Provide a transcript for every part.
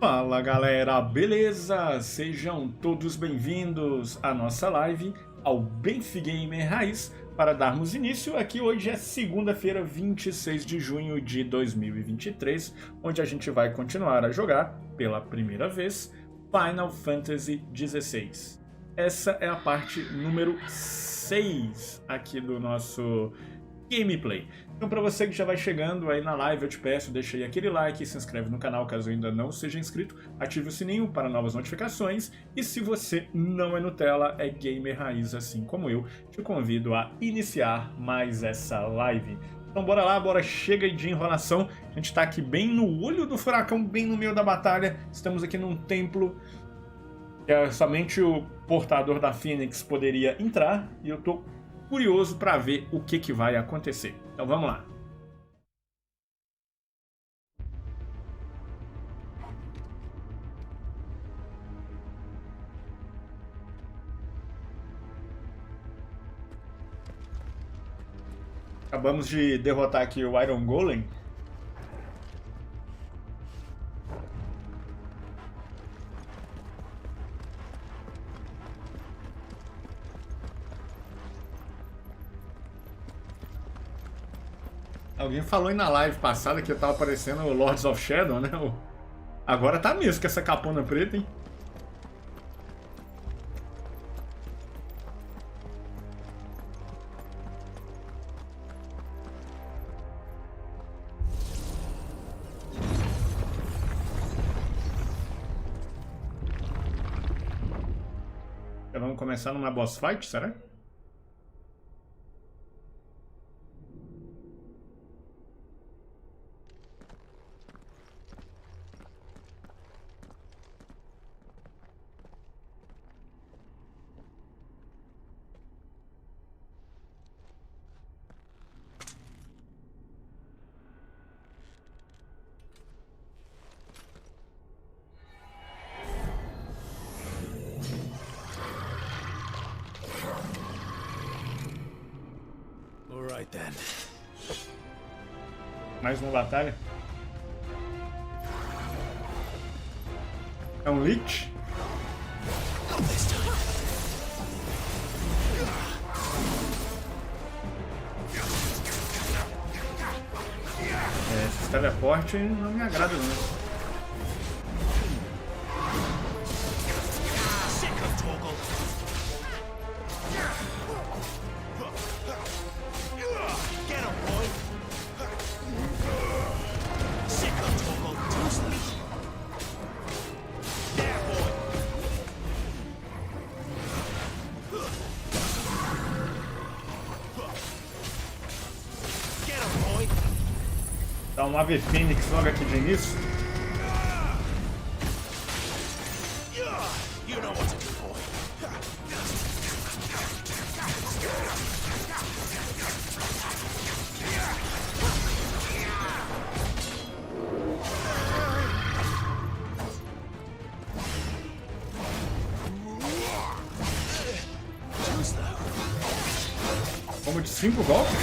Fala galera, beleza? Sejam todos bem-vindos à nossa live, ao BEMF Gamer Raiz, para darmos início. Aqui hoje é segunda-feira, 26 de junho de 2023, onde a gente vai continuar a jogar, pela primeira vez, Final Fantasy XVI. Essa é a parte número 6 aqui do nosso gameplay. Então, para você que já vai chegando aí na live, eu te peço, deixa aí aquele like, se inscreve no canal caso ainda não seja inscrito, ative o sininho para novas notificações e se você não é Nutella, é gamer raiz assim como eu, te convido a iniciar mais essa live. Então bora lá, bora, chega de enrolação, a gente tá aqui bem no olho do furacão, bem no meio da batalha, estamos aqui num templo que somente o portador da Fênix poderia entrar e eu tô curioso para ver o que vai acontecer. Então vamos lá. Acabamos de derrotar aqui o Iron Golem. Alguém falou aí na live passada que eu tava parecendo o Lords of Shadow, né? Agora tá mesmo com essa capona preta, hein? Já vamos começar numa boss fight, será? Mais uma batalha. É um Lich. Esse teleporte não me agrada não. Dá um ave fênix logo aqui de início. Como de 5 golpes?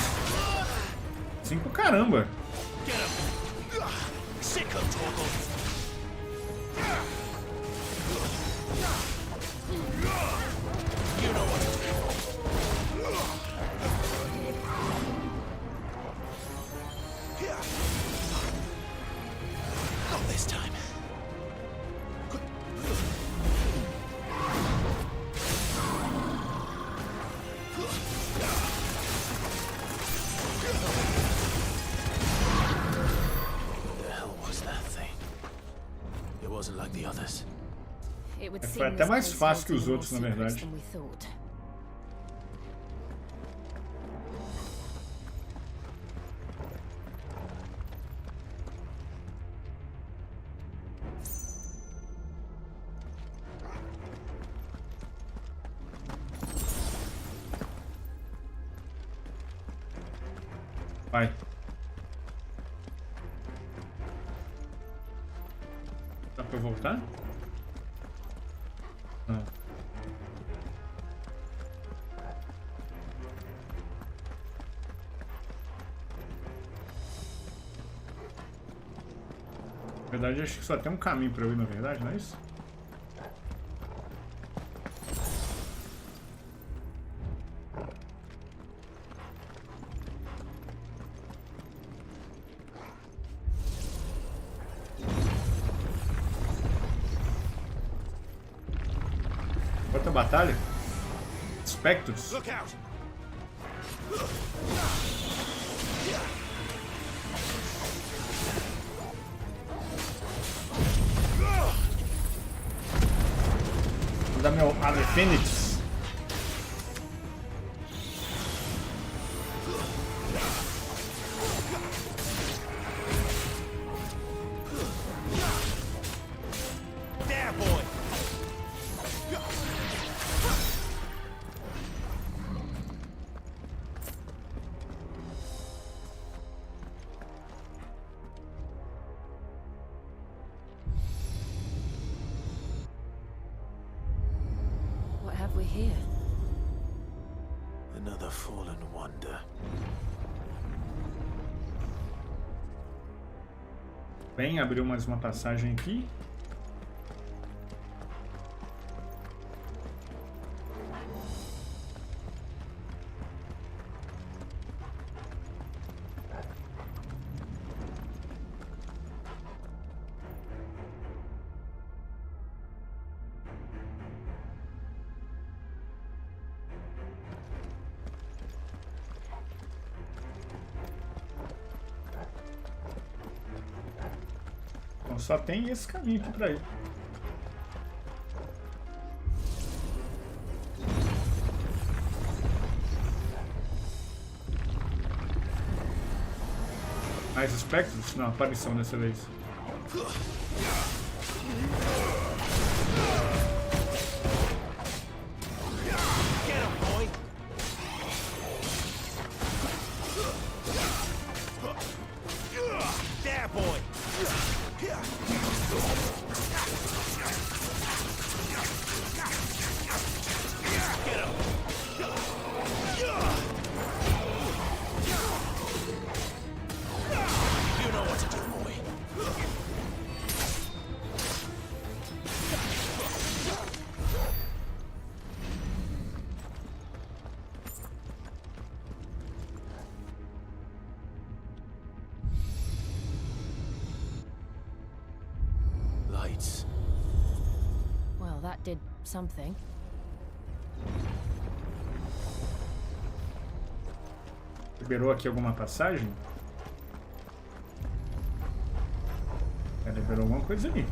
5 caramba! Foi até mais fácil que os outros, na verdade. Vai. Dá pra eu voltar? Não. Na verdade, acho que só tem um caminho pra eu ir, na verdade, não é isso? Outra batalha? Spectros? Look out! Vou dar meu Ave Fênix. There, boy! What have we here? Another fallen wonder. Bem, abriu mais uma passagem aqui. Então só tem esse caminho aqui pra ir. Mais espectros? Não, aparição dessa vez. Get him, boy! There, boy! Get him! You know what to do, boy. Lights. Well, that did something. Liberou aqui alguma passagem? Liberou alguma coisa ali.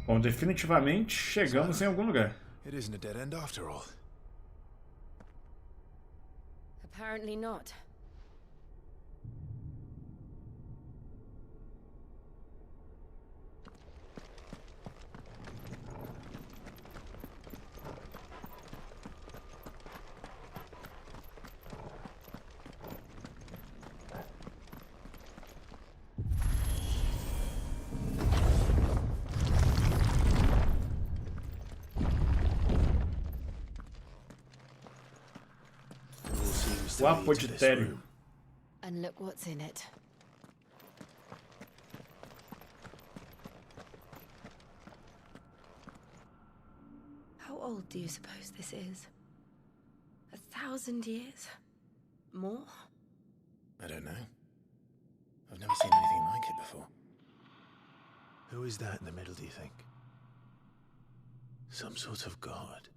Bom, definitivamente chegamos em algum lugar. It isn't a dead end after all. Apparently not. O apoditério. And look what's in it. How old do you suppose this is? 1,000 years? More? I don't know. I've never seen anything like it before. Who is that in the middle, do you think? Some sort of god.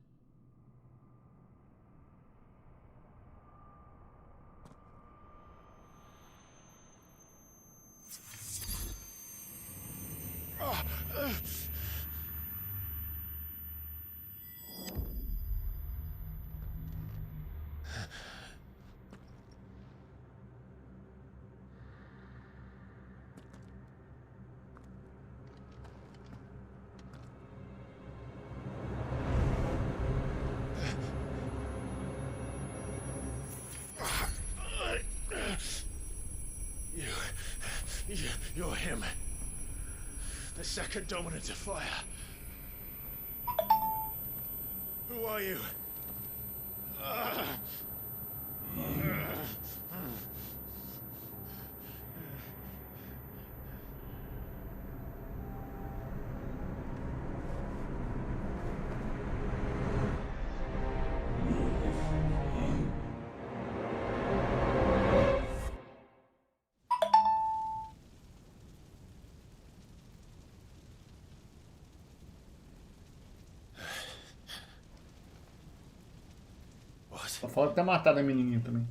You're him. The second dominant of fire. Who are you? Só falta ter matado a menininha também.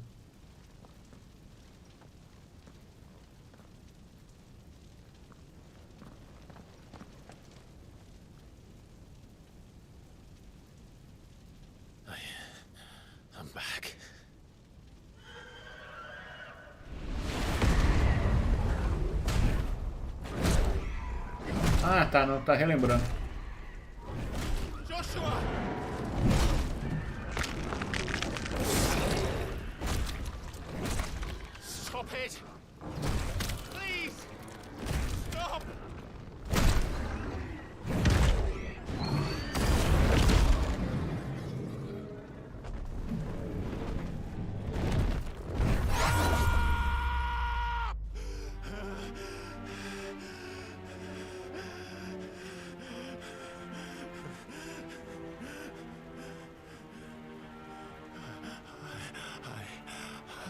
I'm back. Ah, tá, não, tá relembrando. Joshua! Stop it! Please! Stop!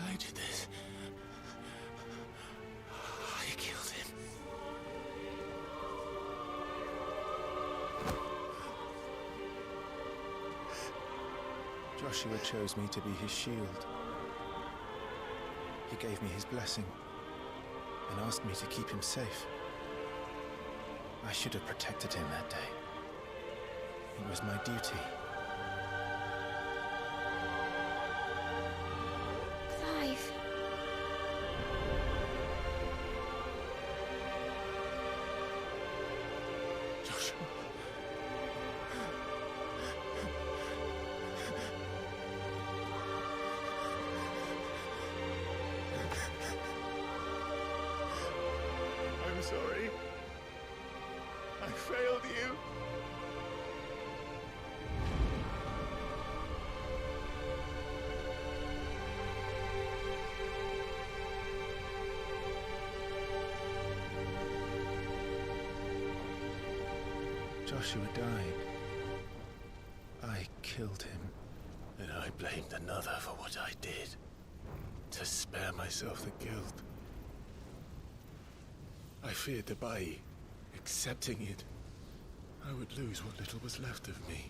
I did this. I killed him. Joshua chose me to be his shield. He gave me his blessing and asked me to keep him safe. I should have protected him that day. It was my duty. Clive. Joshua. I'm sorry. I failed you. Joshua died. I killed him. And I blamed another for what I did. To spare myself the guilt. I feared that by accepting it, I would lose what little was left of me.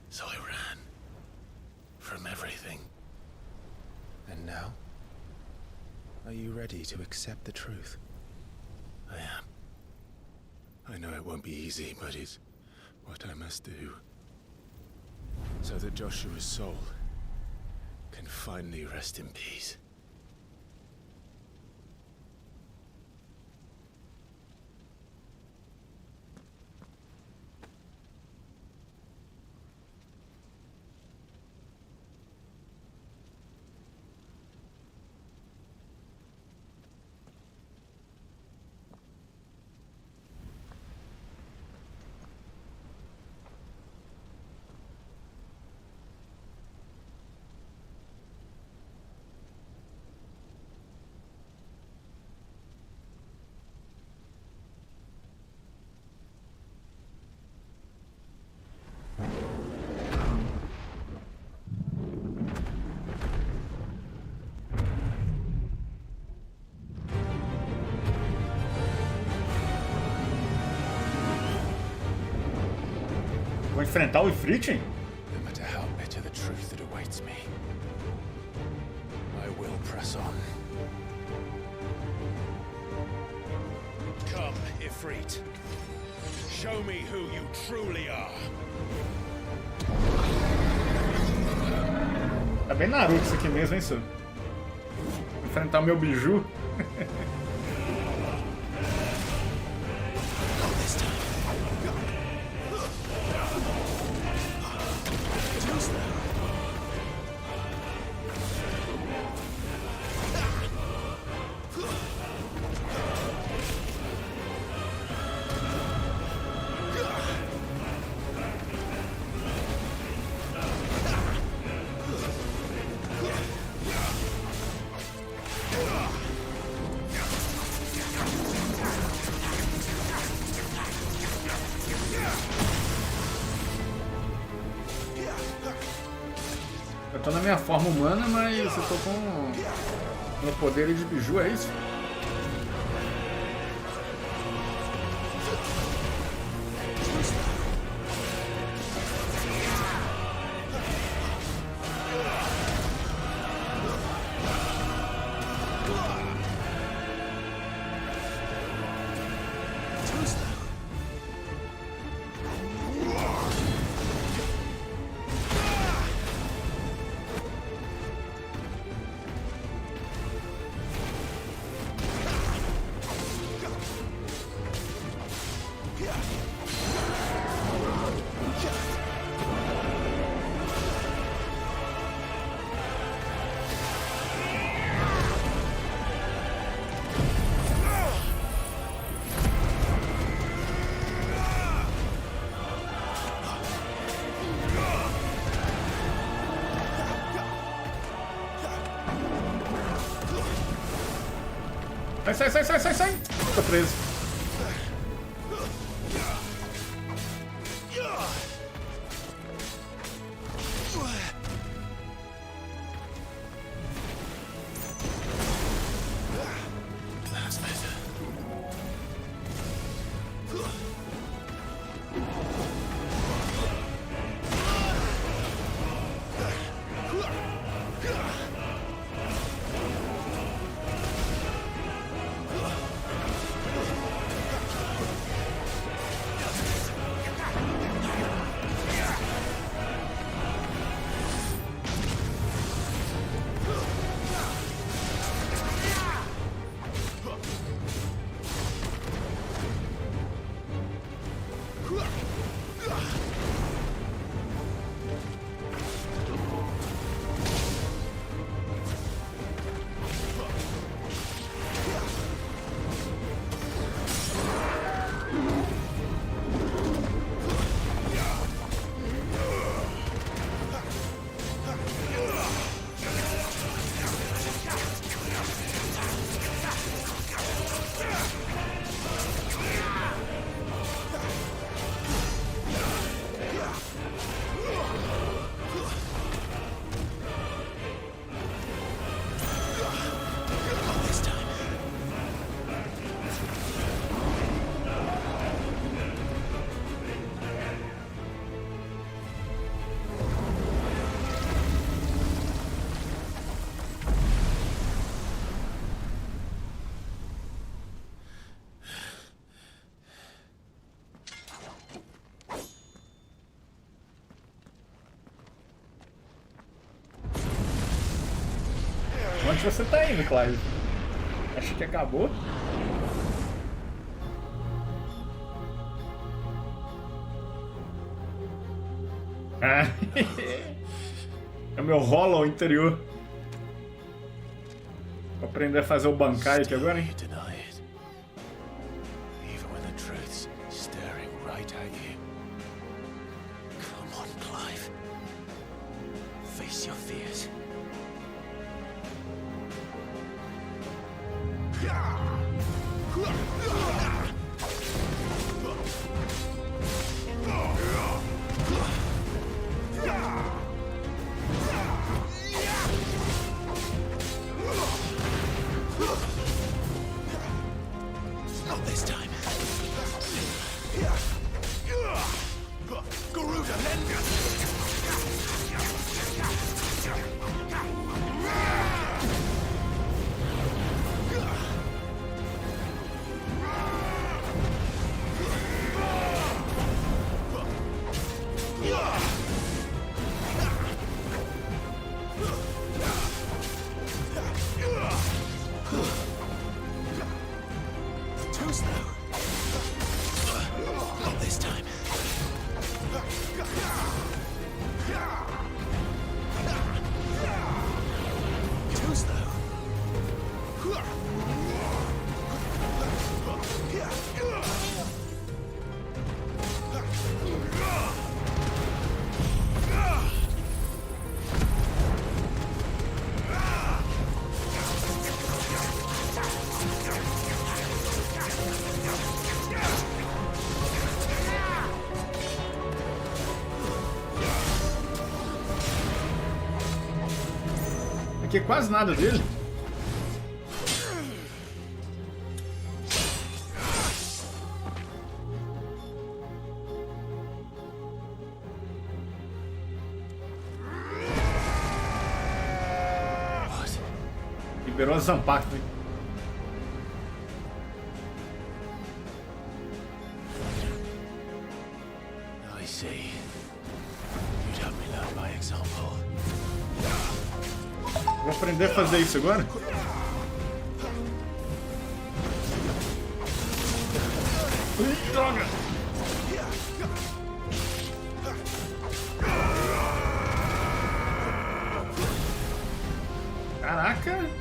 So I ran. From everything. And now? Are you ready to accept the truth? I am. I know it won't be easy, but it's what I must do. So that Joshua's soul can finally rest in peace. Vou enfrentar o Ifrit? No matter how bitter the truth that awaits me, I will press on. Come, Ifrit. Show me who you truly are. bem Naruto isso aqui mesmo, hein, senhor? Enfrentar o meu biju. Eu tô na minha forma humana, mas eu tô com meu poder de biju, é isso? Sai! Tô preso. Onde você tá indo, Clive? Acho que acabou. Ah, é o meu Hollow interior. Vou aprender a fazer o Bankai aqui agora, hein? Aqui é quase nada dele. Liberou a Zampacto, hein? I see. You'd have me learn by example. Vou aprender a fazer isso agora. Ih, droga! Caraca!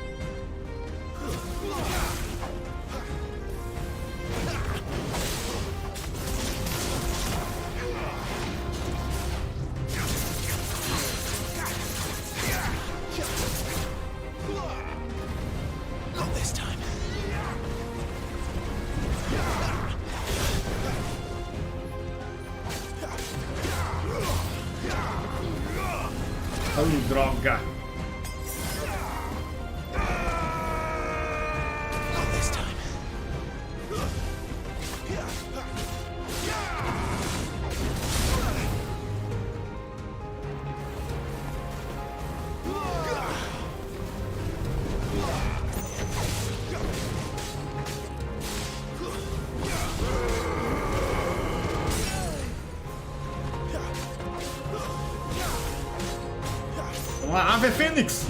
Not this time. Ai, droga! Not this time. Uma ave fênix!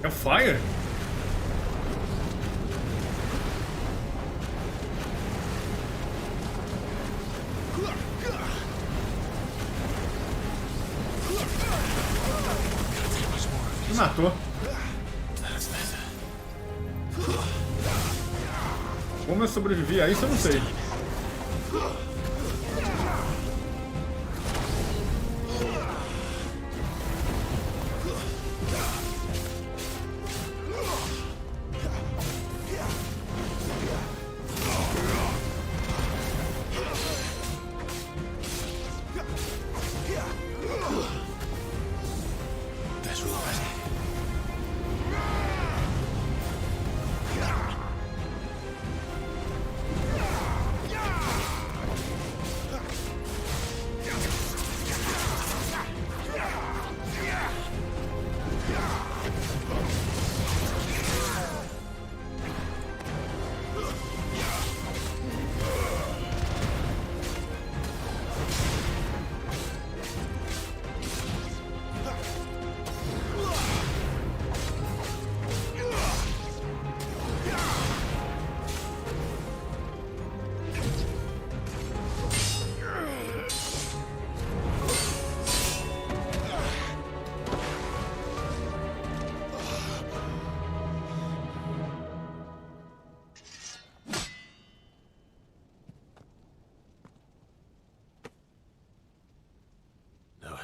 É o Fire? Me matou. Como eu sobrevivi a isso, eu não sei.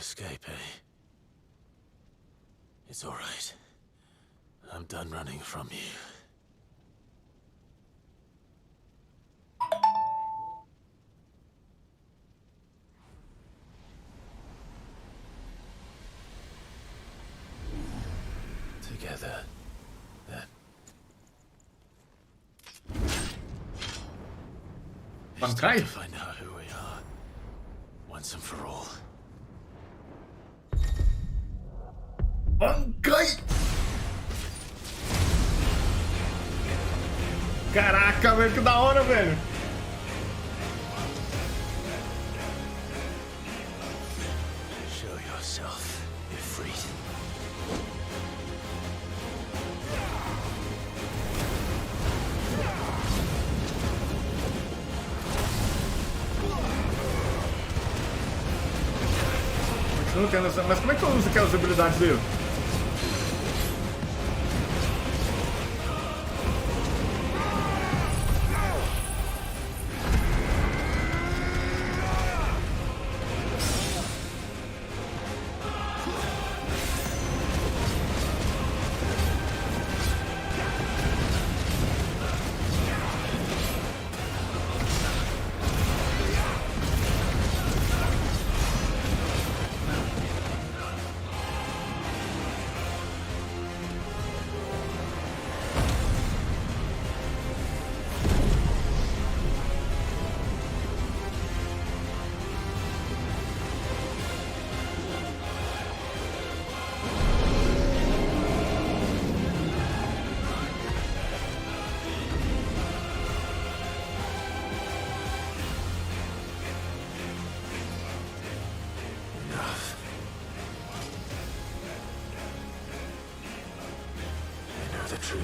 Escape, eh? It's all right. I'm done running from you. Together, then. It's time to find out who we are, once and for all. Bancai! Caraca, velho, que da hora, velho! Show yourself, Ifrit. Não quero, mas como é que eu uso aquelas habilidades dele?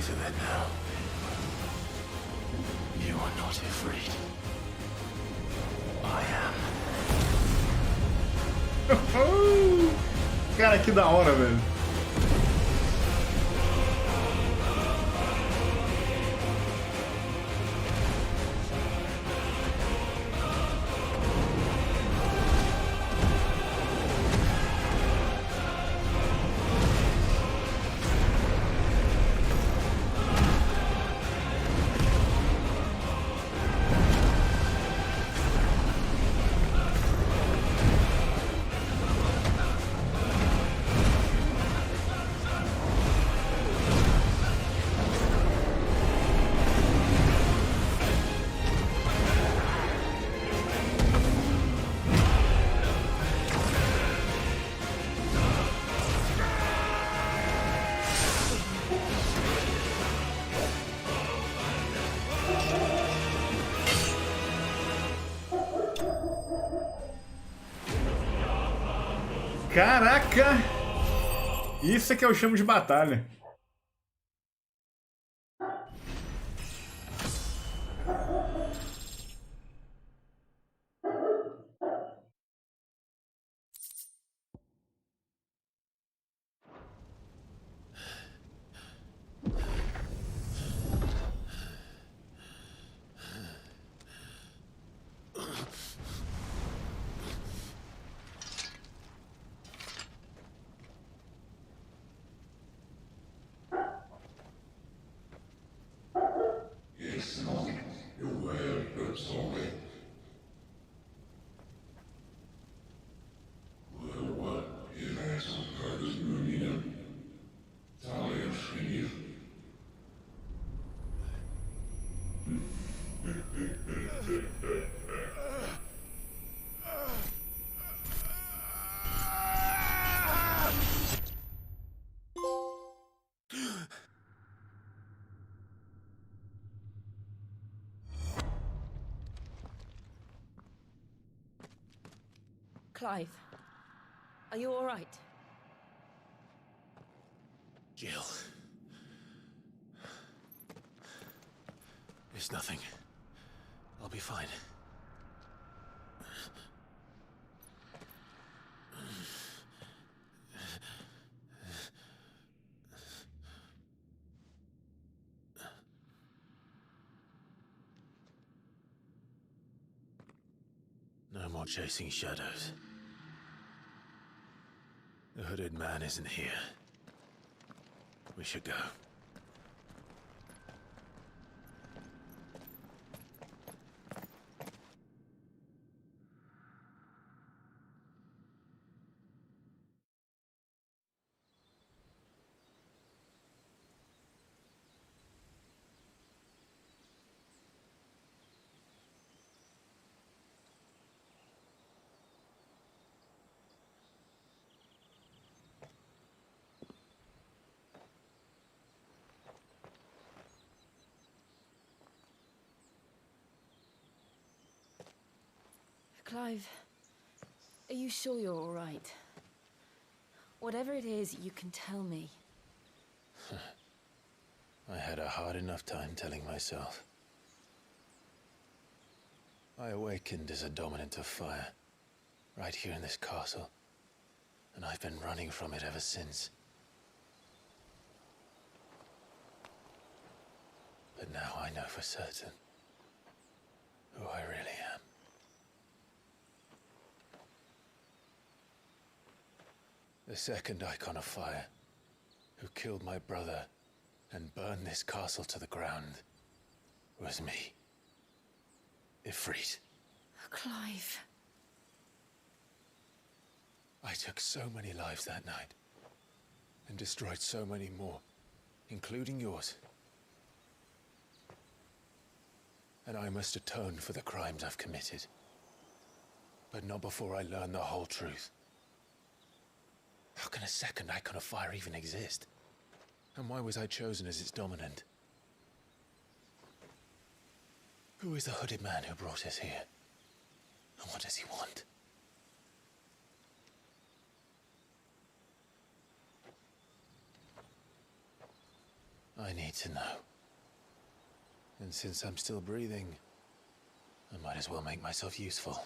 truth of it now. You are not afraid. I am. Cara, que da hora, velho. Caraca! Isso é que eu chamo de batalha. Clive, are you all right? Jill. It's nothing. I'll be fine. No more chasing shadows. The hooded man isn't here. We should go. Clive, are you sure you're all right? Whatever it is, you can tell me. I had a hard enough time telling myself. I awakened as a dominant of fire, right here in this castle, and I've been running from it ever since. But now I know for certain who I really am. The second icon of fire, who killed my brother and burned this castle to the ground, was me. Ifrit. Clive. I took so many lives that night, and destroyed so many more, including yours. And I must atone for the crimes I've committed. But not before I learn the whole truth. How can a second icon of fire even exist? And why was I chosen as its dominant? Who is the hooded man who brought us here? And what does he want? I I need to know. And since I'm still breathing, I might as well make myself useful.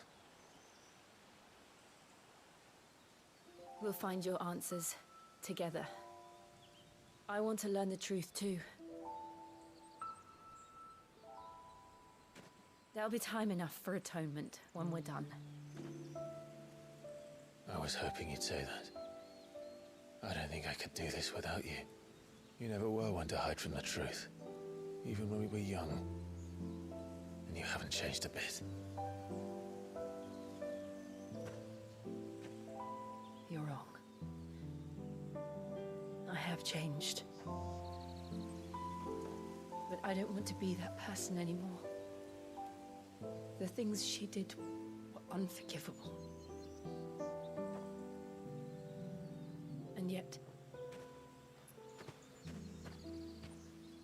We'll find your answers together. I want to learn the truth too. There'll be time enough for atonement when we're done. I was hoping you'd say that. I don't think I could do this without you. You never were one to hide from the truth, even when we were young. And you haven't changed a bit. You're wrong. I have changed. But I don't want to be that person anymore. The things she did were unforgivable. And yet,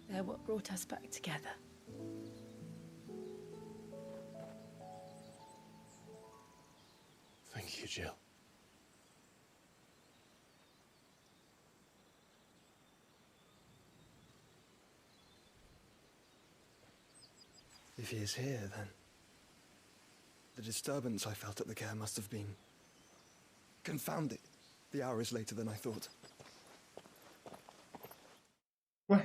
they're what brought us back together. Thank you, Jill. If he is here, then the disturbance I felt at the care must have been confounded. The hour is later than I thought. Ué?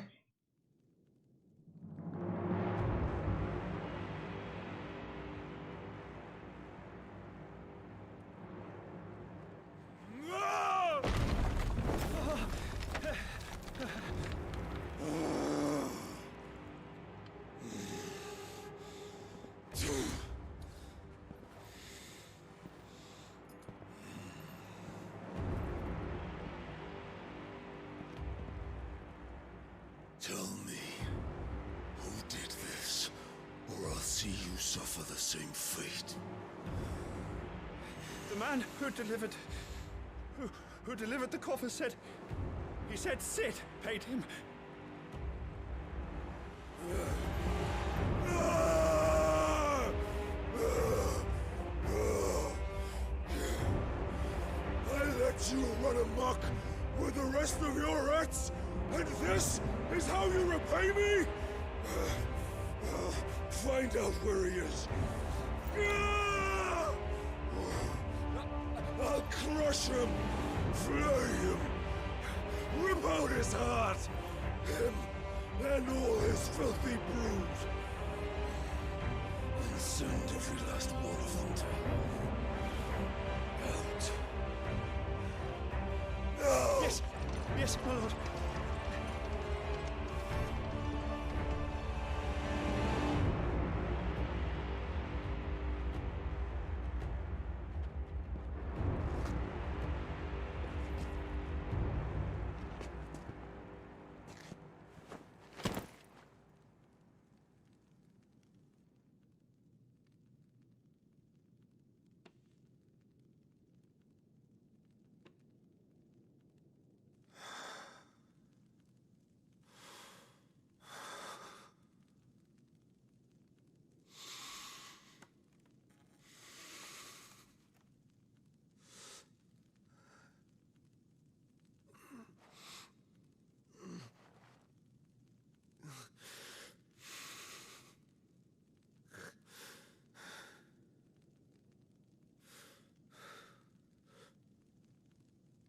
Tell me, who did this, or I'll see you suffer the same fate. The man who delivered the coffin said, he said Sid paid him. I let you run amok with the rest of your rats, and this is how you repay me? Find out where he is. I'll crush him, flay him, rip out his heart, him and all his filthy brood, and send every last one of them to hell. Out. Yes, yes, my lord.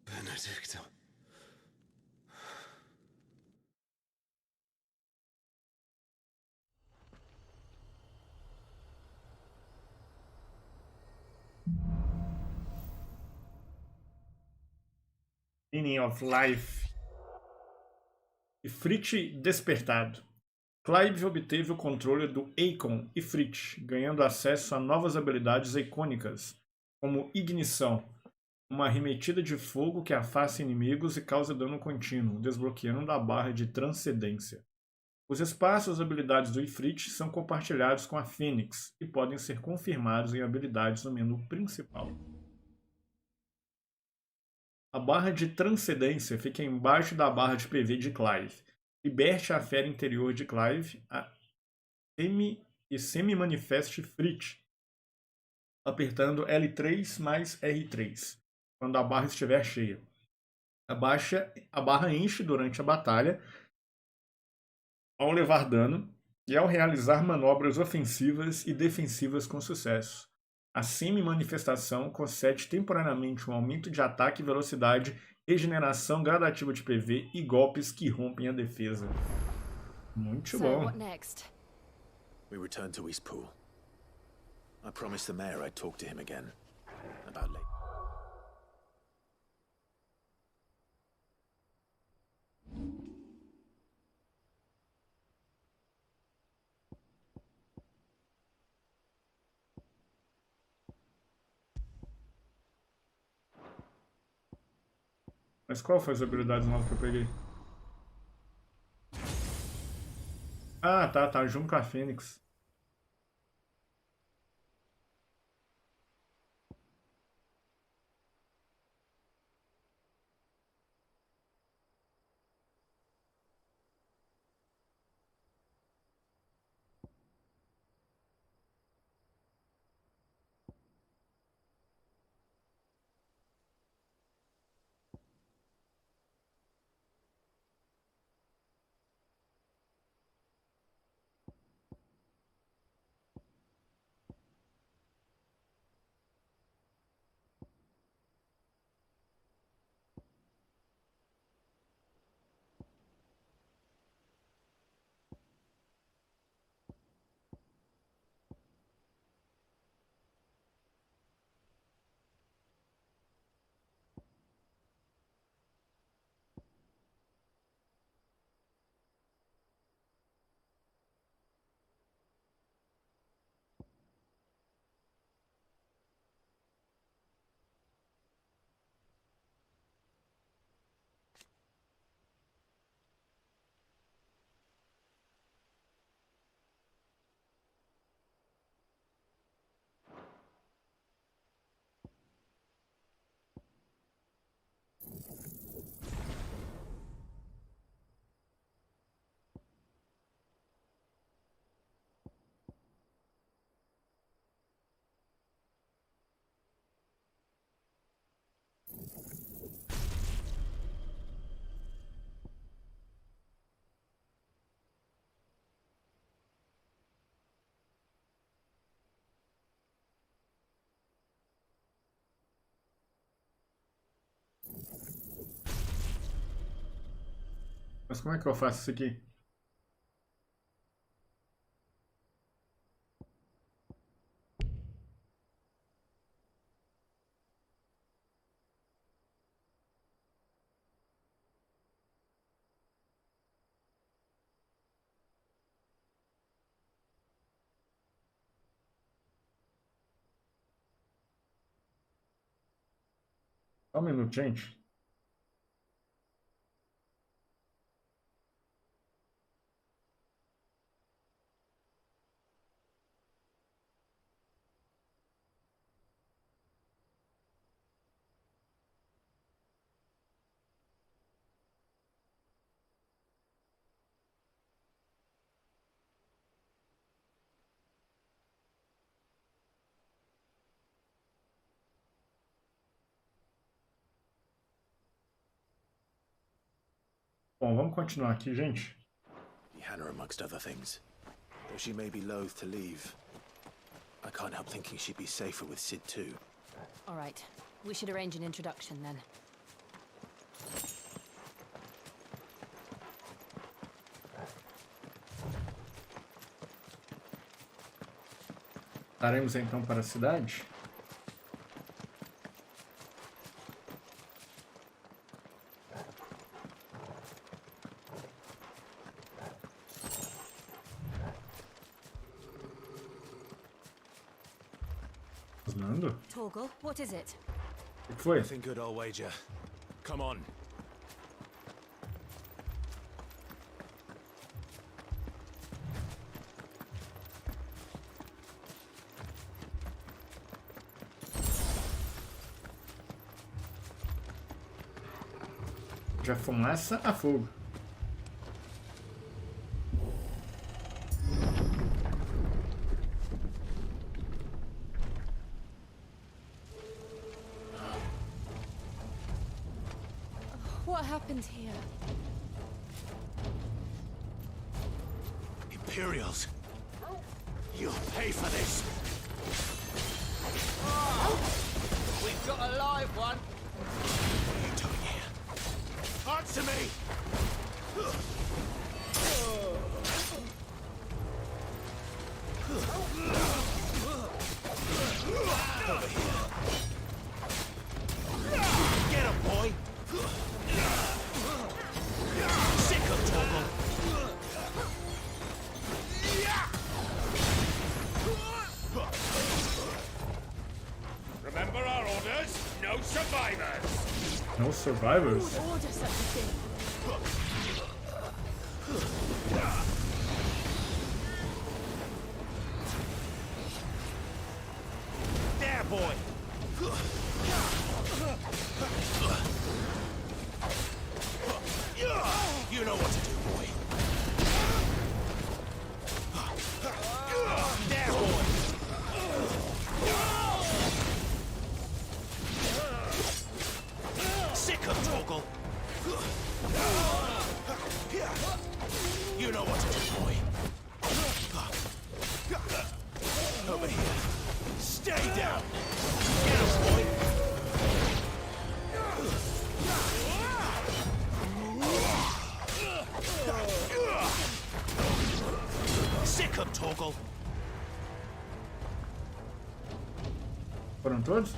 Benedicta. Meaning of Life. Ifrit despertado. Clive obteve o controle do Eikon Ifrit, ganhando acesso a novas habilidades icônicas, como Ignição, uma arremetida de fogo que afasta inimigos e causa dano contínuo, desbloqueando a barra de Transcendência. Os espaços das habilidades do Ifrit são compartilhados com a Fênix e podem ser confirmados em habilidades no menu principal. A barra de Transcendência fica embaixo da barra de PV de Clive. Liberte a fera interior de Clive e semi-manifeste Ifrit, apertando L3 mais R3, quando a barra estiver cheia. A barra enche durante a batalha ao levar dano e ao realizar manobras ofensivas e defensivas com sucesso. A semi-manifestação concede temporariamente um aumento de ataque e velocidade, regeneração gradativa de PV e golpes que rompem a defesa. Muito So, bom. what next? We return to Eastpool. I promised the mayor I'd talk to him again. About late. Mas qual foi as habilidades novas que eu peguei? Ah, tá. Junto com a Fênix. Mas como é que eu faço isso aqui? Só um minuto, gente. Bom, vamos continuar aqui, gente. Hannah, amongst other things. Though she may be loath to leave, I can't help thinking she'd be safer with Sid too. All right. We should arrange an introduction then. Daremos então para a cidade? Nando? Torgal, what is it? O que foi? Nothing good, I'll wager. Come on. De fumaça a fogo. What happened here? Imperials. You'll pay for this. We've got a live one. What are you doing here? Answer me! Over here. Get him, boy! Sick of Toggle! Remember our orders? No survivors! No survivors? Who would order such a thing? There, boy! You know what to do, boy. There, boy! Sick of Toggle! You know what to do, boy. Over here. Stay down! Get him, boy! Sick of Toggle! Foram todos?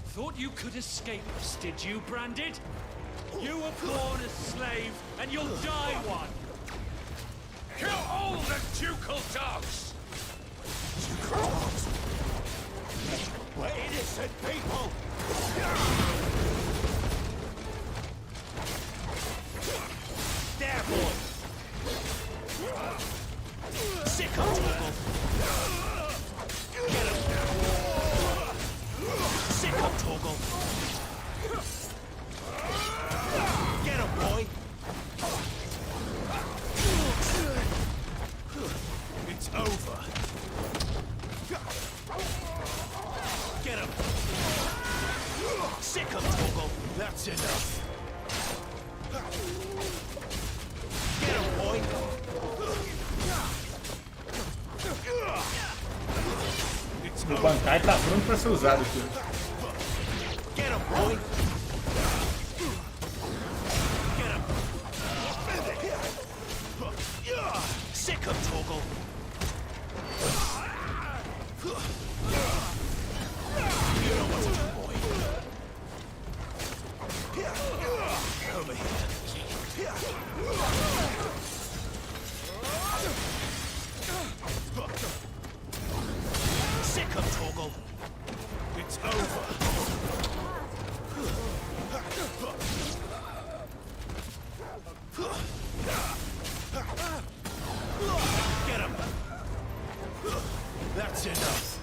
Thought you could escape us, did you, Branded? You were born a slave, and you'll die one! Kill all the ducal dogs! We're innocent people! There, boy! Sick of Toggle! Get him! Sick of Toggle! Get him, boy! It's over! Get him! Sick of Toggle! That's enough! Get him, boy! It's O bancai tá pronto pra ser usado aqui. Get him, boy! Get him! Sick of Toggle! You know what to do, boy. Over here. Sick of Toggle! It's over! Get him! That's enough!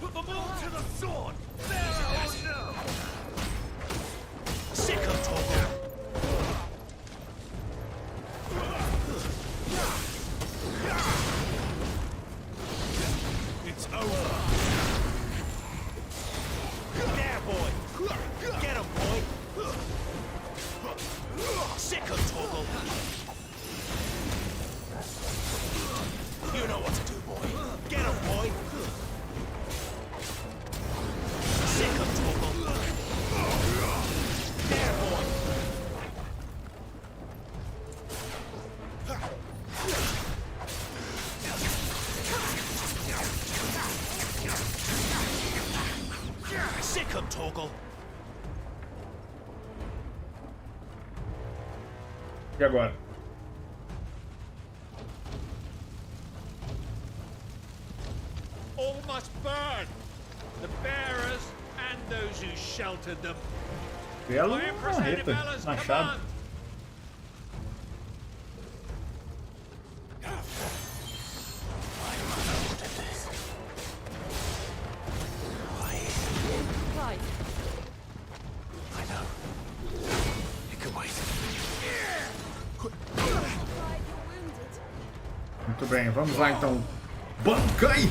Put them all to the sword! There, no! Sick of Toggle! It's over! There, boy! Get him, boy! Sick of Toggle! You know what to do, boy! Get him, boy! Sick of Toggle! There, boy! Sick of Toggle! E agora? All must burn! The bearers and those who sheltered them. Belo By Empress marreta, Annibella's machado. command! Muito bem, vamos lá então. Banca aí!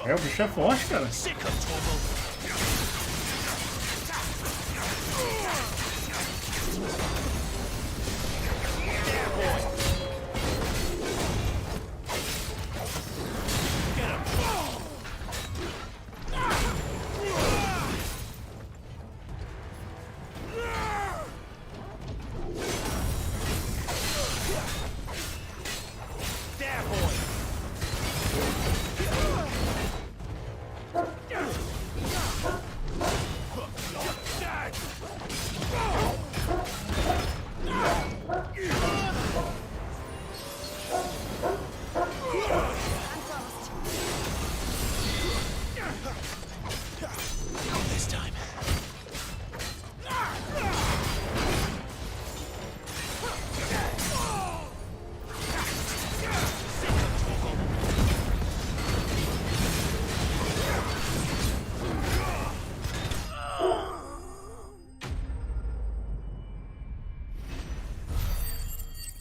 É, o bicho é forte, cara.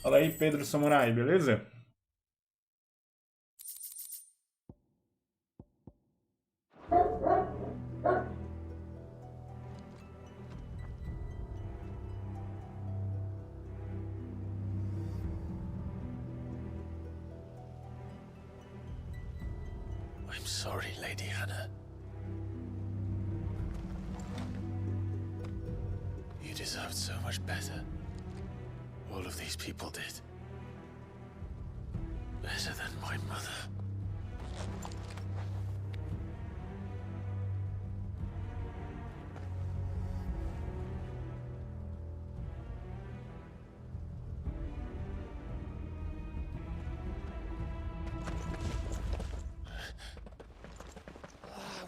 Fala aí, Pedro Samurai, beleza? I'm sorry, Lady Hannah. You deserved so much better. All of these people did. Better than my mother.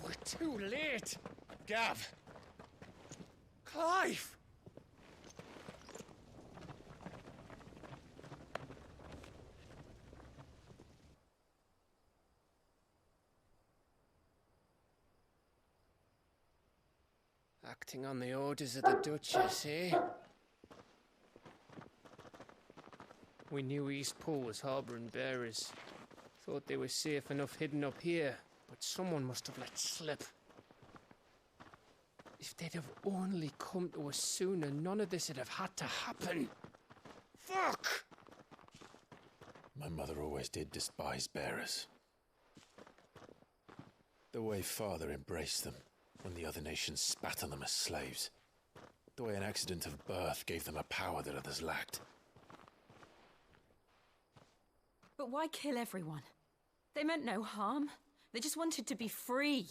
We're too late. Gav. Clive. Acting on the orders of the Duchess, eh? We knew East Pool was harbouring bearers. Thought they were safe enough hidden up here, but someone must have let slip. If they'd have only come to us sooner, none of this would have had to happen. Fuck! My mother always did despise bearers. The way Father embraced them when the other nations spat on them as slaves. The way an accident of birth gave them a power that others lacked. But why kill everyone? They meant no harm. They just wanted to be free.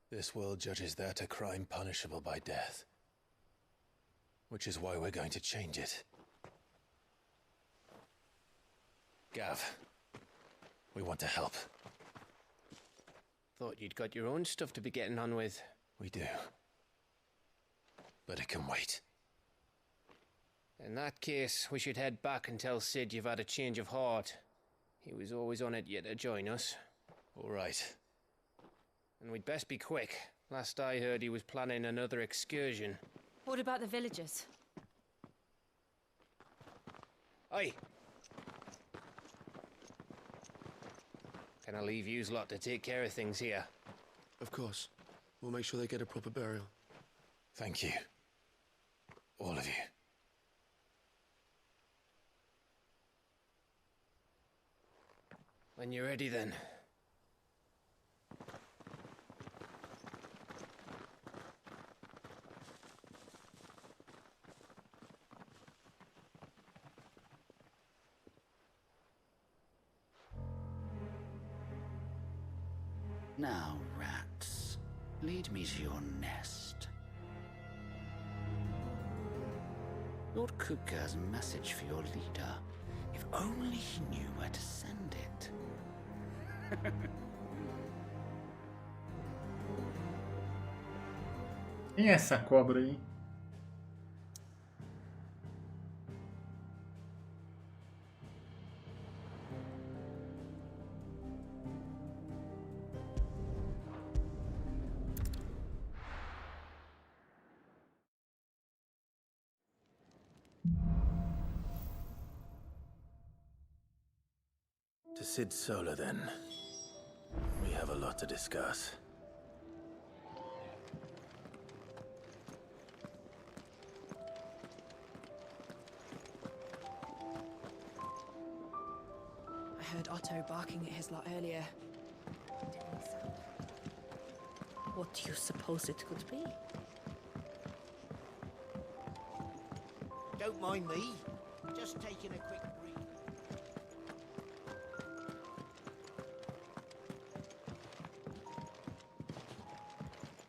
This world judges that a crime punishable by death. Which is why we're going to change it. Gav, we want to help. Thought you'd got your own stuff to be getting on with. We do. But it can wait. In that case, we should head back and tell Sid you've had a change of heart. He was always on it yet to join us. All right. And we'd best be quick. Last I heard, he was planning another excursion. What about the villagers? Aye. Can I leave yous lot to take care of things here? Of course. We'll make sure they get a proper burial. Thank you. All of you. When you're ready, then. Now, rats, lead me to your nest. Lord Kupka has a message for your leader. If only he knew where to send it. Quem é essa cobra aí? To Sid Solar, then. We have a lot to discuss. I heard Otto barking at his lot earlier. What do you suppose it could be? Don't mind me. Just taking a quick breathe.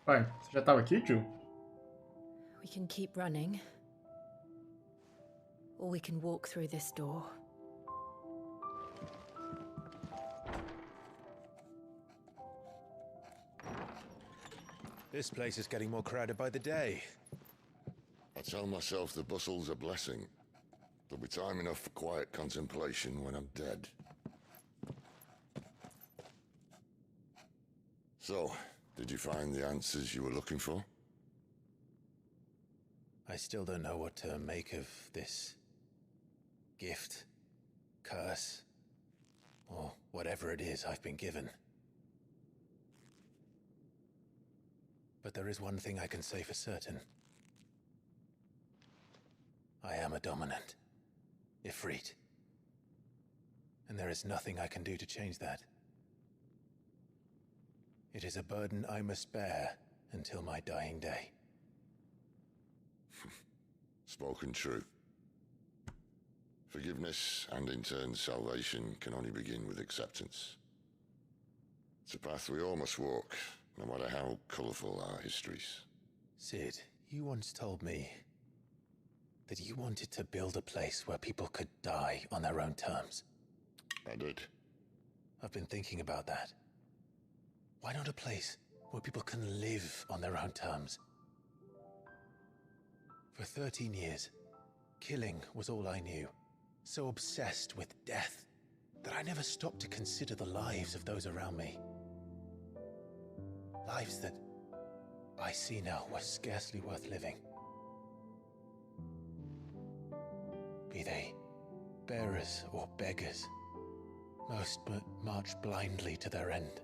Pai, você já tava aqui, tio? We can keep running. Or we can walk through this door. This place is getting more crowded by the day. I tell myself the bustle's a blessing. There'll be time enough for quiet contemplation when I'm dead. So, did you find the answers you were looking for? I still don't know what to make of this gift, curse, or whatever it is I've been given. But there is one thing I can say for certain. I am a dominant, Ifrit. And there is nothing I can do to change that. It is a burden I must bear until my dying day. Spoken true. Forgiveness and in turn salvation can only begin with acceptance. It's a path we all must walk, no matter how colourful our histories. Sid, you once told me that you wanted to build a place where people could die on their own terms. I did. I've been thinking about that. Why not a place where people can live on their own terms? For 13 years, killing was all I knew. So obsessed with death that I never stopped to consider the lives of those around me. Lives that I see now were scarcely worth living. Be they bearers or beggars, most march blindly to their end,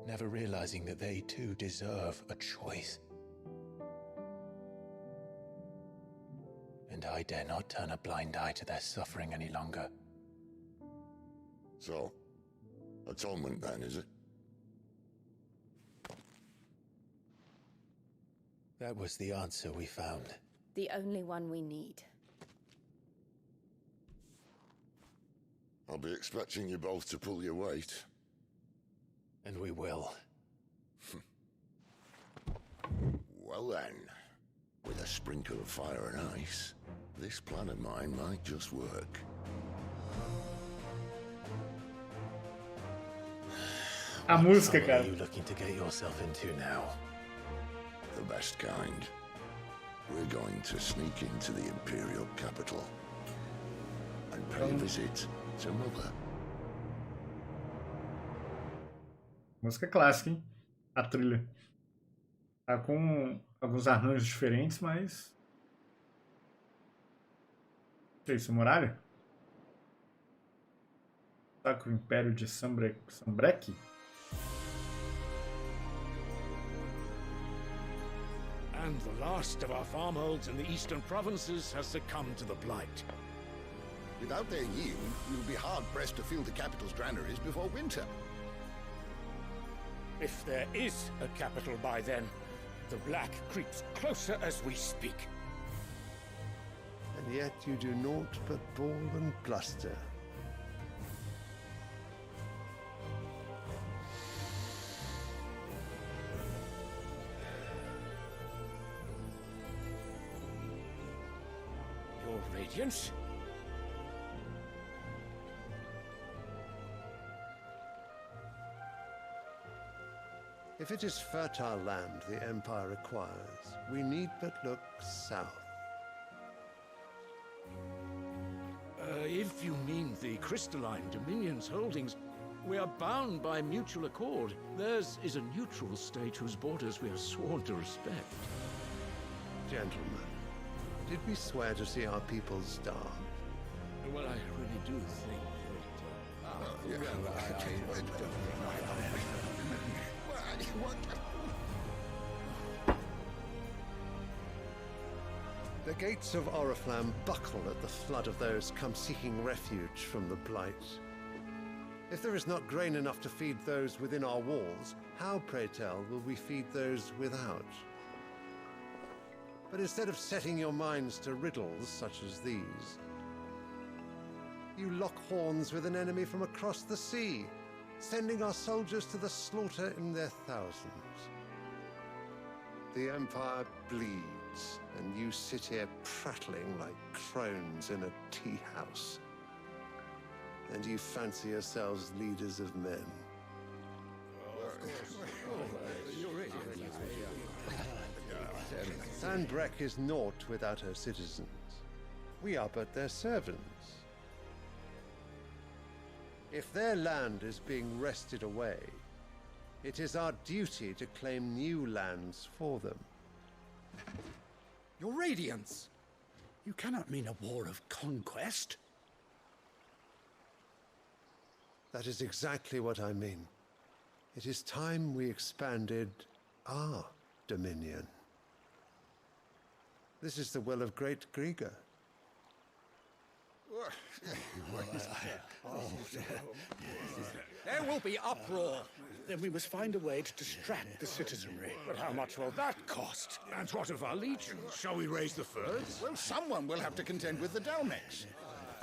never realizing that they too deserve a choice. And I dare not turn a blind eye to their suffering any longer. So, atonement then, is it? That was the answer we found. The only one we need. I'll be expecting you both to pull your weight. And we will. Well then, with a sprinkle of fire and ice, this plan of mine might just work. A música, What are cara. you looking to get yourself into now? The best kind. We're going to sneak into the Imperial capital and pay a visit to Mother. Música clássica, hein? A trilha. Tá com alguns arranjos diferentes, mas... Que é isso, muralha? Tá com o Império de Sambrek? And the last of our farmholds in the eastern provinces has succumbed to the blight. Without their yield, we'll be hard-pressed to fill the capital's granaries before winter. If there is a capital by then, the black creeps closer as we speak. And yet you do naught but bawl and bluster. Your Radiance? If it is fertile land the Empire requires, we need but look south. If you mean the crystalline Dominion's holdings, we are bound by mutual accord. Theirs is a neutral state whose borders we are sworn to respect. Gentlemen, did we swear to see our people starve? Well, I really do think The gates of Oriflamme buckle at the flood of those come seeking refuge from the Blight. If there is not grain enough to feed those within our walls, how, pray tell, will we feed those without? But instead of setting your minds to riddles such as these, you lock horns with an enemy from across the sea, sending our soldiers to the slaughter in their thousands. The Empire bleeds, and you sit here prattling like crones in a tea house. And you fancy yourselves leaders of men. Sandbreck is naught without her citizens. We are but their servants. If their land is being wrested away, it is our duty to claim new lands for them. Your Radiance! You cannot mean a war of conquest. That is exactly what I mean. It is time we expanded our dominion. This is the will of great Grieger. There will be uproar. Then we must find a way to distract the citizenry. But how much will that cost? And what of our legions? Shall we raise the furs? Well, someone will have to contend with the Dalmex.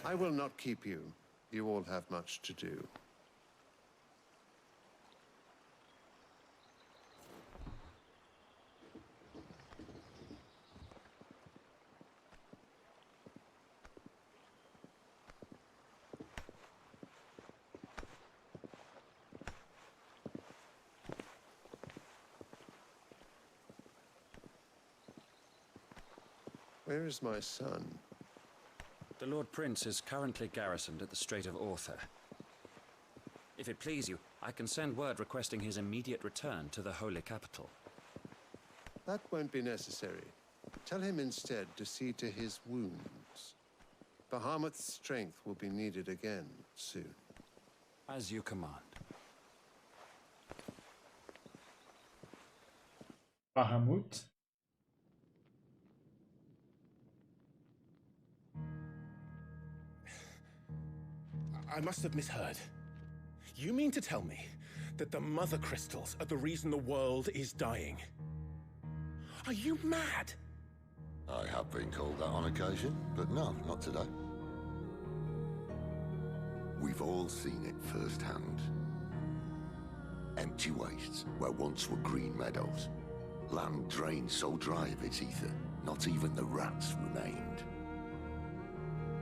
I will not keep you. You all have much to do. Where is my son? The Lord Prince is currently garrisoned at the Strait of Arthur. If it please you, I can send word requesting his immediate return to the Holy Capital. That won't be necessary. Tell him instead to see to his wounds. Bahamut's strength will be needed again soon. As you command. Bahamut. I must have misheard. You mean to tell me that the mother crystals are the reason the world is dying? Are you mad? I have been called that on occasion, but no, not today. We've all seen it firsthand. Empty wastes where once were green meadows. Land drained so dry of its ether, not even the rats remained.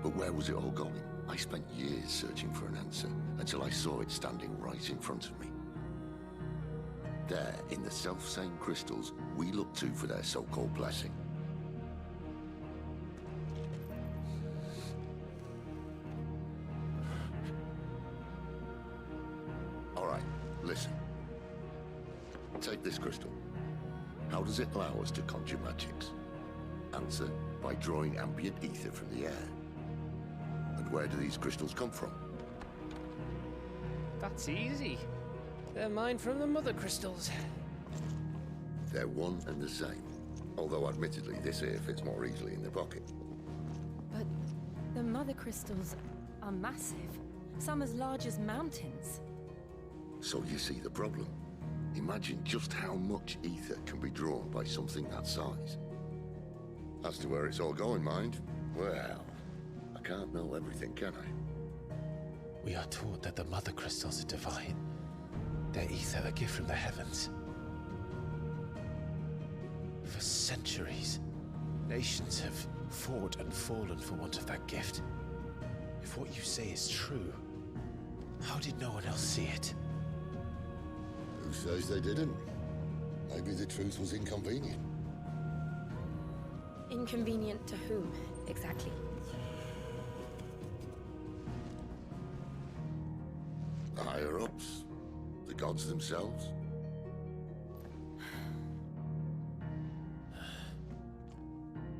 But where was it all going? I spent years searching for an answer, until I saw it standing right in front of me. There, in the self-same crystals, we look to for their so-called blessing. All right, listen. Take this crystal. How does it allow us to conjure magics? Answer, by drawing ambient ether from the air. And where do these crystals come from? That's easy. They're mined from the mother crystals. They're one and the same. Although admittedly this here fits more easily in the pocket. But The mother crystals are massive, some as large as mountains. So you see the problem. Imagine just how much ether can be drawn by something that size. As to where it's all going, mind, well, I can't know everything, can I? We are taught that the mother crystals are divine. Their ether a gift from the heavens. For centuries, nations have fought and fallen for want of that gift. If what you say is true, how did no one else see it? Who says they didn't? Maybe the truth was inconvenient. Inconvenient to whom, exactly? The higher-ups, the gods themselves.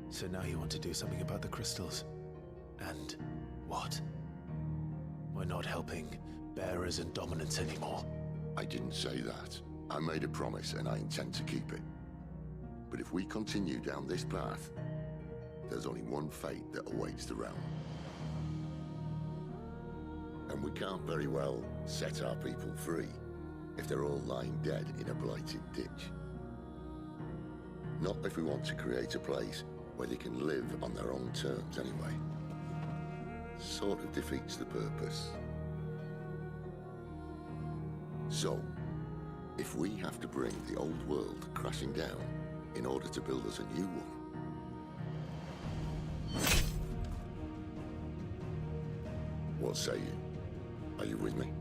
So now you want to do something about the crystals. And what? We're not helping bearers and dominants anymore. I didn't say that. I made a promise and I intend to keep it. But if we continue down this path, there's only one fate that awaits the realm. And we can't very well set our people free if they're all lying dead in a blighted ditch. Not if we want to create a place where they can live on their own terms anyway. Sort of defeats the purpose. So, if we have to bring the old world crashing down in order to build us a new one, what say you? Are you with me?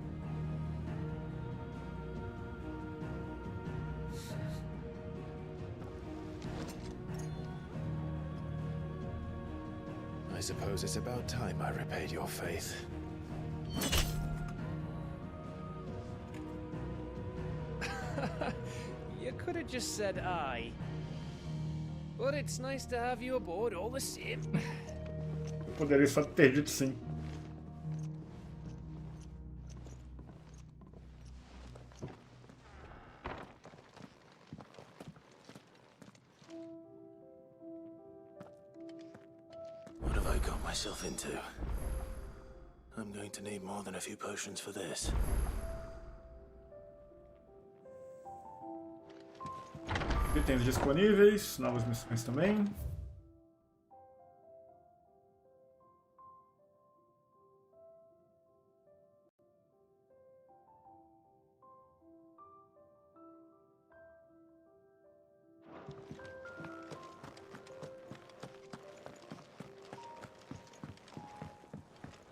I suppose it's about time I repaid your faith. You could have just said aye. But it's nice to have you aboard all the same. Eu poderia só ter dito sim. What have I got myself into? I'm going to need more than a few potions for this. Itens disponíveis, novas missões também.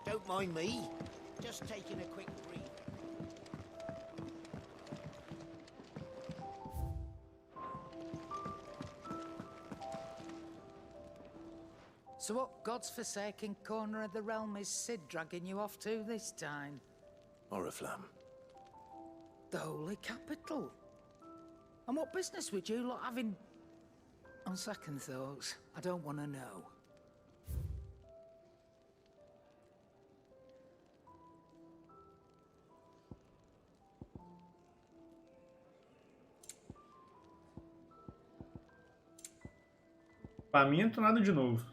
Don't mind me. Just taking a quick breather. So what God's forsaken corner of the realm is Sid dragging you off to this time? Oriflamme. The Holy Capital. And what business would you lot having? On second thoughts, I don't want to know. Equipamento, nada de novo.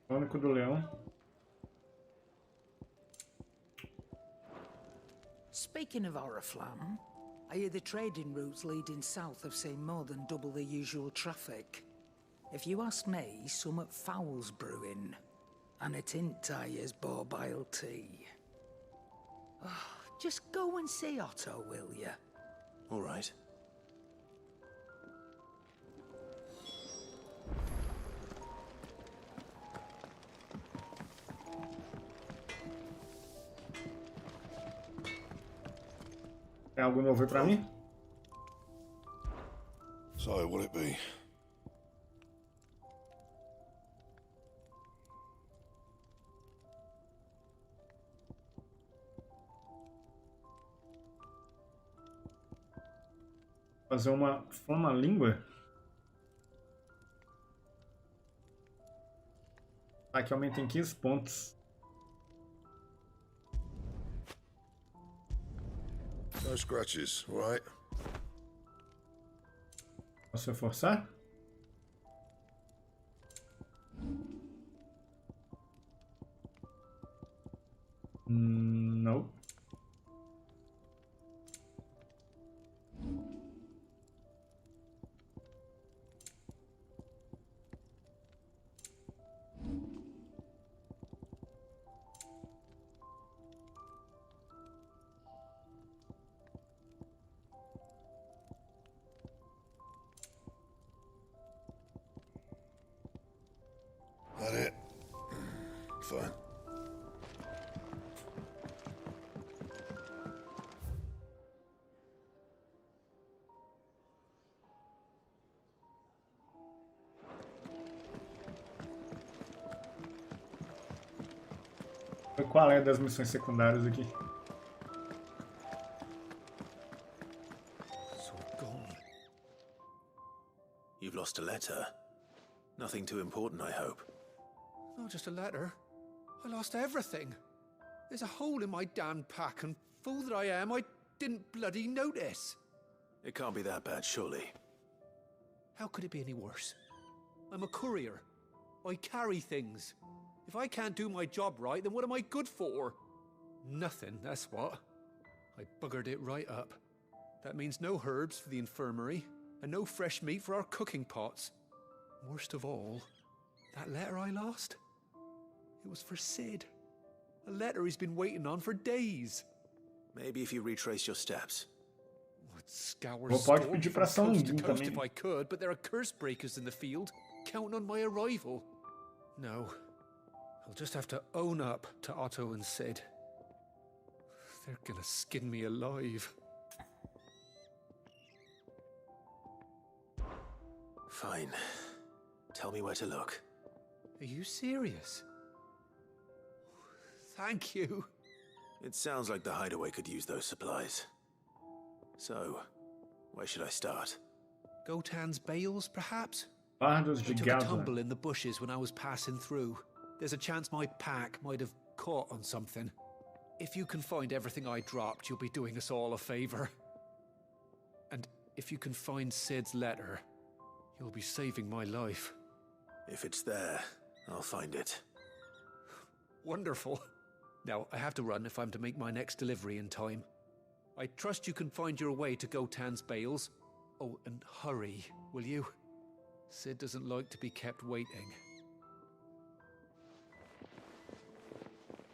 Crônico do Leão. Speaking of Oriflamme, I hear the trading routes leading south have seen more than double the usual traffic. If you ask me, somewhat foul's brewing. And a tint tires borbile tea. Oh, just go and see Otto, will you? All right. Tem algo novo aí pra mim? So, will it be? Fazer uma língua. Aqui aumenta em 15 pontos. No scratches, all right? Posso reforçar? Não. That it? Fine. Qual é das missões secundárias aqui? It's all gone. You've lost a letter. Nothing too important, I hope. Not just a letter. I lost everything. There's a hole in my damn pack, and fool that I am, I didn't bloody notice. It can't be that bad, surely. How could it be any worse? I'm a courier. I carry things. If I can't do my job right, then what am I good for? Nothing, that's what. I buggered it right up. That means no herbs for the infirmary, and no fresh meat for our cooking pots. Worst of all, that letter I lost? It was for Sid. A letter he's been waiting on for days. Maybe if you retrace your steps. I'd scour Pode storm pedir from pra São coast to Luís coast também. if I could, but there are curse breakers in the field, counting on my arrival. No. I'll just have to own up to Otto and Sid. They're gonna skin me alive. Fine. Tell me where to look. Are you serious? Thank you. It sounds like the hideaway could use those supplies. So, where should I start? Gotan's bales, perhaps? Fardos de I took a gado. tumble in the bushes when I was passing through. There's a chance my pack might have caught on something. If you can find everything I dropped, you'll be doing us all a favor. And if you can find Sid's letter, you'll be saving my life. If it's there, I'll find it. Wonderful. Now, I have to run if I'm to make my next delivery in time. I trust you can find your way to Gotan's bales. Oh, and hurry, will you? Sid doesn't like to be kept waiting.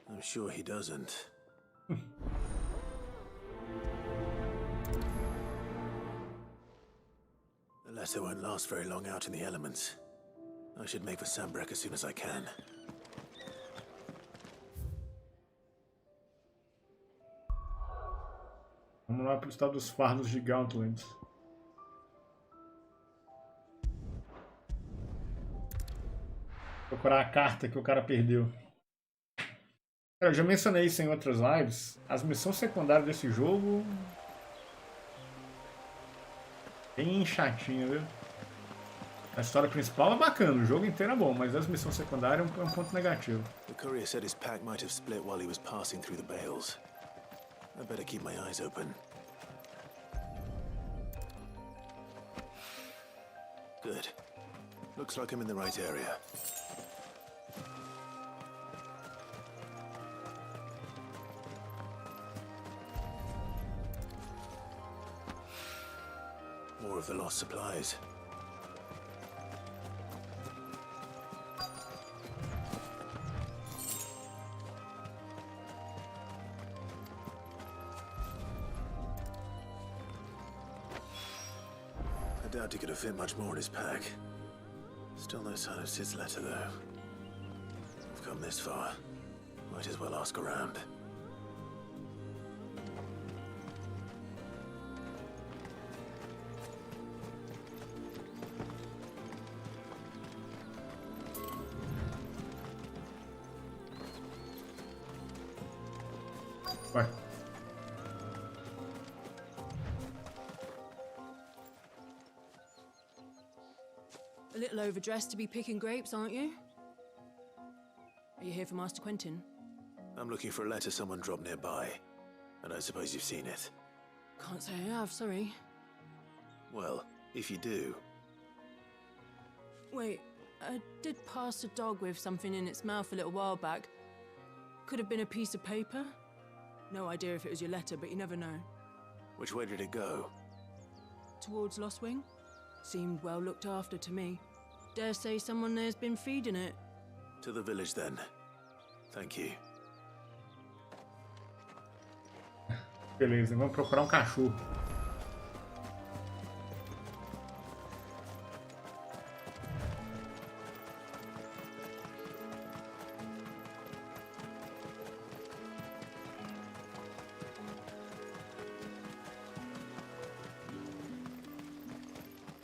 I'm sure he doesn't. The letter won't last very long out in the elements. I should make for Sambrek as soon as I can. Vamos lá pro estado dos fardos de Gauntlet. Procurar a carta que o cara perdeu. Eu já mencionei isso em outras lives. As missões secundárias desse jogo... bem chatinha, viu? A história principal é bacana, o jogo inteiro é bom, mas as missões secundárias é um ponto negativo. The courier said his pack might have split while he was passing through the bales. I better keep my eyes open. Good. Looks like I'm in the right area. More of the lost supplies. I doubt he could have fit much more in his pack. Still no sign of Sid's letter, though. I've come this far. Might as well ask around. Vai. A little overdressed to be picking grapes, aren't you? Are you here for Master Quentin? I'm looking for a letter someone dropped nearby, and I suppose you've seen it. Can't say I have, sorry. Well, if you do. Wait, I did pass a dog with something in its mouth a little while back. Could have been a piece of paper. No idea if it was your letter, but you never know. Which way did it go? Towards Lost Wing. Seemed well looked after to me. Dare say someone there's been feeding it. To the village then. Thank you. Beleza, vamos procurar um cachorro.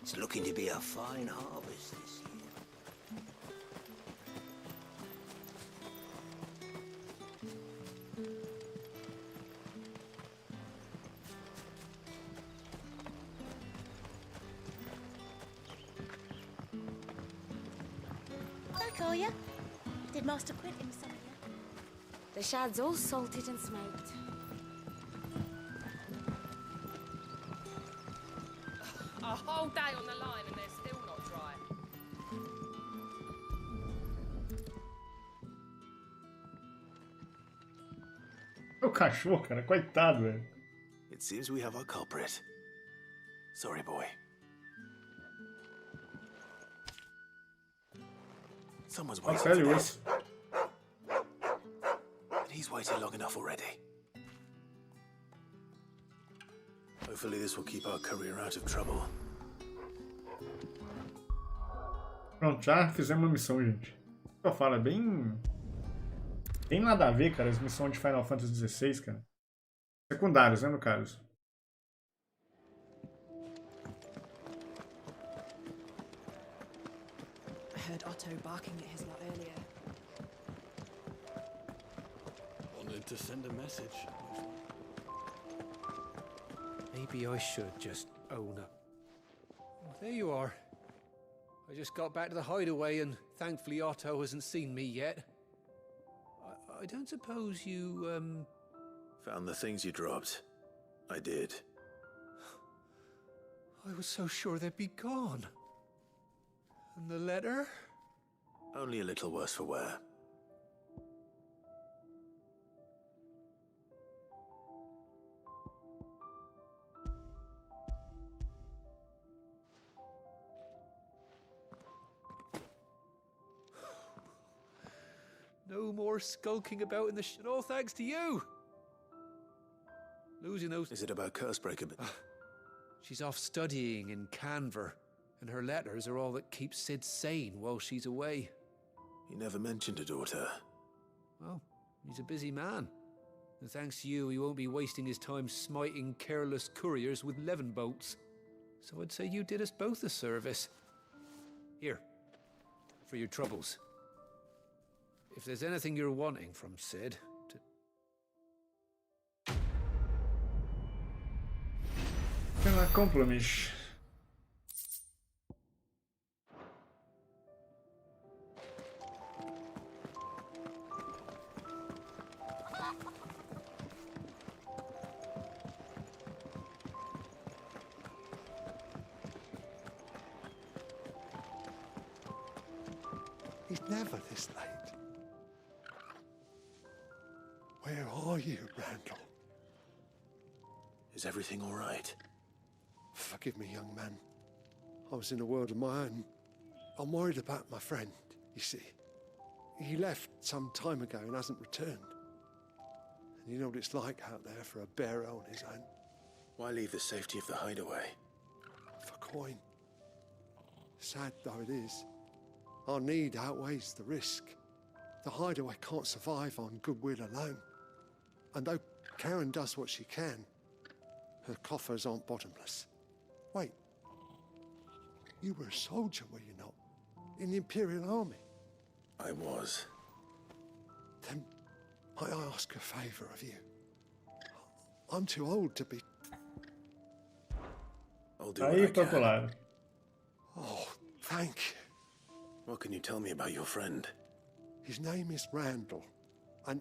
It's looking to be a fine harvest this year. Back, are ya? Did Master quit him some of ya? The shad's all salted and smoked. A whole day on the line and they're still not dry. O cachorro, cara, coitado, velho. It seems we have our culprit. Sorry, boy. Someone's waiting for this. And he's waited long enough already. Hopefully this will keep our courier out of trouble. Pronto, já fizemos uma missão, gente. Eu falo, é bem nada a ver, cara, as missões de Final Fantasy XVI, cara. Secundárias, né, no caso. I heard Otto barking at his lot earlier. Wanted to send a message. Maybe I should just own up. Well, there you are. I just got back to the hideaway and thankfully Otto hasn't seen me yet. I don't suppose you, Found the things you dropped. I did. I was so sure they'd be gone. And the letter? Only a little worse for wear. No more skulking about in the all thanks to you. Losing those... Is it about Cursebreaker? She's off studying in Canver, and her letters are all that keeps Sid sane while she's away. He never mentioned a daughter. Well, he's a busy man. And thanks to you, he won't be wasting his time smiting careless couriers with levin bolts. So I'd say you did us both a service. Here, for your troubles. If there's anything you're wanting from Sid... Pela compromisso. He's never this late. Where are you, Randall? Is everything all right? Forgive me, young man. I was in a world of my own. I'm worried about my friend, you see. He left some time ago and hasn't returned. And you know what it's like out there for a bearer on his own. Why leave the safety of the hideaway? For coin. Sad though it is, our need outweighs the risk. The hideaway can't survive on goodwill alone. And though Karen does what she can, her coffers aren't bottomless. Wait, you were a soldier, were you not? In the Imperial Army? I was. Then might I ask a favour of you? I'm too old to be... I'll do what I can. Oh, thank you. What can you tell me about your friend? His name is Randall, and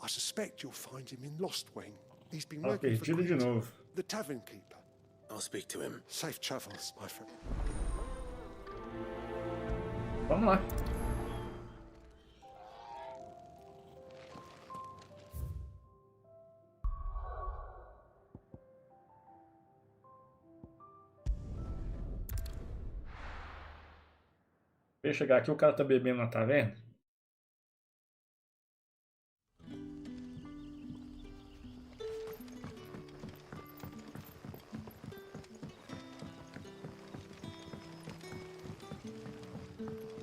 I suspect you'll find him in Lost Wing. He's been working for Perdido de novo. The tavern keeper. I'll speak to him. Safe travels, my friend. Vamos lá. Deixa eu chegar aqui, o cara tá bebendo na taverna.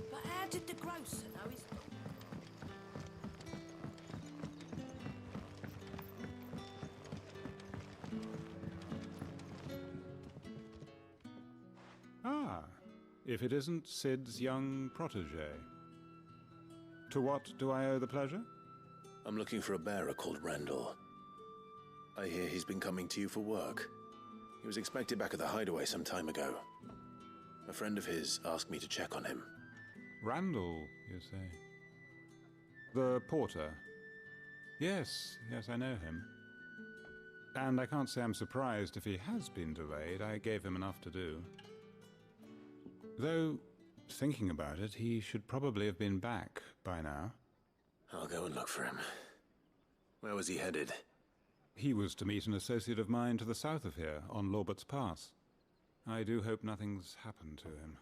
But how did the grocer know his... Ah, if it isn't Sid's young protege. To what do I owe the pleasure? I'm looking for a bearer called Randall. I hear he's been coming to you for work. He was expected back at the hideaway some time ago. A friend of his asked me to check on him. Randall, you say? The porter? Yes, I know him. And I can't say I'm surprised if he has been delayed. I gave him enough to do. Though, thinking about it, he should probably have been back by now. I'll go and look for him. Where was he headed? He was to meet an associate of mine to the south of here, on Lorbert's Pass. I do hope nothing's happened to him.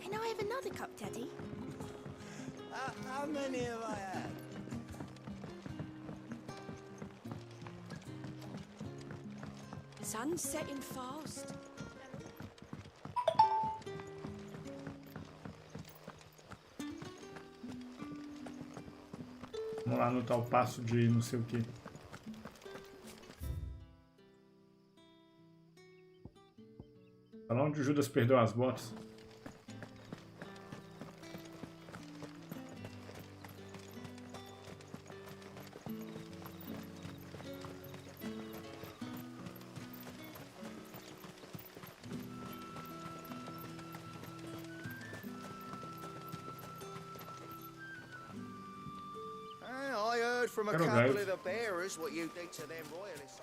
Can I have another cup, Daddy? How many have I had? Sun's setting fast. Vamos lá anotar o passo de não sei o que. Lá onde o Judas perdeu as botas. I heard from a couple of the bearers what you did to them royalists.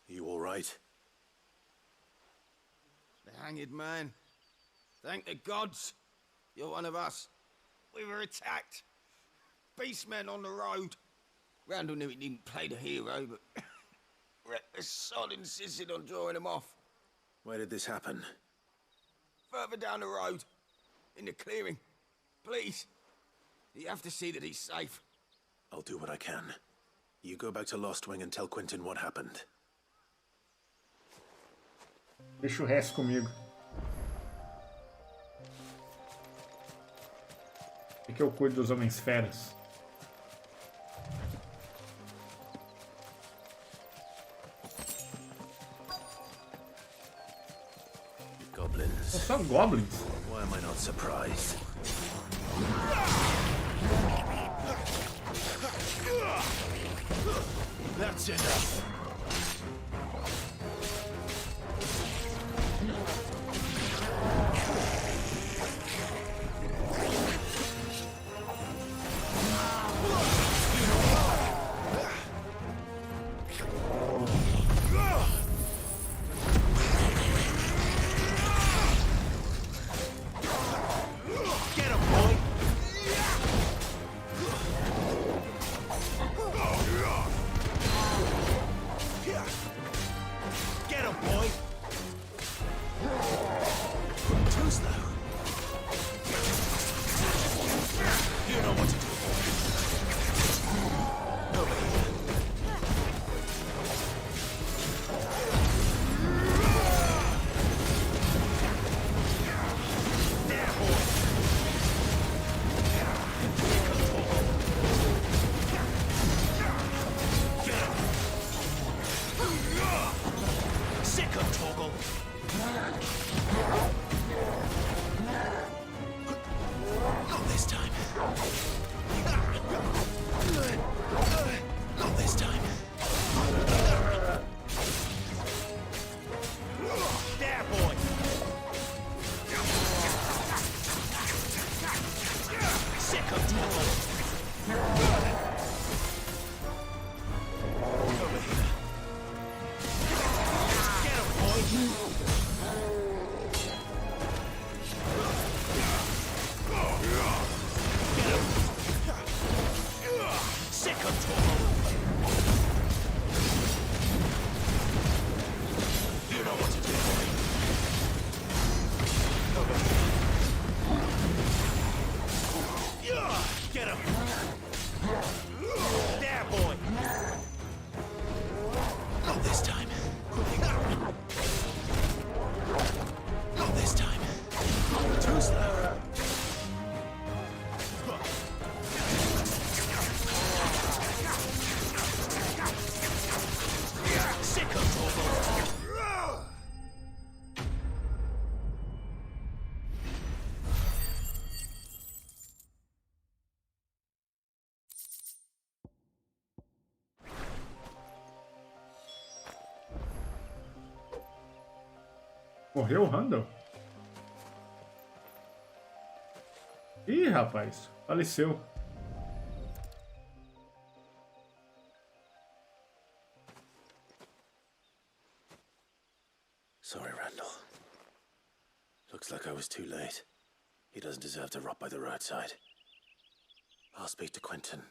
You all right? The hanged man. Thank the gods. You're one of us. We were attacked. Beastmen on the road. Randall knew he didn't play the hero, but the sod insisted on drawing him off. Where did this happen? Further down the road. In the clearing. Please. You have to see that he's safe. I'll do what I can. You go back to Lost Wing and tell Quentin what happened. Deixa o resto comigo. É que eu cuido dos homens feras. Goblins. São só goblins. Why am I not surprised? That's enough. Get him! There, boy! Not this time. Not this time. Too slow. Sick of trouble. Morreu o Randall? Ih, rapaz, faleceu. Sorry, Randall. Looks like I was too late. He doesn't deserve to rot by the roadside. I'll speak to Quentin.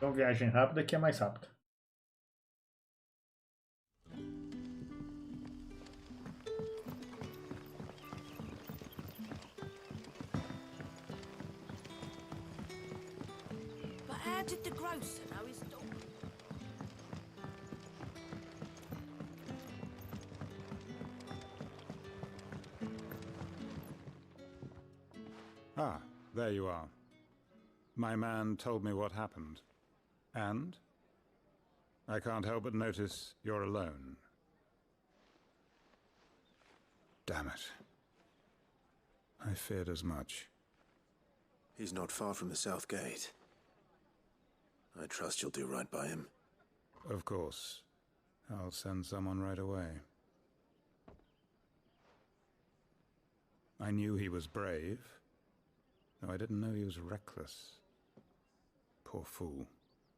Então, viagem rápida que é mais rápida. But how did the grocer know his dog? Ah, there you are. My man told me what happened. And? I can't help but notice you're alone. Damn it. I feared as much. He's not far from the south gate. I trust you'll do right by him. Of course. I'll send someone right away. I knew he was brave, though I didn't know he was reckless. Poor fool.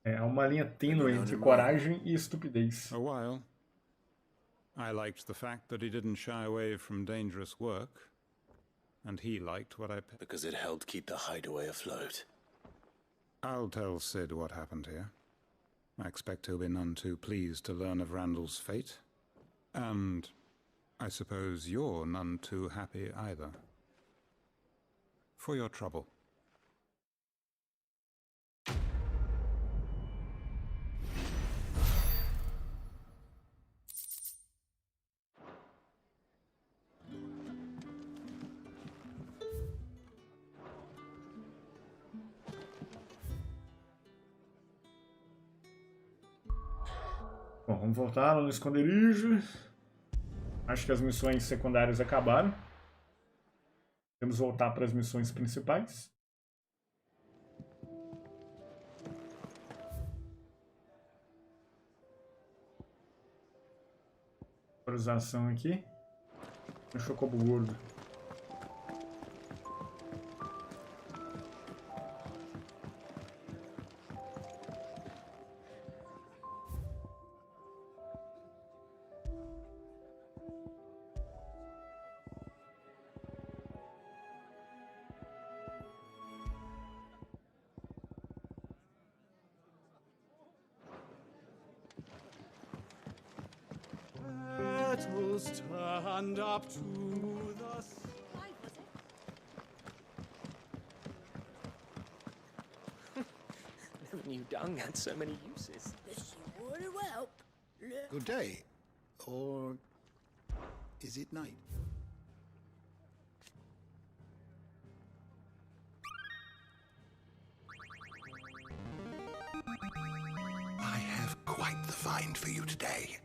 É uma linha tênue entre coragem e estupidez. A while. I liked the fact that he didn't shy away from dangerous work, and he liked what I... Because it helped keep the hideaway afloat. I'll tell Sid what happened here. I expect he'll be none too pleased to learn of Randall's fate. And I suppose you're none too happy either. For your trouble. Bom, vamos voltar lá no esconderijo. Acho que as missões secundárias acabaram. Temos que voltar para as missões principais. Autorização aqui. Um chocobo gordo. Stand up to the... Never knew dung had so many uses. This would help. Good day. Or is it night? I have quite the find for you today.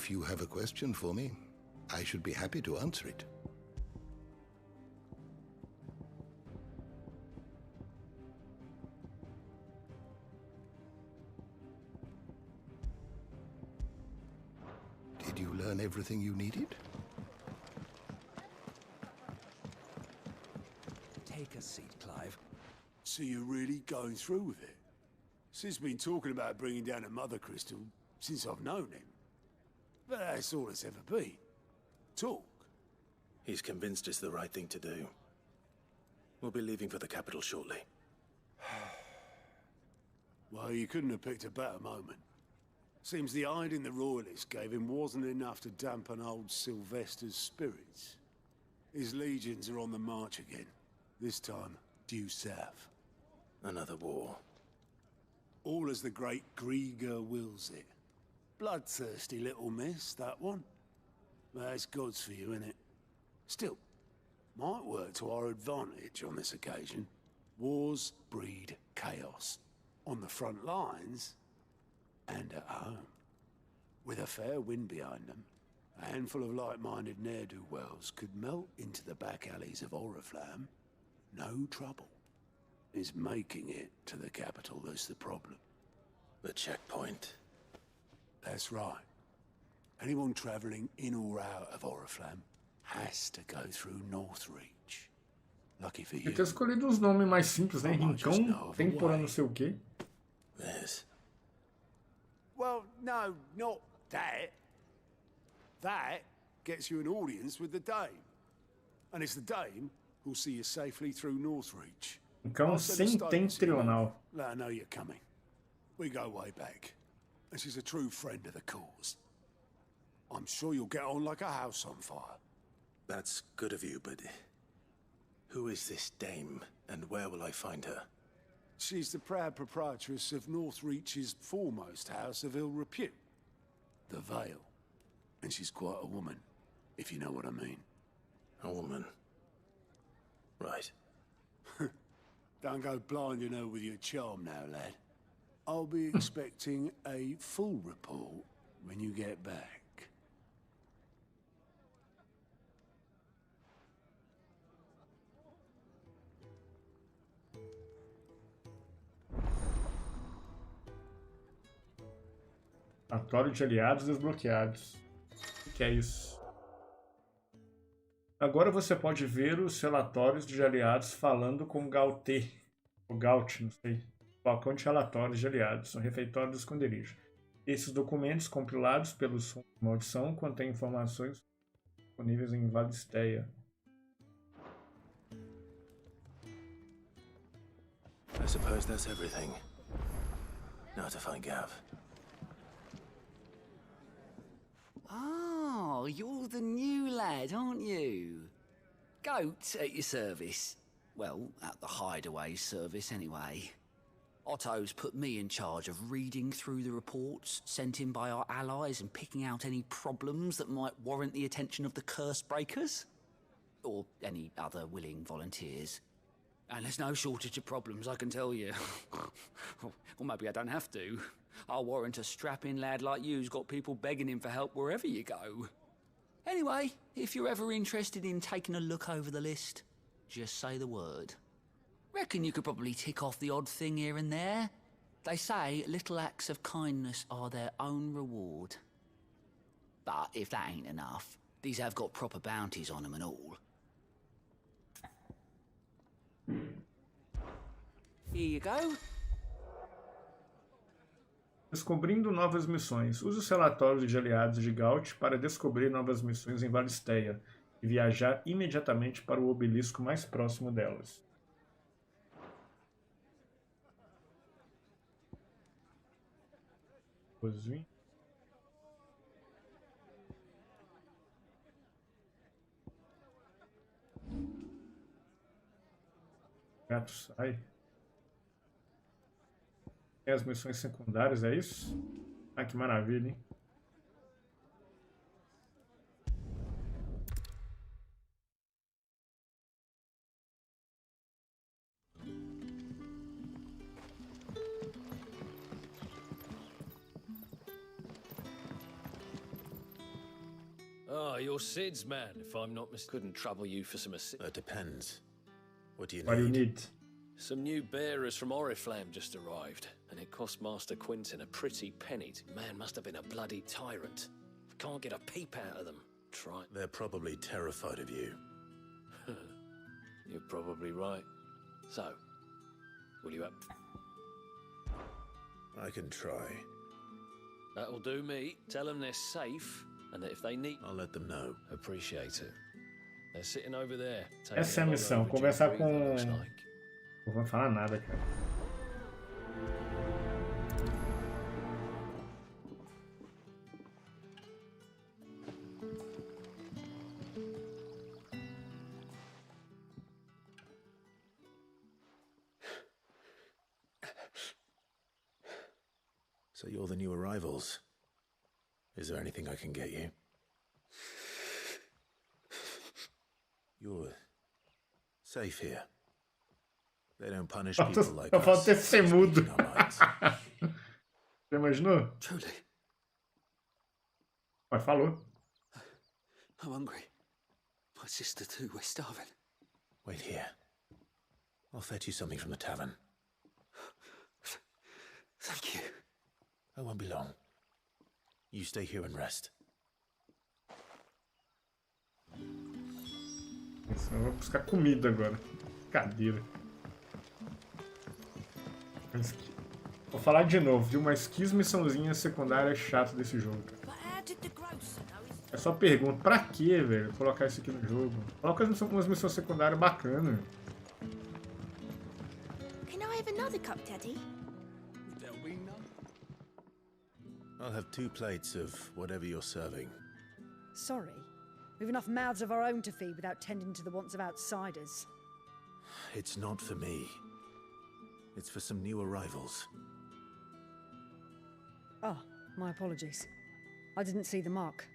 If you have a question for me, I should be happy to answer it. Did you learn everything you needed? Take a seat, Clive. So you're really going through with it? Sid's been talking about bringing down a mother crystal since I've known him. But that's all it's ever been. Talk. He's convinced it's the right thing to do. We'll be leaving for the capital shortly. Well, you couldn't have picked a better moment. Seems the hiding the royalists gave him wasn't enough to dampen old Sylvester's spirits. His legions are on the march again. This time, due south. Another war. All as the great Grieger wills it. Bloodthirsty little miss, that one. That's God's for you, innit? Still, might work to our advantage on this occasion. Wars breed chaos. On the front lines, and at home. With a fair wind behind them, a handful of like-minded ne'er-do-wells could melt into the back alleys of Oriflamme. No trouble. Is making it to the capital that's the problem. The checkpoint. That's right. Anyone traveling in or out of Oriflamme has to go through Northreach. Lucky for you. Ele ter escolhido uns nomes mais simples, né? Rincão, Têmpora, não sei o quê. Yes. Well, no, not that. That gets you an audience with the Dame. And it's the Dame who'll see you safely through Northreach. Rincão setentrional. Let her know you're coming. We go way back. And she's a true friend of the cause. I'm sure you'll get on like a house on fire. That's good of you, but who is this dame, and where will I find her? She's the proud proprietress of Northreach's foremost house of ill repute, the Vale. And she's quite a woman, if you know what I mean. A woman. Right. Don't go blinding her with your charm now, lad. I'll be expecting a full report when you get back. Relatório de aliados desbloqueados. O que é isso? Agora você pode ver os relatórios de aliados falando com Gaute. O Gaut, não sei. Balcão de relatórios de aliados, no refeitório do esconderijo. Esses documentos, compilados pelo som de maldição, contêm informações disponíveis em Valisteia. I suppose that's everything. Now to find Gav. Oh, you're the new lad, aren't you? Goat at your service. Well, at the hideaway service, anyway. Otto's put me in charge of reading through the reports sent in by our allies and picking out any problems that might warrant the attention of the curse breakers. Or any other willing volunteers. And there's no shortage of problems, I can tell you. Or maybe I don't have to. I'll warrant a strapping lad like you's got people begging him for help wherever you go. Anyway, if you're ever interested in taking a look over the list, just say the word. Reckon you could probably tick off the odd thing here and there. They say little acts of kindness are their own reward. But if that ain't enough, these have got proper bounties on them and all. Here you go. Descobrindo novas missões. Use os relatórios de aliados de Gaut para descobrir novas missões em Valisteia e viajar imediatamente para o obelisco mais próximo delas. Cozinha. Gato sai. Tem as missões secundárias, é isso? Ah, que maravilha, hein? you're Sid's man, if I'm not couldn't trouble you for some assistance. That depends. What do you What do you need? need? Some new bearers from Oriflamme just arrived, and it cost Master Quinton a pretty penny. Man must have been a bloody tyrant. Can't get a peep out of them. Try. They're probably terrified of you. You're probably right. So, will you up? I can try. That'll do me. Tell them they're safe, and that if they need... I'll let them know. Appreciate it. They're sitting over there. Essa é a missão, conversar com... Não vou falar nada, cara. So you're the new arrivals. Is there anything I can get you? You're safe here. They don't punish people like Eu us. falta ser mudo. Você imaginou? Truly. Mas falou. I'm hungry. My sister too, we're starving. Wait here. I'll fetch you something from the tavern. Thank you. I won't be long. You stay here and rest. Eu vou buscar comida agora. Cadeira. Vou falar de novo, viu? Mas que missãozinha secundária chata desse jogo, cara. É só pergunta, pra que, velho, colocar isso aqui no jogo? Coloca umas missões secundárias bacanas. Can I have another cup, Daddy? I'll have 2 plates of whatever you're serving. Sorry. We've enough mouths of our own to feed without tending to the wants of outsiders. It's not for me. It's for some new arrivals. Oh, my apologies. I didn't see the mark.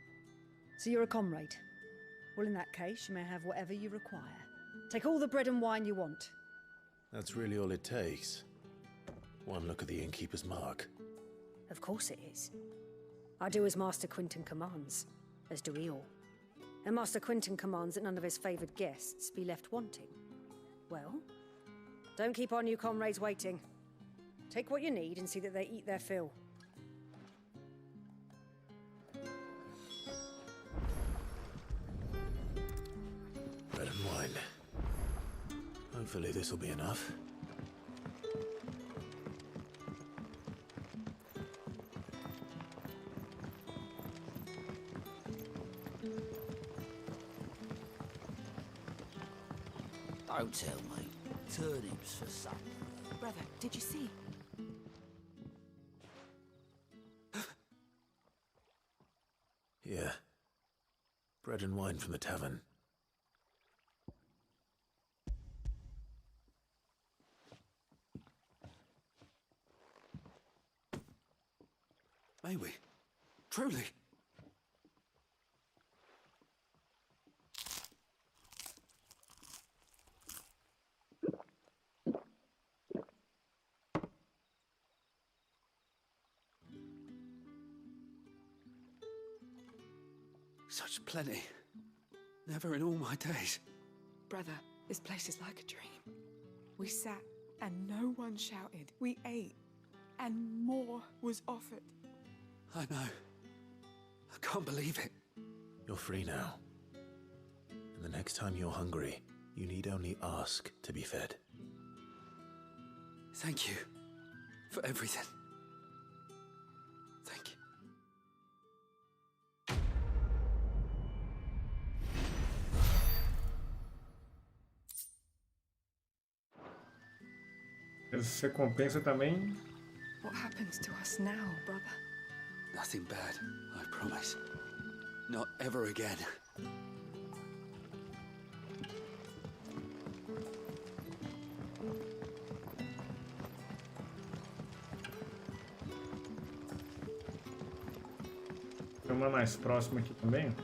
So you're a comrade. Well, in that case, you may have whatever you require. Take all the bread and wine you want. That's really all it takes. One look at the innkeeper's mark. Of course it is. I do as Master Quinton commands, as do we all. And Master Quinton commands that none of his favoured guests be left wanting. Well, don't keep our new comrades waiting. Take what you need and see that they eat their fill. Bread and wine. Hopefully this'll be enough. Don't tell me. Turnips for supper. Brother, did you see? Yeah. Bread and wine from the tavern. May we? Truly? Such plenty. Never in all my days. Brother, this place is like a dream. We sat and no one shouted. We ate and more was offered. I know. I can't believe it. You're free now. And the next time you're hungry, you need only ask to be fed. Thank you for everything. Thank you. Essa recompensa também. What happens to us now, brother? Nothing bad, I promise. Not ever again. Tem uma mais próxima aqui também.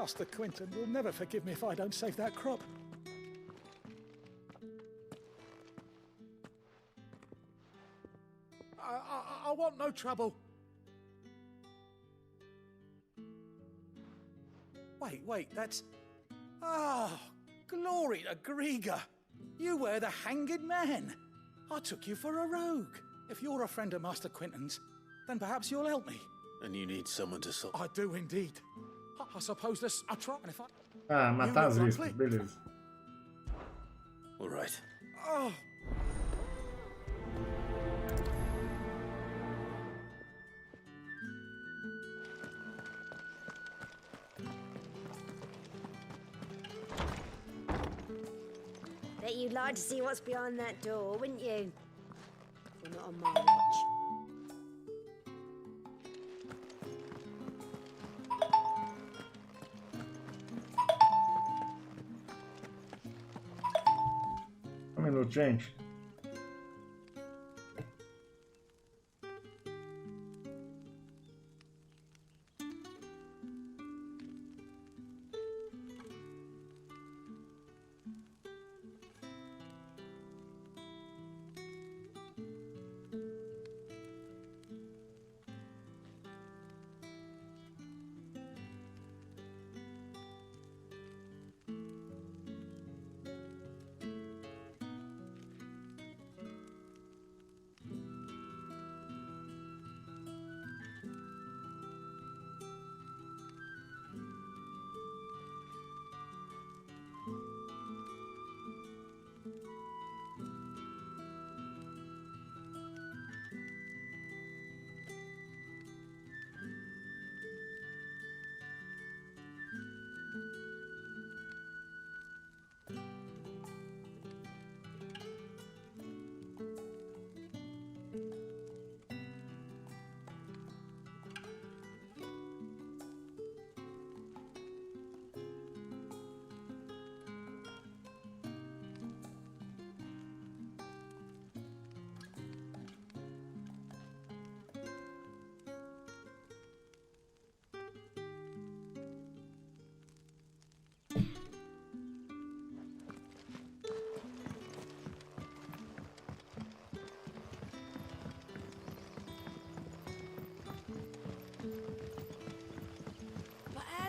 Master Quinton will never forgive me if I don't save that crop. I want no trouble. Wait, that's... Ah, glory to Grieger. You were the hanged man. I took you for a rogue. If you're a friend of Master Quinton's, then perhaps you'll help me. And you need someone to solve. I do indeed. I suppose this... I'll try, and if I... Ah, matar as vispas, beleza. All right. Oh... Bet you'd like to see what's behind that door, wouldn't you? You're not on my watch. Um minuto, gente.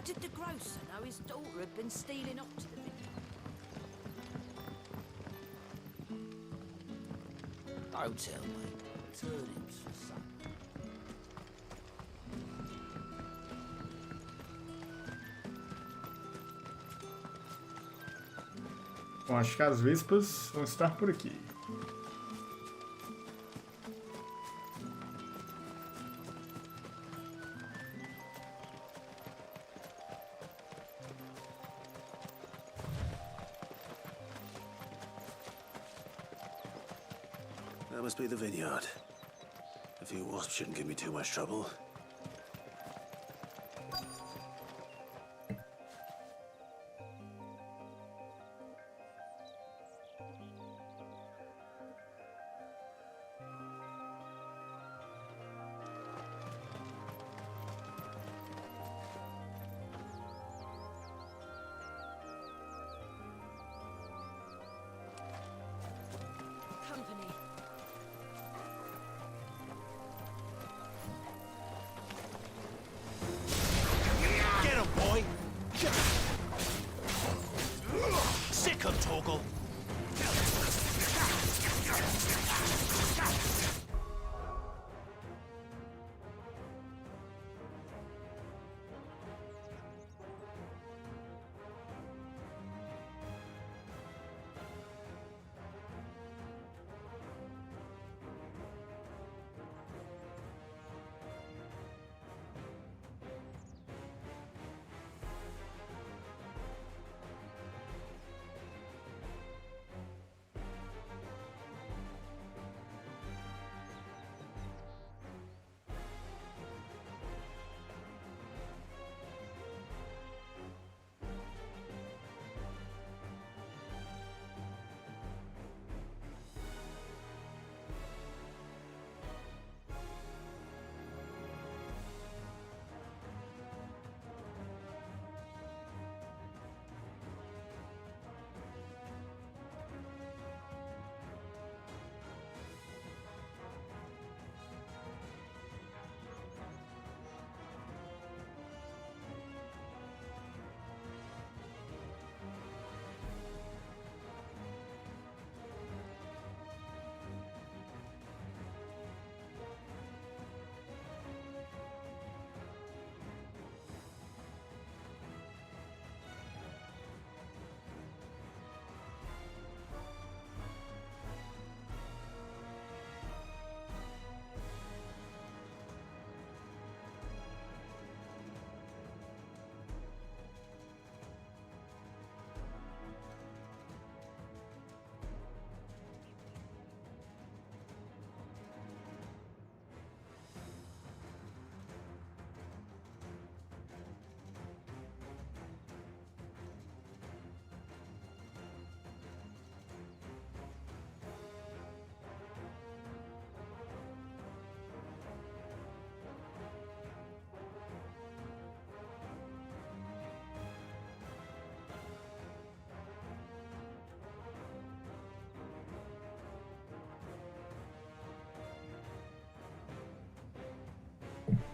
Did the grocer know his daughter had been stealing off to the vineyard? Don't tell me. Turnips for some. Bom, acho que as vespas vão estar por aqui. That must be the vineyard. A few wasps shouldn't give me too much trouble. Company. Get him, boy! Sick him, Torgal!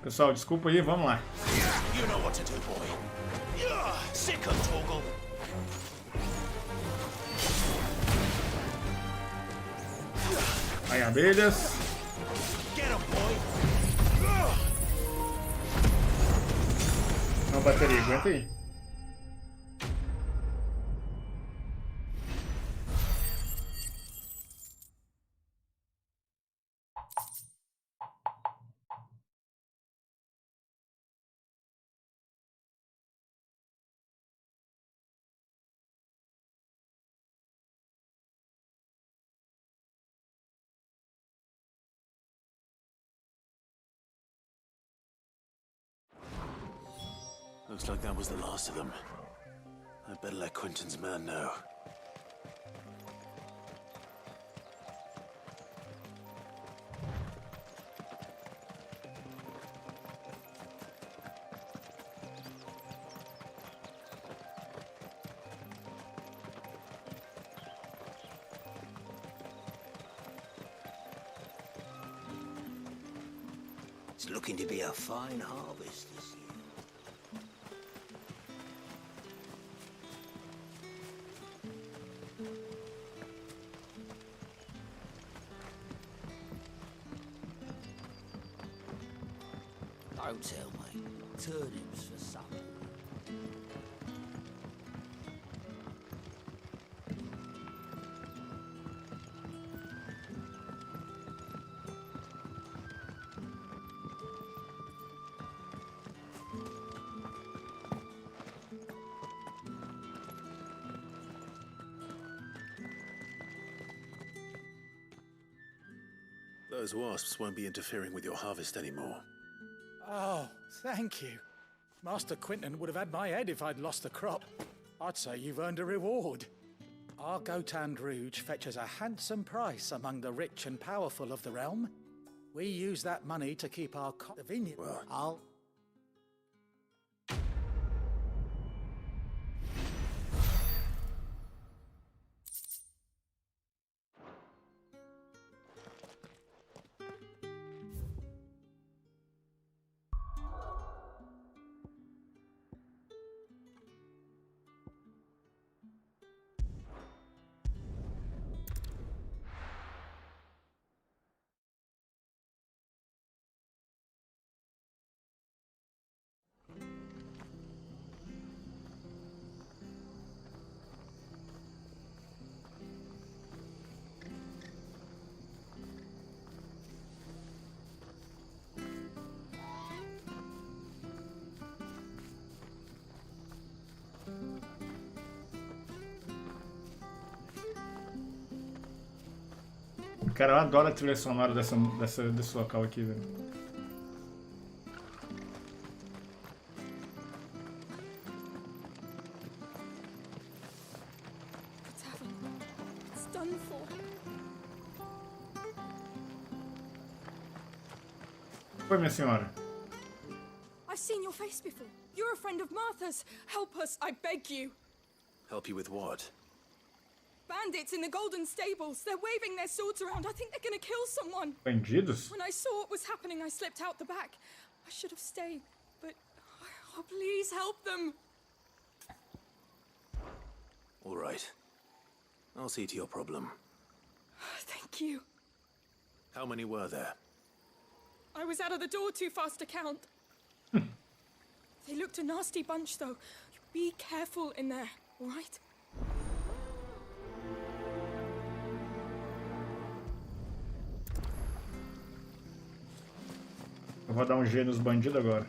Pessoal, desculpa aí, vamos lá. You know what to do, boy. Sick of Toggle. Aí, abelhas. Get him, boy. Não, bateria, aguenta aí. Looks like that was the last of them. I'd better let Quentin's man know. It's looking to be a fine harvest this year. Don't tell me. Turnips for supper. Those wasps won't be interfering with your harvest anymore. Oh, thank you. Master Quentin would have had my head if I'd lost the crop. I'd say you've earned a reward. Our Gotand Rouge fetches a handsome price among the rich and powerful of the realm. We use that money to keep our vineyard. Well, I'll... Cara, eu adoro a trilha sonora desse local aqui, velho. It's done for. Oi, minha senhora. I've seen your face before. You're a friend of Martha's. Help us, I beg you. help you with what? Bandits in the Golden Stables. They're waving their swords around. I think they're gonna kill someone. Bandidos? When I saw what was happening, I slipped out the back. I should have stayed, but... Oh, please help them. All right. I'll see to your problem. Thank you. How many were there? I was out of the door too fast to count. They looked a nasty bunch, though. Be careful in there, all right? Eu vou dar um G nos bandidos agora.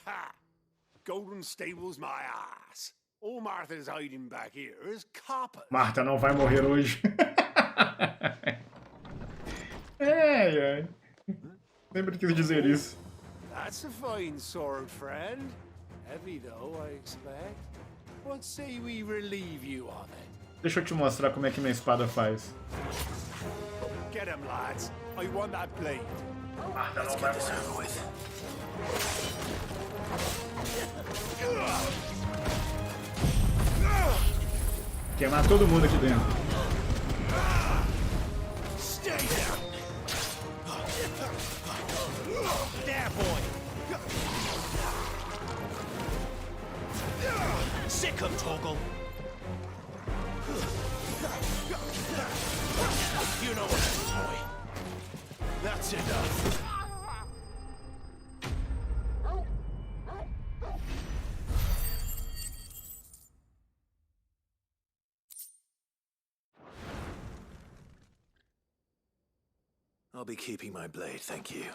Ha! Golden Stables, my ass. All Martha's hiding back here is coppers. Marta não vai morrer hoje. Ai, ai. Sempre quis dizer isso. That's a fine sword, friend. Heavy though, I expect. What say we relieve you of it? Deixa eu te mostrar como é que minha espada faz. Get him, lads. I want that blade. Let's get this over with. Queimar todo mundo aqui dentro. sick of Torgal. You know what, boy? That's enough. I'll be keeping my blade, thank you.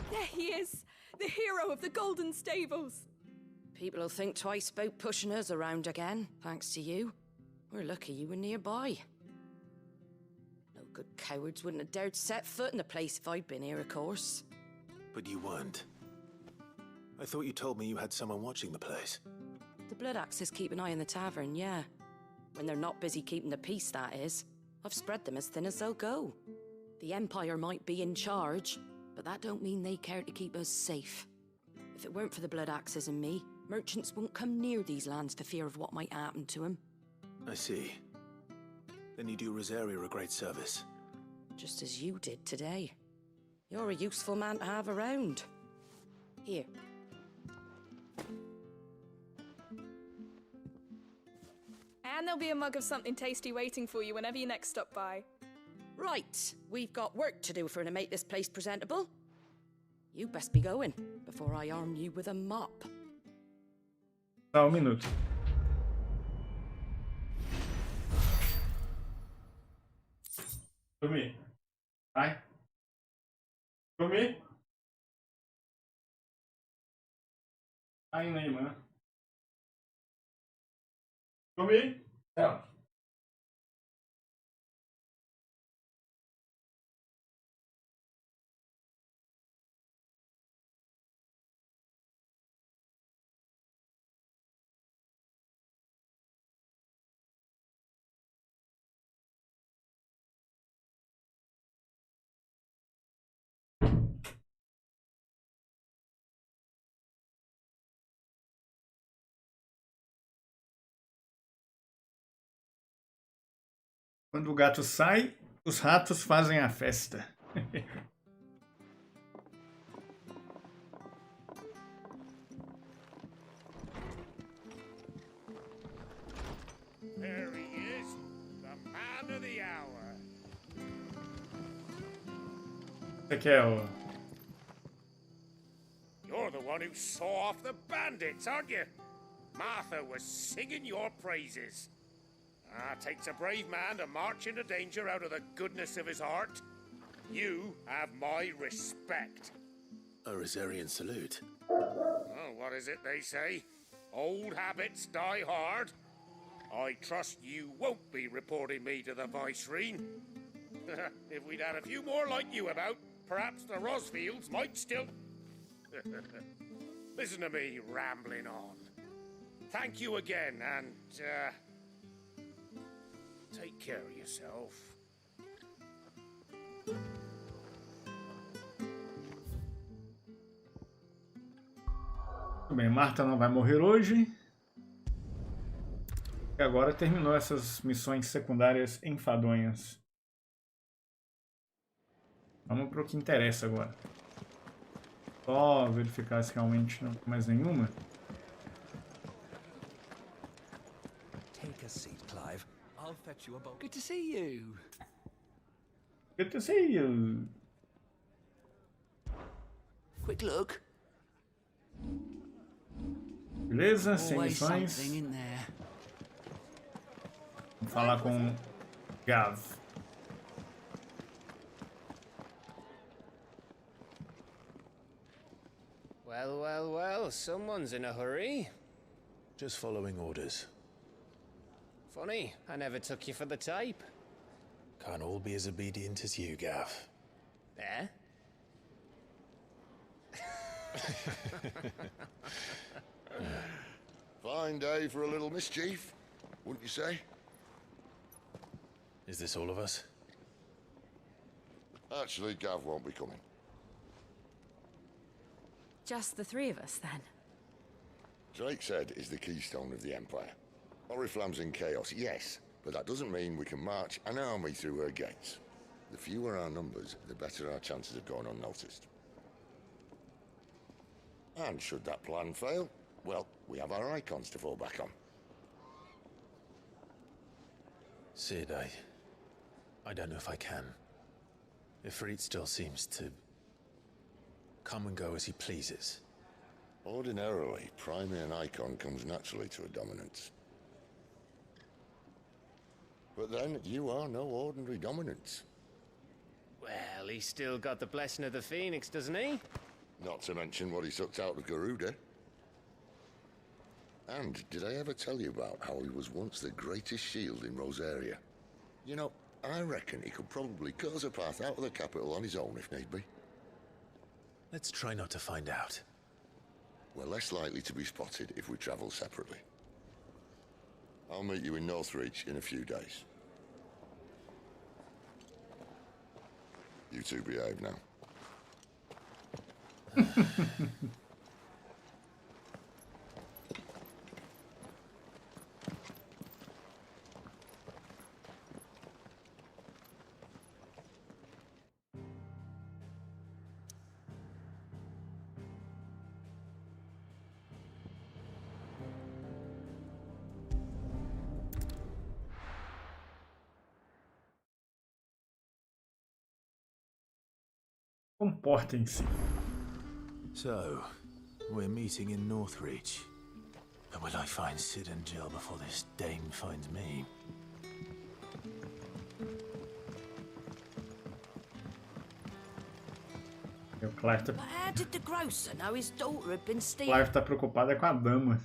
There he is! The hero of the Golden Stables! People will think twice about pushing us around again, thanks to you. We're lucky you were nearby. No good cowards wouldn't have dared set foot in the place if I'd been here, of course. But you weren't. I thought you told me you had someone watching the place. The Blood Axes keep an eye on the tavern, yeah. When they're not busy keeping the peace, that is. I've spread them as thin as they'll go. The Empire might be in charge, but that don't mean they care to keep us safe. If it weren't for the Blood Axes and me, merchants won't come near these lands for fear of what might happen to them. I see. Then you do Rosaria a great service. Just as you did today. You're a useful man to have around. Here. And there'll be a mug of something tasty waiting for you whenever you next stop by. Right, we've got work to do for to make this place presentable. You best be going, before I arm you with a mop. Só minuto. Dormir. Vai. Dormir. Ai, nem, mano. Dormir. Não. Quando o gato sai, os ratos fazem a festa. There he is, the man of the hour. Esse aqui é o... You're the one who saw off the bandits, aren't you? Martha was singing your praises. Takes a brave man to march into danger out of the goodness of his heart. You have my respect. A Rosarian salute. Oh, what is it they say? Old habits die hard. I trust you won't be reporting me to the Viceroy. If we'd had a few more like you about, perhaps the Rosfields might still... Listen to me rambling on. Thank you again, and, take care of yourself. Tudo bem, Marta não vai morrer hoje. E agora terminou essas missões secundárias enfadonhas. Vamos pro que interessa agora. Só verificar se realmente não tem mais nenhuma. Take a seat, Clive. I'll fetch you a bowl. Good to see you. Good to see you. Quick look. Beleza, sem Always missões. something in there. Vamos falar com Gav. Well, well, well, someone's in a hurry. Just following orders. Funny, I never took you for the type. Can't all be as obedient as you, Gav. There? Fine day for a little mischief, wouldn't you say? Is this all of us? Actually, Gav won't be coming. Just the three of us, then? Drake's Head is the keystone of the Empire. Oriflamme's in chaos, yes, but that doesn't mean we can march an army through her gates. The fewer our numbers, the better our chances of going unnoticed. And should that plan fail, well, we have our icons to fall back on. Sid, I don't know if I can. Ifrit still seems to come and go as he pleases. Ordinarily, priming an icon comes naturally to a dominance. But then, you are no ordinary dominance. Well, he's still got the blessing of the Phoenix, doesn't he? Not to mention what he sucked out of Garuda. And did I ever tell you about how he was once the greatest shield in Rosaria? You know, I reckon he could probably cut us a path out of the capital on his own if need be. Let's try not to find out. We're less likely to be spotted if we travel separately. I'll meet you in Northreach in a few days. You two behave now. Comportem-se. So, we're meeting in Northreach. But will I find Sid and Jill before this dame finds me? O Clive tá... But how did the grocer know his daughter had been stealing? Clive tá preocupada com a dama.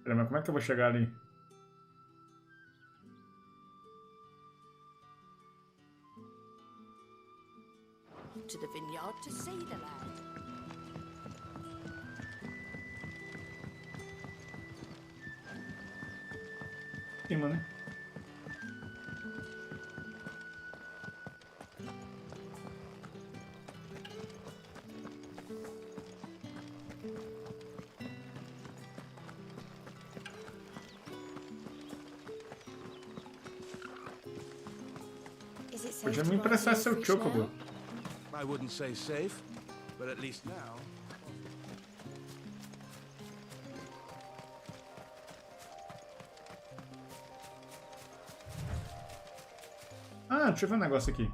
Peraí, mas como é que eu vou chegar ali? To the vineyard to see the lad. Cima, né? Podia me emprestar seu chocobo. I wouldn't say safe, but at least now. Ah, deixa eu ver um negócio aqui.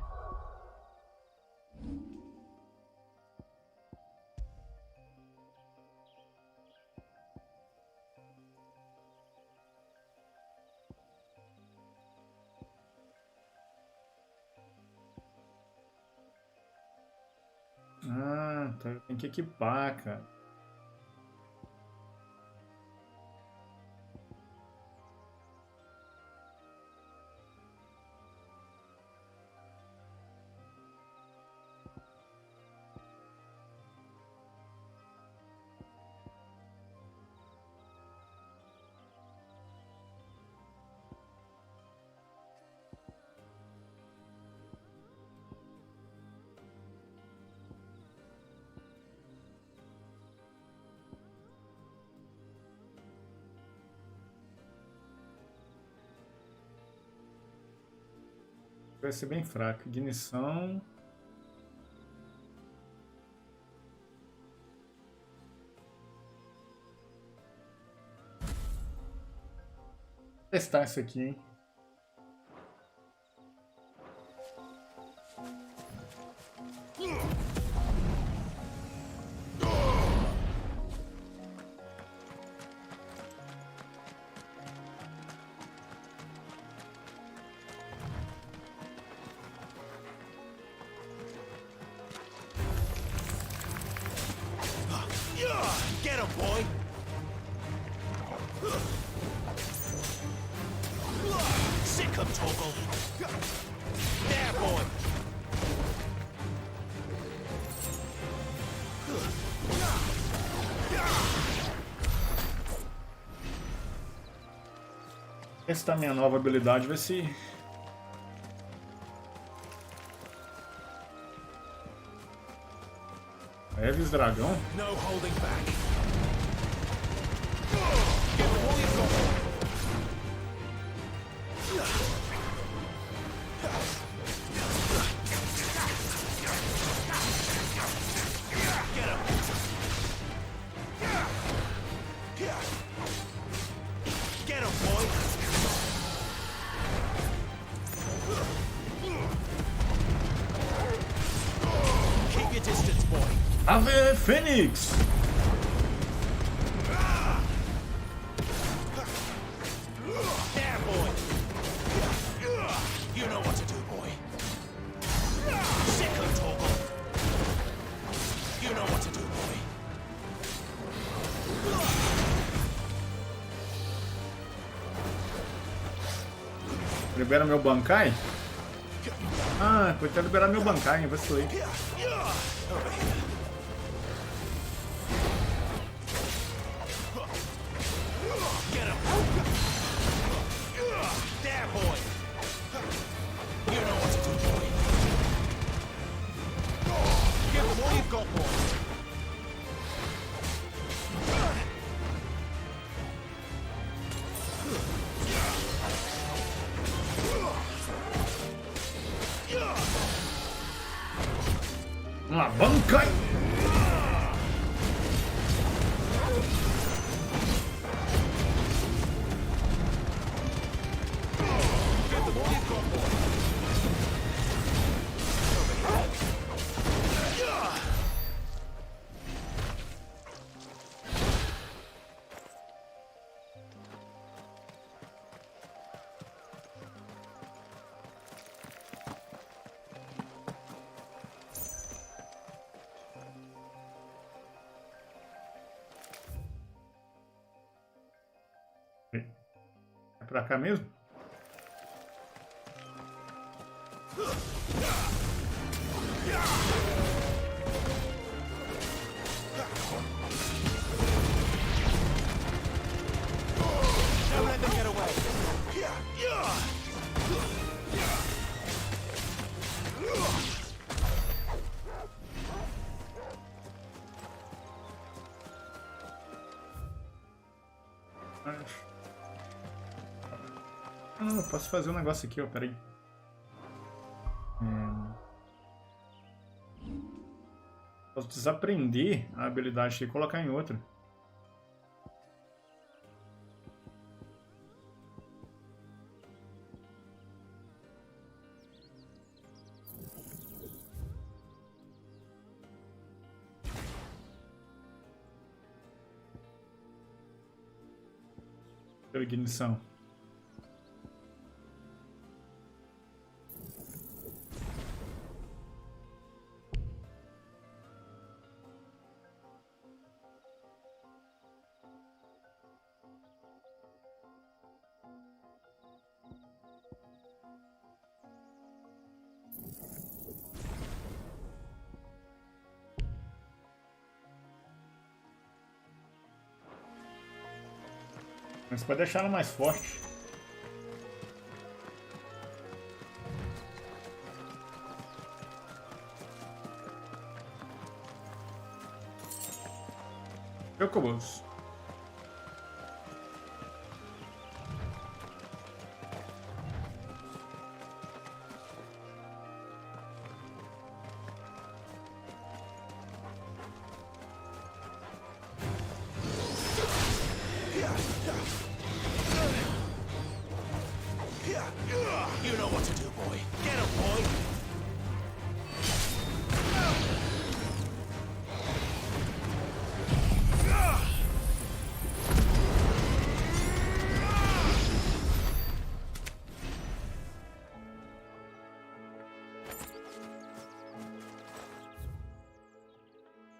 Ah, tá. Tem que equipar, cara. Vai ser bem fraco. Ignição. Vou testar isso aqui, hein? Get him, boy! Sick him, Toggle! There, boy! Esta é a minha nova habilidade, ver se... Eves dragão? No holding back. Ave Fênix! There, boy. You know what to do, boy. Second toggle. You know what to do, boy. Libera meu bancai? Ah, pode até liberar meu bancai, hein? Vacilei. There, boy. You know what to do, boy. Give them all you've got, boy. Vamos lá, bancai! É pra cá mesmo? Don't let them get away. Ah, não, eu posso fazer um negócio aqui, ó, peraí. Posso desaprender a habilidade e colocar em outra. Ignição. Mas pode deixar ela mais forte. Chocobos. You know what to do, boy. Get him, boy.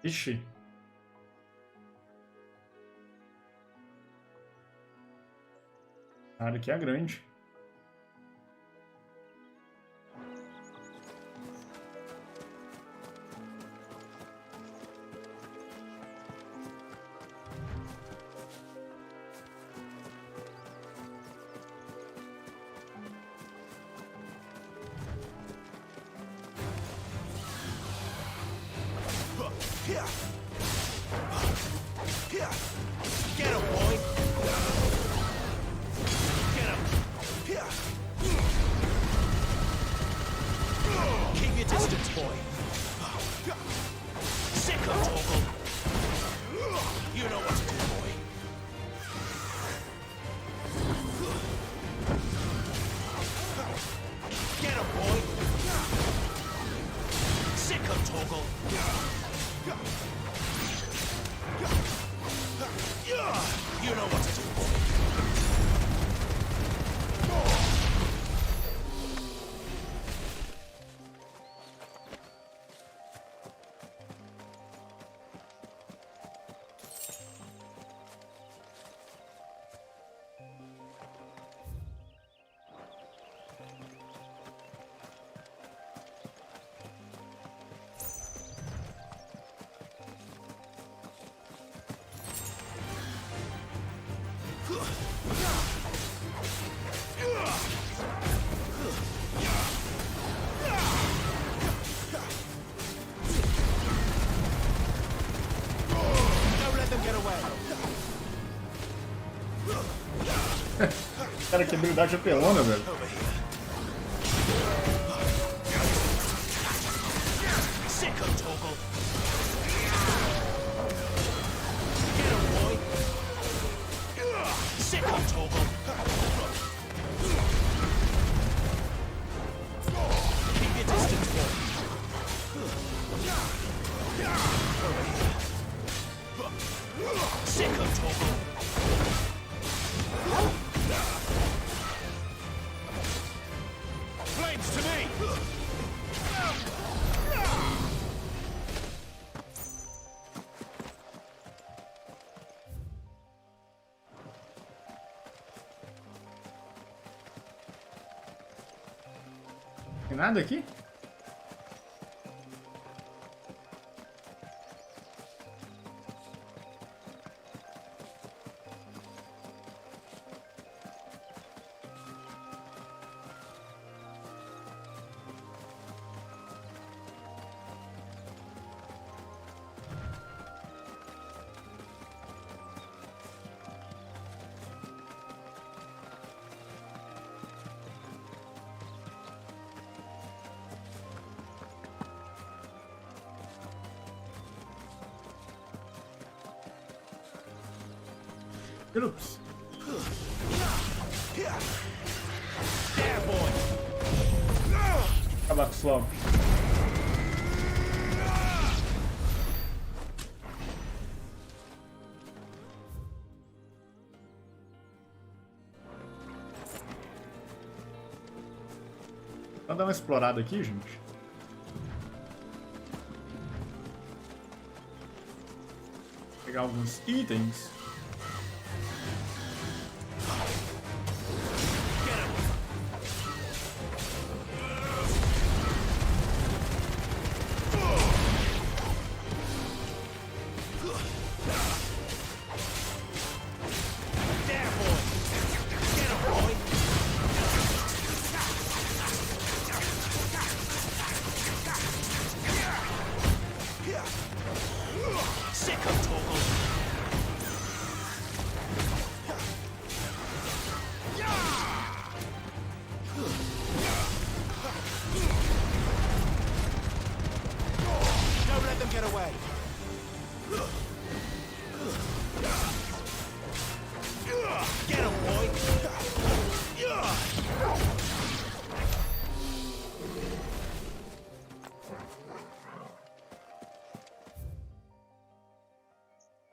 Ixi. A área aqui é grande. Get him, boy. Get him. Keep your distance, boy. Sick of Toggle. You know what to do, boy. Get him, boy. Sick of Toggle. You know what to do. Cara, que habilidade apelona, velho. Tem nada aqui? Oops. Acabar com isso logo. Vamos dar uma explorada aqui, gente. Pegar alguns itens.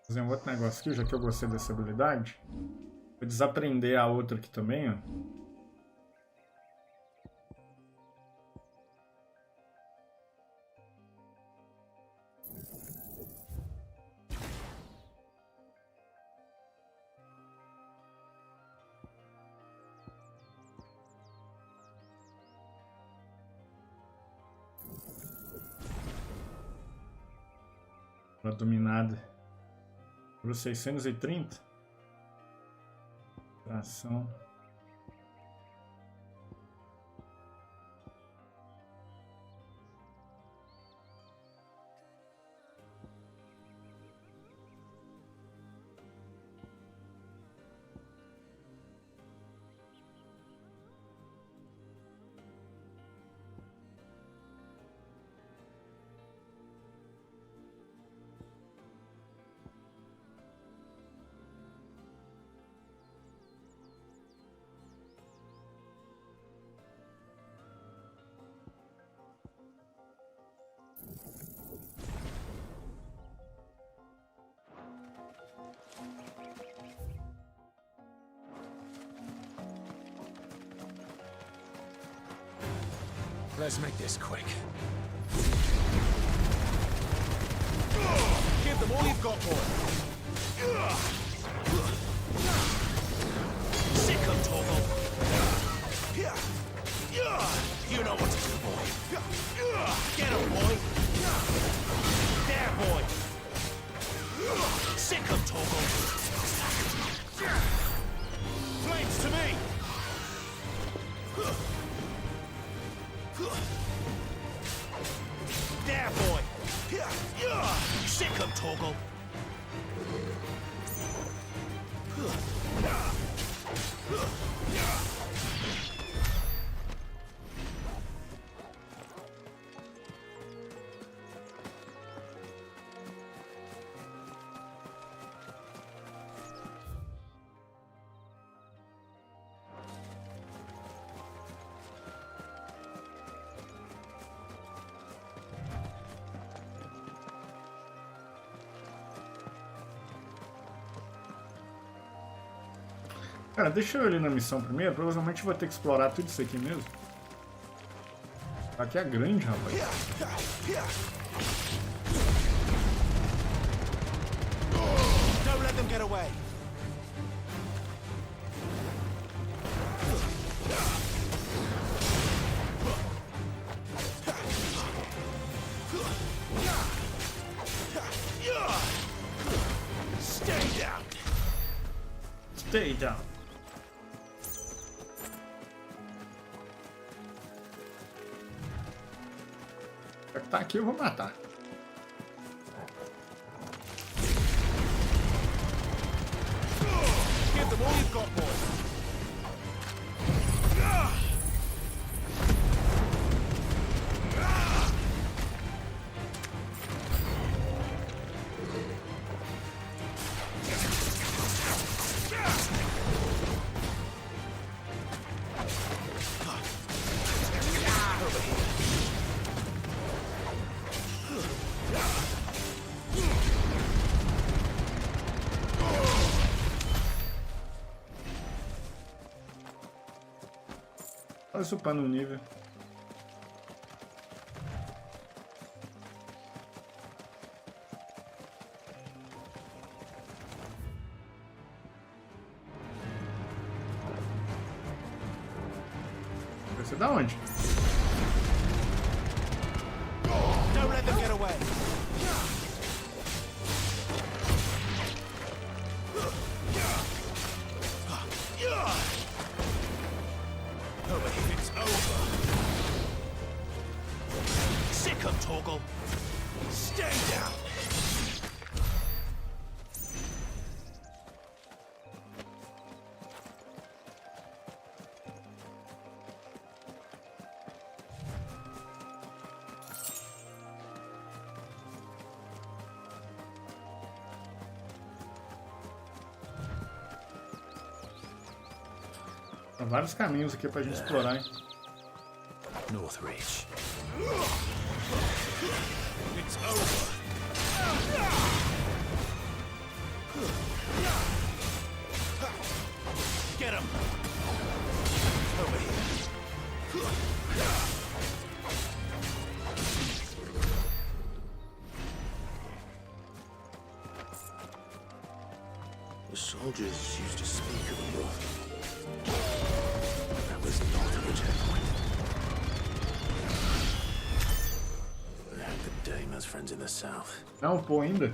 Fazer um outro negócio aqui, já que eu gostei dessa habilidade. Vou desaprender a outra aqui também, ó. Uma dominada. Por 630. Tração. Let's make this quick. Give them all you've got, boy. Sick of Torgal. You know what to do, boy. Get him, boy. There, boy. Sick of Torgal. Flames to me. There, boy. Sick of Torgal. Cara, deixa eu ir ali na missão primeiro. Provavelmente vou ter que explorar tudo isso aqui mesmo. Aqui é grande, rapaz. Don't let them get away. Stay down. Stay down. Já que tá aqui, eu vou matar. Give them all you've got, boy. Olha isso upando o nível. Você da onde? Don't let them get away. It's over. Sick of Torgal. Stay down. Tem vários caminhos aqui pra gente explorar, hein? Northridge. It's over. Get him. Over here. The soldiers used to speak of the north. That was not a checkpoint. I hope the Dame has friends in the south. Não, pô, ainda.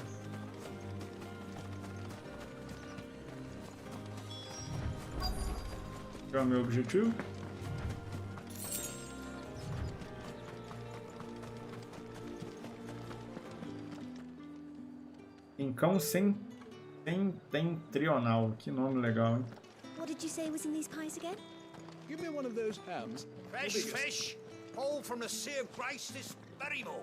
Qual é o meu objetivo? Incão Setentrional. Que nome legal, hein? What did you say was in these pies again? Give me one of those hams. Fresh fish, all from the Sea of Grace this very morning.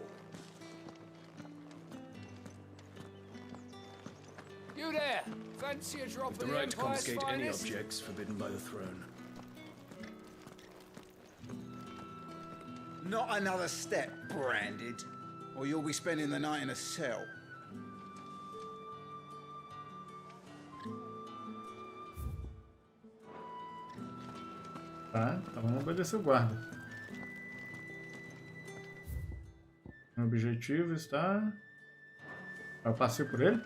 You there! Fancy a drop With the of right to Empire's confiscate any finest? objects forbidden by the throne. Not another step, branded, or you'll be spending the night in a cell. Tá, então vamos obedecer o guarda. Meu objetivo está... Eu passei por ele?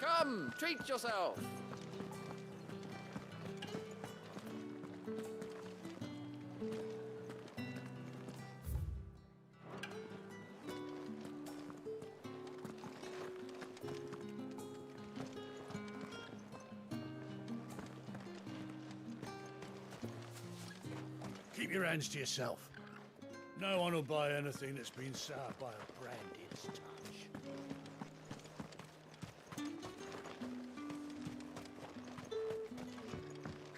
Come, treat yourself. Keep your hands to yourself. No one will buy anything that's been soured by a branded touch.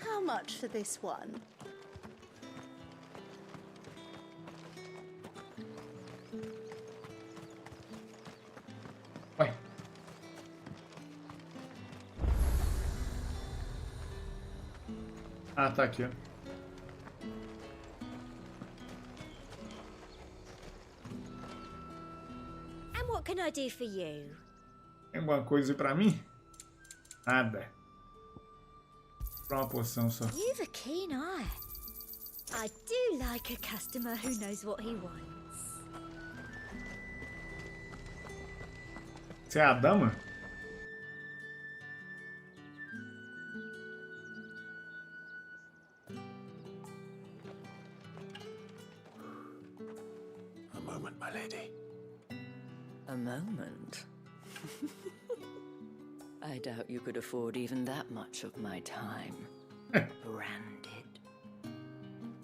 How much for this one? Ué. Ah, tá aqui, ó. And what can I do for you? Tem alguma coisa aí pra mim? Nada. Pra uma poção só. You've a keen eye. I do like a customer who knows what he wants. Você é a dama? A moment, my lady. A moment? I doubt you could afford even that much of my time. Branded.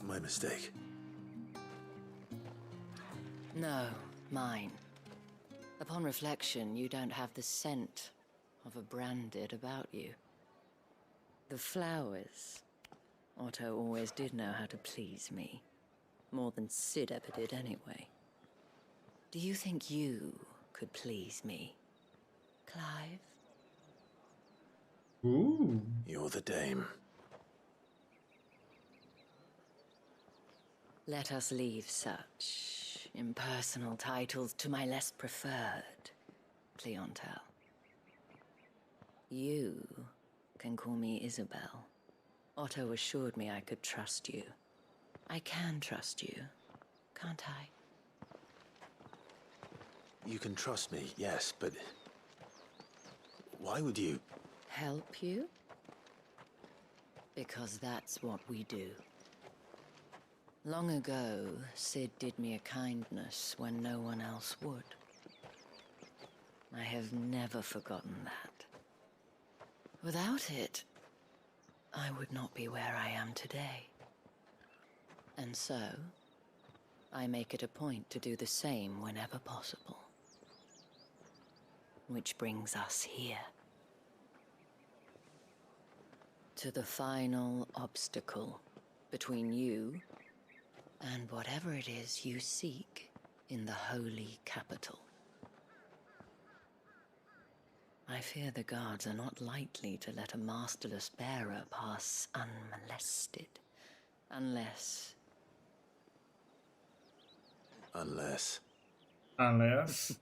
My mistake. No, mine. Upon reflection, you don't have the scent of a branded about you. The flowers. Otto always did know how to please me. More than Sid ever did anyway. Do you think you could please me, Clive? Ooh. You're the dame. Let us leave such impersonal titles to my less preferred clientele. You can call me Isabel. Otto assured me I could trust you. I can trust you, can't I? You can trust me, yes, but... why would you... Help you? Because that's what we do. Long ago, Sid did me a kindness when no one else would. I have never forgotten that. Without it, I would not be where I am today. And so, I make it a point to do the same whenever possible. Which brings us here. To the final obstacle between you and whatever it is you seek in the holy capital. I fear the guards are not likely to let a masterless bearer pass unmolested, unless... Unless... Unless...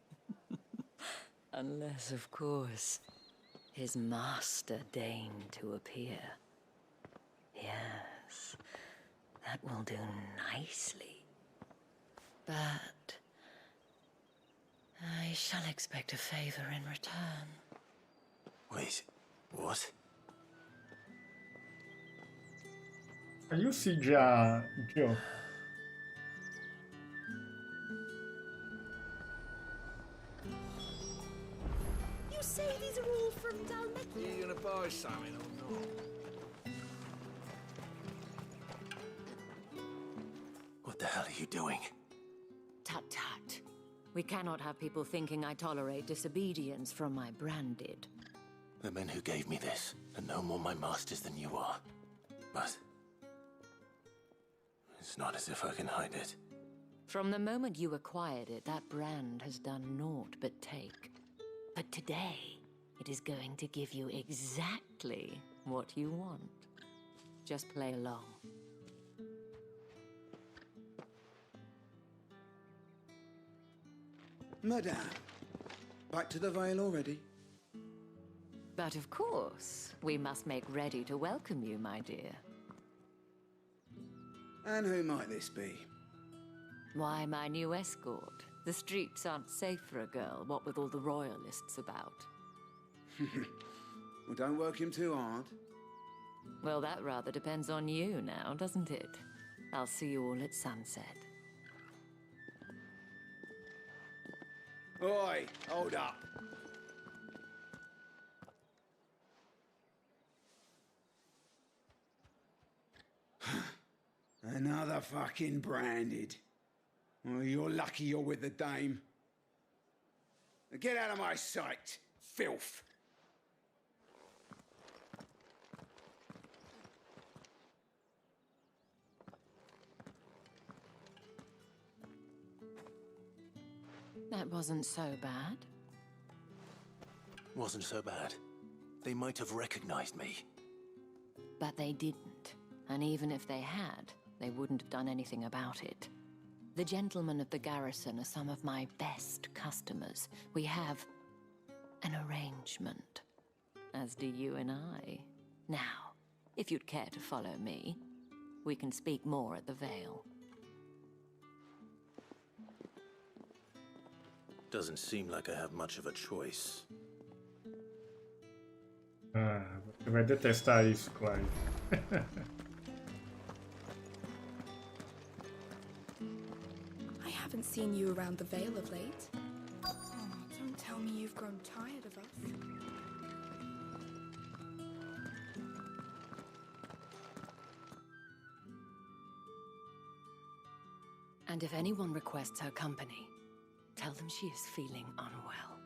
Unless, of course, his master deigned to appear. Yes, that will do nicely. But I shall expect a favor in return. Wait, what? Are you see Joe? You say these are all from Dalmecchia? You gonna buy something or not? What the hell are you doing? Tut tut. We cannot have people thinking I tolerate disobedience from my branded. The men who gave me this are no more my masters than you are. But... it's not as if I can hide it. From the moment you acquired it, that brand has done naught but take. But today, it is going to give you exactly what you want. Just play along. Madame, back to the Vale already? But of course, we must make ready to welcome you, my dear. And who might this be? Why, my new escort, The streets aren't safe for a girl, what with all the royalists about. Well, don't work him too hard. Well, that rather depends on you now, doesn't it? I'll see you all at sunset. Oi, hold up. Another fucking branded. Well, you're lucky you're with the dame. Now get out of my sight, filth. That wasn't so bad. Wasn't so bad. They might have recognized me. But they didn't. And even if they had, they wouldn't have done anything about it. The gentlemen of the garrison are some of my best customers. We have an arrangement, as do you and I. Now, if you'd care to follow me, we can speak more at the Vale. Doesn't seem like I have much of a choice. Ah, você vai detestar isso, Clive. I haven't seen you around the Vale of late. Oh, don't tell me you've grown tired of us. And if anyone requests her company, tell them she is feeling unwell.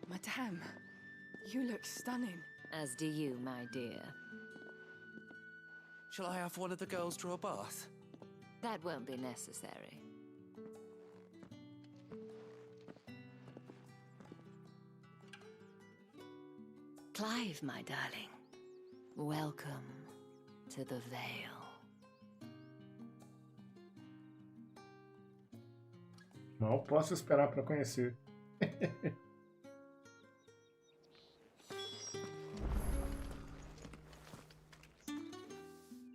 Madame, you look stunning. As do you, my dear. Shall I have one of the girls draw a bath? That won't be necessary. Clive, my darling. Welcome to the Vale. Mal posso esperar para conhecer.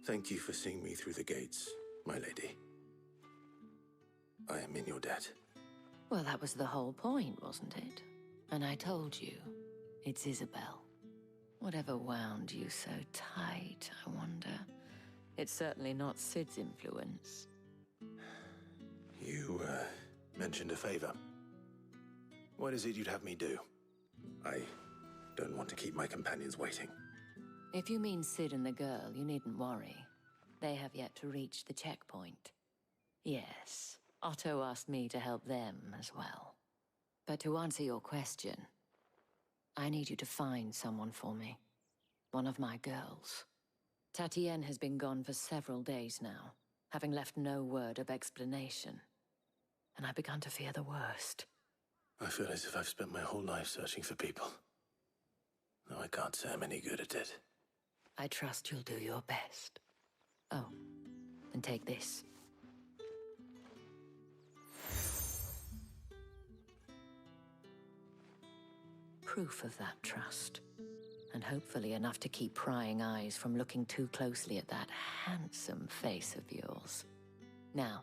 Thank you for seeing me through the gates, my lady. I am in your debt. Well, that was the whole point, wasn't it? And I told you, it's Isabel. Whatever wound you so tight, I wonder. It's certainly not Sid's influence. You, mentioned a favor. What is it you'd have me do? I don't want to keep my companions waiting. If you mean Sid and the girl, you needn't worry. They have yet to reach the checkpoint. Yes, Otto asked me to help them as well. But to answer your question, I need you to find someone for me. One of my girls. Tatienne has been gone for several days now, having left no word of explanation. And I've begun to fear the worst. I feel as if I've spent my whole life searching for people. No, I can't say I'm any good at it. I trust you'll do your best. Oh, and take this. Proof of that trust. And hopefully enough to keep prying eyes from looking too closely at that handsome face of yours. Now,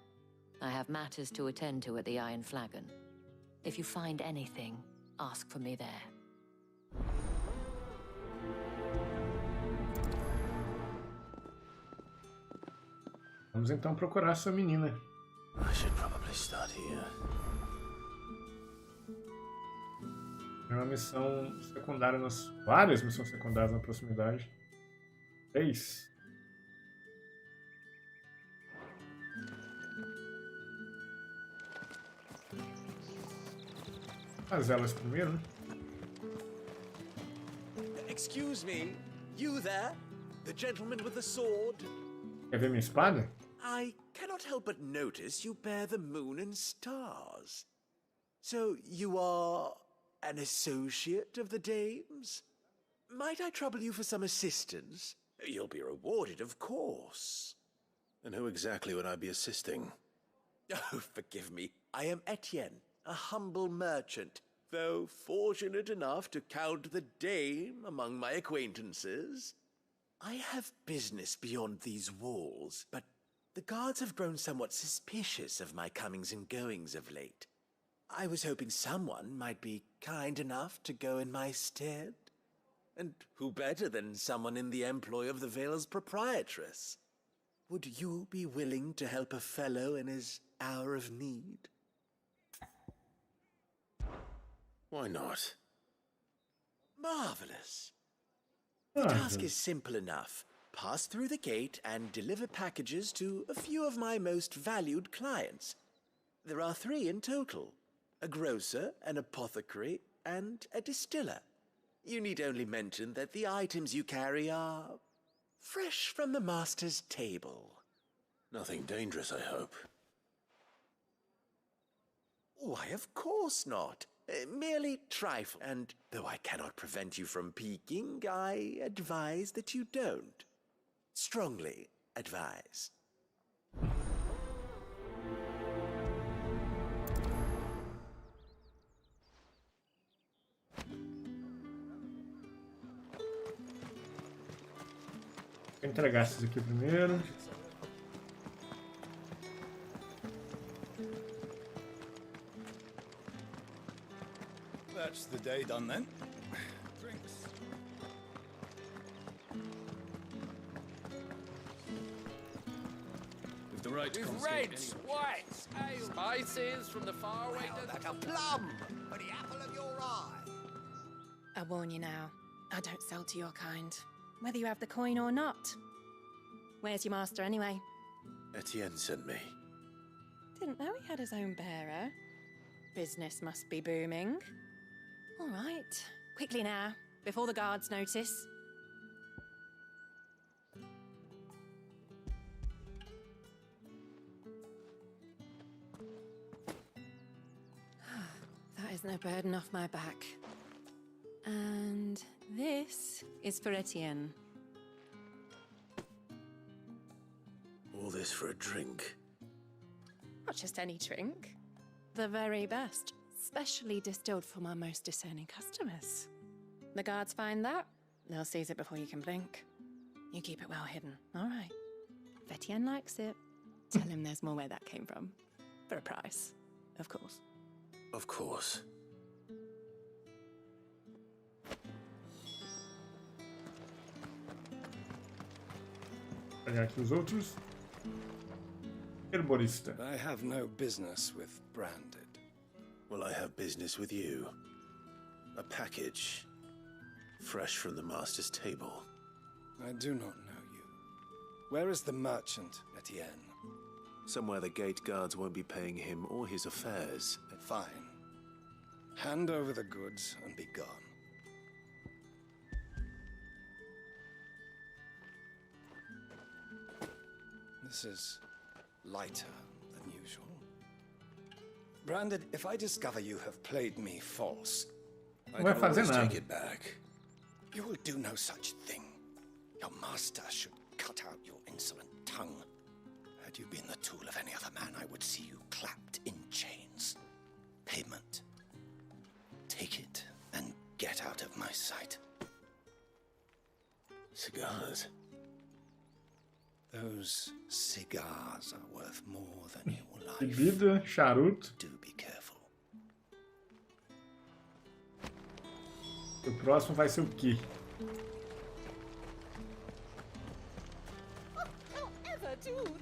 I have matters to attend to at the Iron Flagon. If you find anything, ask for me there. Vamos então procurar sua menina. I should probably start here. É uma missão secundária, várias missões secundárias na proximidade. 3. Faz elas primeiro, né? Excuse me, you there? The gentleman with the sword? Quer ver minha espada? I cannot help but notice you bear the moon and stars. So you are an associate of the dame's? Might I trouble you for some assistance? You'll be rewarded, of course. And who exactly would I be assisting? Oh, forgive me. I am Etienne, a humble merchant, though fortunate enough to count the dame among my acquaintances. I have business beyond these walls, but the guards have grown somewhat suspicious of my comings and goings of late. I was hoping someone might be kind enough to go in my stead. And who better than someone in the employ of the Vale's proprietress? Would you be willing to help a fellow in his hour of need? Why not? Marvelous. The task is simple enough. Pass through the gate and deliver packages to a few of my most valued clients. There are 3 in total: a grocer, an apothecary, and a distiller. You need only mention that the items you carry are fresh from the master's table. Nothing dangerous, I hope. Why, of course not. Merely trifle. And though I cannot prevent you from peeking, I advise that you don't. Strongly advise. Vou entregar esses aqui primeiro. That's the day done then. Drinks. With the right With reds, whites, ale. Spices from the faraway Like a plum for the apple of your eye. I warn you now, I don't sell to your kind, whether you have the coin or not. Where's your master anyway? Etienne sent me. Didn't know he had his own bearer. Business must be booming. All right, quickly now, before the guards notice. That is no burden off my back. And this is for Etienne. All this for a drink. Not just any drink. The very best. Specially distilled for my most discerning customers. The guards find that, they'll seize it before you can blink. You keep it well hidden, all right? If Etienne likes it, tell him there's more where that came from. For a price, of course. Of course. Pegar aqui os outros. Herborista. I have no business with branded. Well, I have business with you. A package. Fresh from the master's table. I do not know you. Where is the merchant, Etienne? Somewhere the gate guards won't be paying him or his affairs. Fine. Hand over the goods and be gone. This is lighter than usual. Branded, if I discover you have played me false, I can always take it back. You will do no such thing. Your master should cut out your insolent tongue. Had you been the tool of any other man, I would see you clapped in chains. Payment. Take it and get out of my sight. Cigars. Those cigars are worth more than your life. Bebida, charuto. Do be careful. O próximo vai ser o quê? Ever do.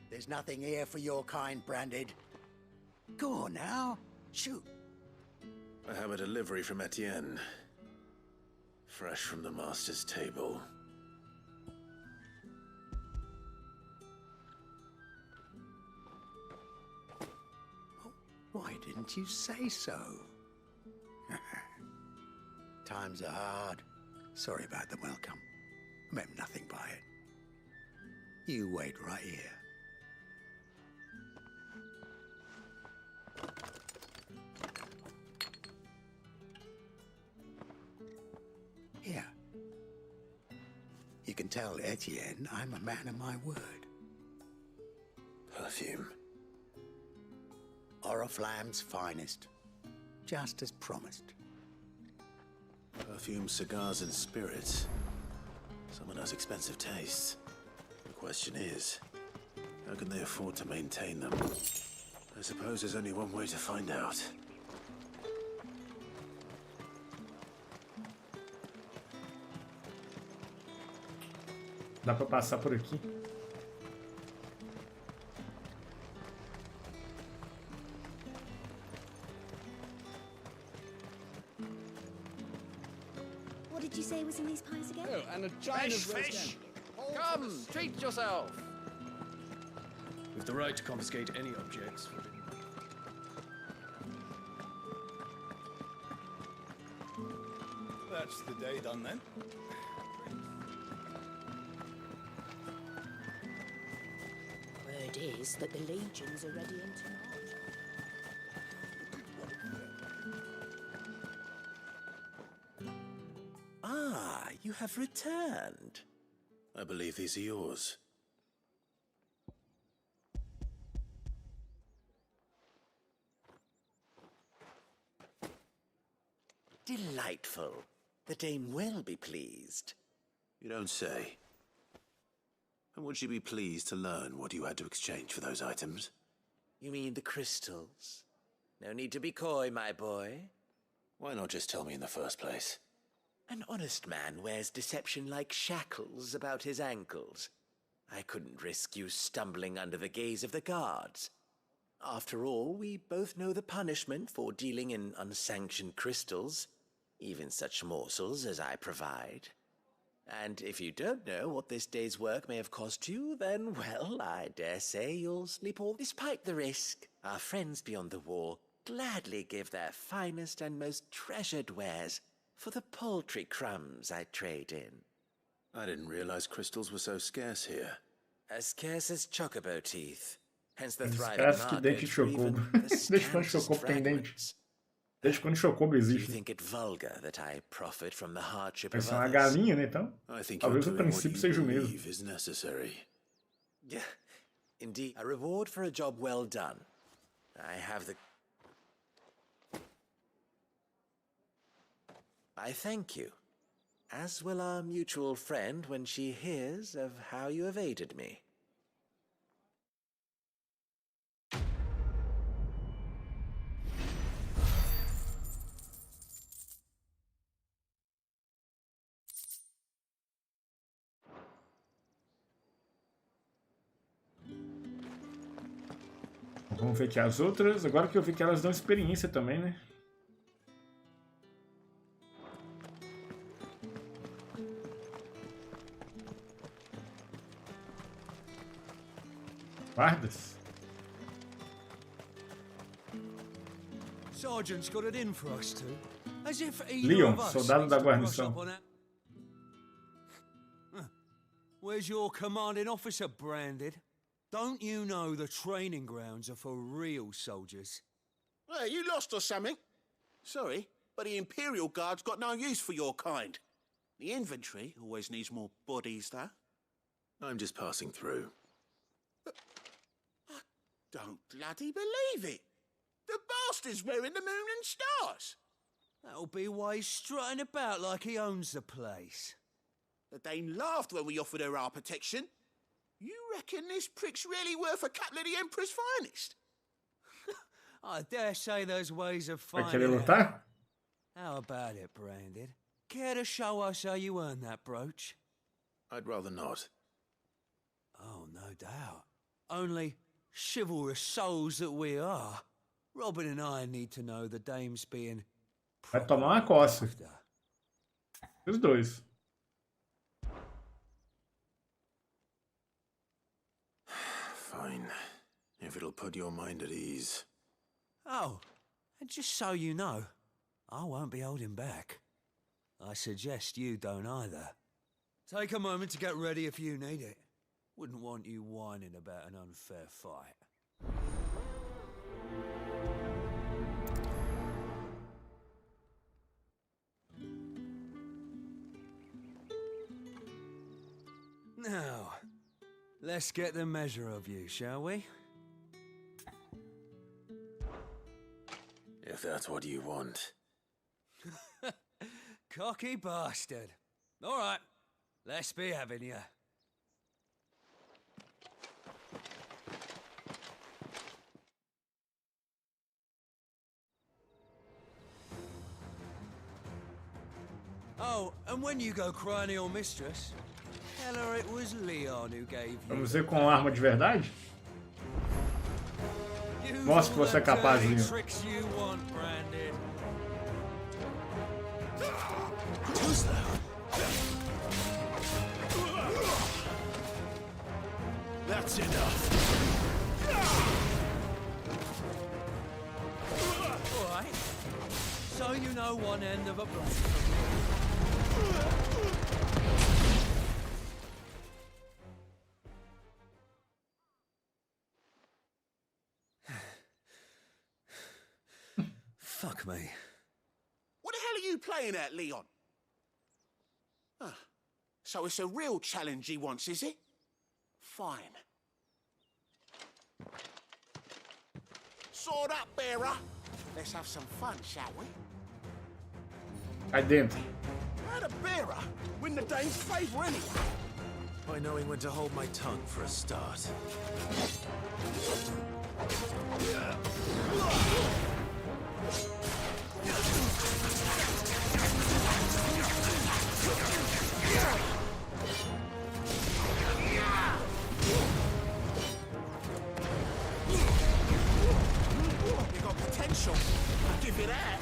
There's nothing here for your kind, Branded. Go on now. Shoot. I have a delivery from Etienne. Fresh from the master's table. Why didn't you say so? Times are hard. Sorry about the welcome. Meant nothing by it. You wait right here. Here. You can tell Etienne I'm a man of my word. Perfume. Oriflamme's finest. Just as promised. Perfume, cigars, and spirits. Someone has expensive tastes. The question is, How can they afford to maintain them? I suppose there's only one way to find out. Dá pra passar por aqui? What did you say was in these pies again? Oh, and a giant Fish! Come, treat yourself! With the right to confiscate any objects. That's the day done then. Word is that the legions are ready into March. Ah, you have returned. I believe these are yours. Delightful. The dame will be pleased. You don't say. And would she be pleased to learn what you had to exchange for those items? You mean the crystals? No need to be coy, my boy. Why not just tell me in the first place? An honest man wears deception like shackles about his ankles. I couldn't risk you stumbling under the gaze of the guards. After all, we both know the punishment for dealing in unsanctioned crystals, even such morsels as I provide. And if you don't know what this day's work may have cost you, then, well, I dare say you'll sleep all. Despite the risk, our friends beyond the wall gladly give their finest and most treasured wares for the paltry crumbs I trade in. I didn't realize crystals were so scarce here. As scarce as chocobo teeth. Hence the As thriving scarce que market dente de for even chocobo. the Desde quando scantest chocobo tem dente? fragments. Desde quando chocobo Do you existe? think it vulgar that I profit from the hardship Eles of são uma others? galinha, né? Então, I think talvez you're o doing what princípio you seja o mesmo. believe is necessary. Yeah, indeed, a reward for a job well done. I have the... I thank you, as will our mutual friend when she hears of how you have aided me. Vamos ver aqui as outras. Agora que eu vi que elas dão experiência também, né? Guardas. Sergeant's got it in for us two. As if either Leon, of us soldado needs da to brush guarnição. up on that. Huh. Where's your commanding officer branded? Don't you know the training grounds are for real soldiers? Hey, you lost or something? Sorry, but the Imperial Guard's got no use for your kind. The infantry always needs more bodies, though. I'm just passing through. I don't bloody believe it. The bastard's wearing the moon and stars. That'll be why he's strutting about like he owns the place. The Dane laughed when we offered her our protection. You reckon this prick's really worth a couple of the Emperor's finest? I dare say there's ways of Vai finding querer out. lutar? How about it, Branded? Care to show us how you earned that brooch? I'd rather not. Oh, no doubt. Only chivalrous souls that we are, Robin and I need to know the dame's being Vai tomar uma coça. Os dois. Fine. If it'll put your mind at ease. Oh, and just so you know, I won't be holding back. I suggest you don't either. Take a moment to get ready if you need it. Wouldn't want you whining about an unfair fight. Now, let's get the measure of you, shall we? If that's what you want. Cocky bastard. All right, let's be having you. Oh, and when you go crying to your mistress, tell her it was Leon who gave you. Vamos ver com arma de verdade? Mostra que você é capazinho. That's enough. All right. So you know one end of a blade. Fuck me. What the hell are you playing at, Leon? Ah, so it's a real challenge he wants, is it? Fine. Sword up, bearer. Let's have some fun, shall we? Aí dentro. How'd a bearer win the dame's favour anyway? By knowing when to hold my tongue for a start. You got potential. I'll give you that.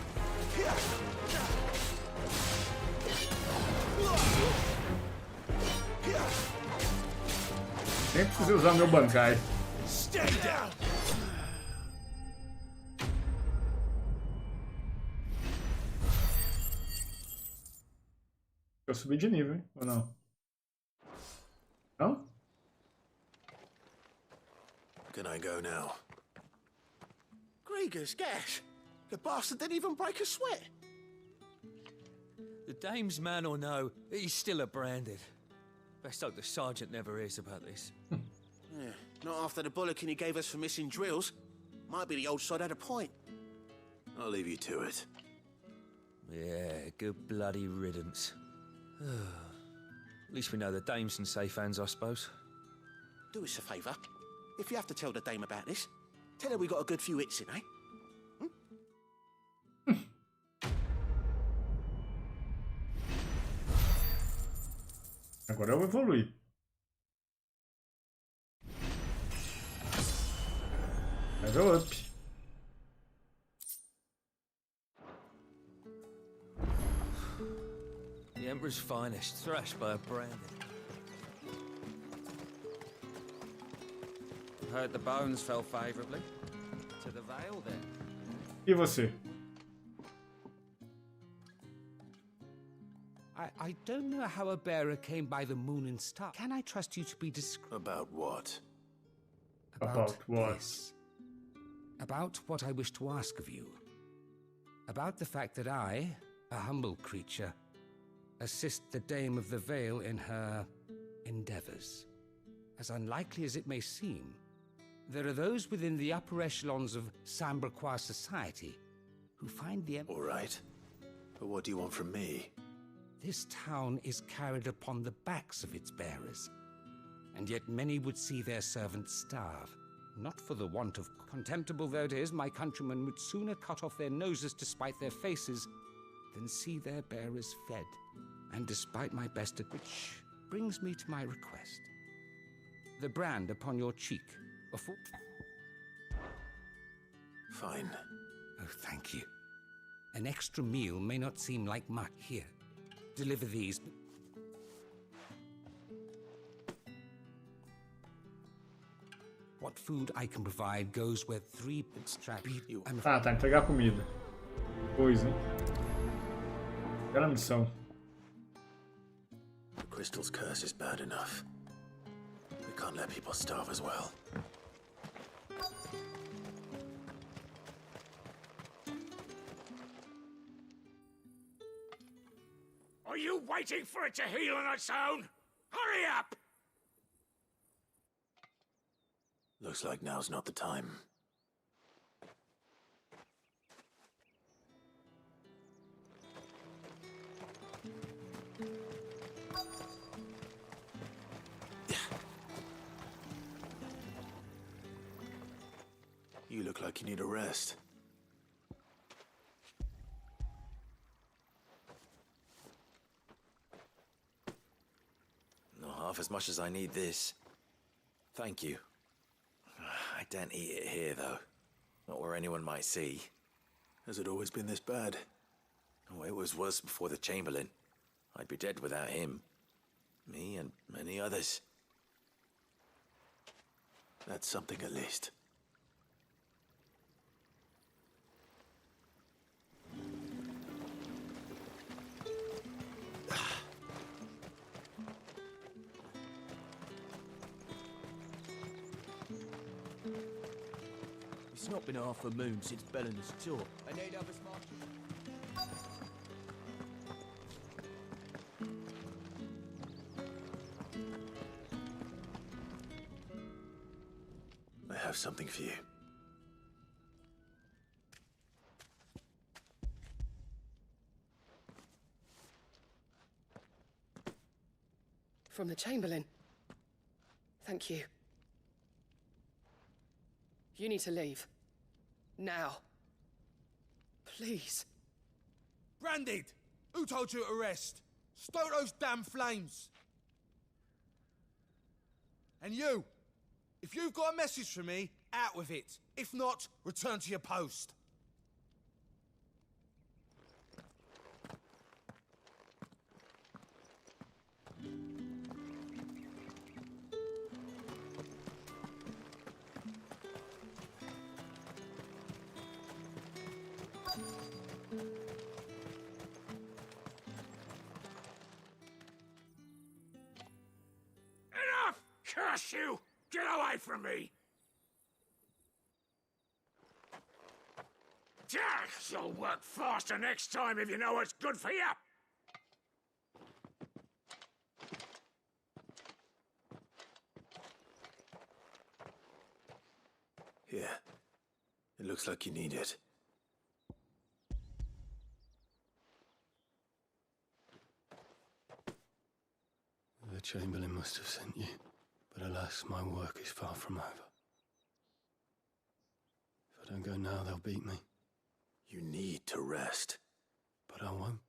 Nem preciso usar meu bancai. Stay down. Eu subi de nível, hein? Ou não? Não? Can I go now? Grieger's gas. The bastard didn't even break a sweat. The dame's man or no, he's still a branded. Best hope the sergeant never hears about this. Yeah, not after the bollocking he gave us for missing drills. Might be the old sod had a point. I'll leave you to it. Yeah, good bloody riddance. At least we know the dame's in safe hands, I suppose. Do us a favour. If you have to tell the dame about this, tell her we got a good few hits in, eh? Agora eu vou evoluir. Level up. The Emperor's finest, thrashed by a branded. Heard the bones fell favourably. To the Vale, then. E você? I don't know how a bearer came by the moon and star. Can I trust you to be discreet? About what? About what? This. About what I wish to ask of you. About the fact that I, a humble creature, assist the Dame of the Vale in her endeavors. As unlikely as it may seem, there are those within the upper echelons of Samberquois society who find the... All right. But what do you want from me? This town is carried upon the backs of its bearers, and yet many would see their servants starve. Not for the want of contemptible though it is, my countrymen would sooner cut off their noses to spite their faces than see their bearers fed. And despite my best, which brings me to my request. The brand upon your cheek. Fine. Oh, thank you. An extra meal may not seem like much here. Deliver these. What food I can provide goes where 3 strap you. Ah, tá. Entregar comida. Pois, hein? Era a missão. The crystal's curse is bad enough. We can't let people starve as well. Are you waiting for it to heal on its own? Hurry up! Looks like now's not the time. You look like you need a rest. half as much as I need this. Thank you. I daren't eat it here, though. Not where anyone might see. Has it always been this bad? Oh, it was worse before the Chamberlain. I'd be dead without him. Me and many others. That's something at least. It's not been half a moon since Bellinger's tour. I need others marching. I have something for you. From the Chamberlain. Thank you. You need to leave. Now. Please. Branded! Who told you to rest? Stoke those damn flames! And you! If you've got a message for me, out with it. If not, return to your post. Enough! Curse you! Get away from me! You'll work faster next time if you know what's good for you! Here. It looks like you need it. The Chamberlain must have sent you, but alas, my work is far from over. If I don't go now, they'll beat me. You need to rest. But I won't.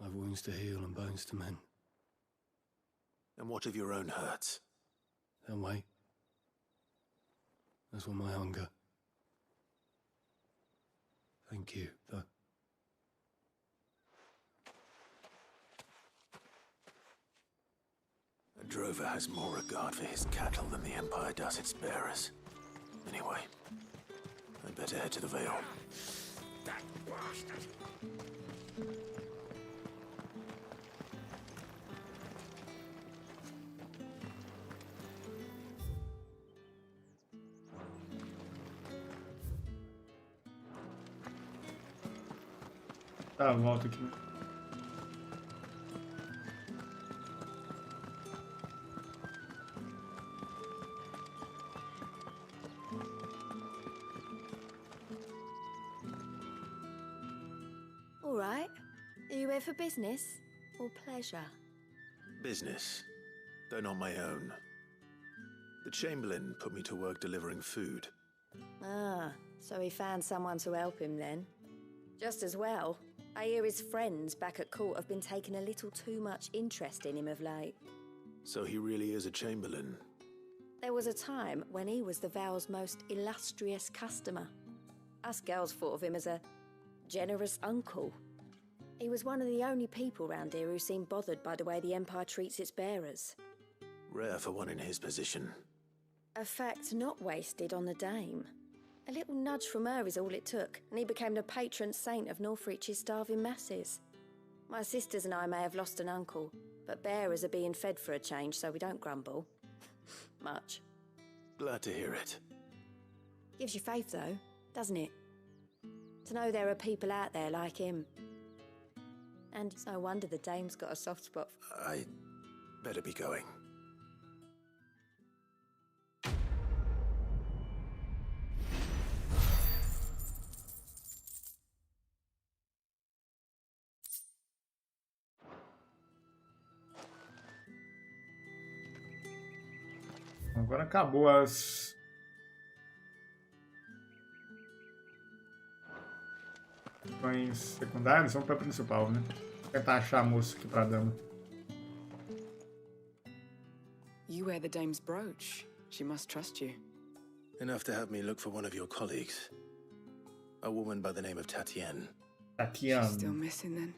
I've wounds to heal and bones to mend. And what of your own hurts? They'll wait. As will my hunger. Thank you, though. A drover has more regard for his cattle than the Empire does its bearers. Anyway, I'd better head to the Vale. That bastard! Tá, volta aqui. All right. Are you here for business or pleasure? Business, though not my own. The Chamberlain put me to work delivering food. Ah, so he found someone to help him then. Just as well. I hear his friends back at court have been taking a little too much interest in him of late. So he really is a Chamberlain. There was a time when he was the Vale's most illustrious customer. Us girls thought of him as a generous uncle. He was one of the only people round here who seemed bothered by the way the Empire treats its bearers. Rare for one in his position. A fact not wasted on the dame. A little nudge from her is all it took, and he became the patron saint of Northreach's starving masses. My sisters and I may have lost an uncle, but bearers are being fed for a change, so we don't grumble. Much. Glad to hear it. Gives you faith, though, doesn't it? To know there are people out there like him. And it's no wonder the dame's got a soft spot for... I better be going. Agora acabou as... missões secundárias, vamos para a principal, né? Vou tentar achar a moça aqui pra dama. You wear the dame's brooch. She must trust you. Enough to have me look for one of your colleagues. A woman by the name of Tatienne. She's still missing then.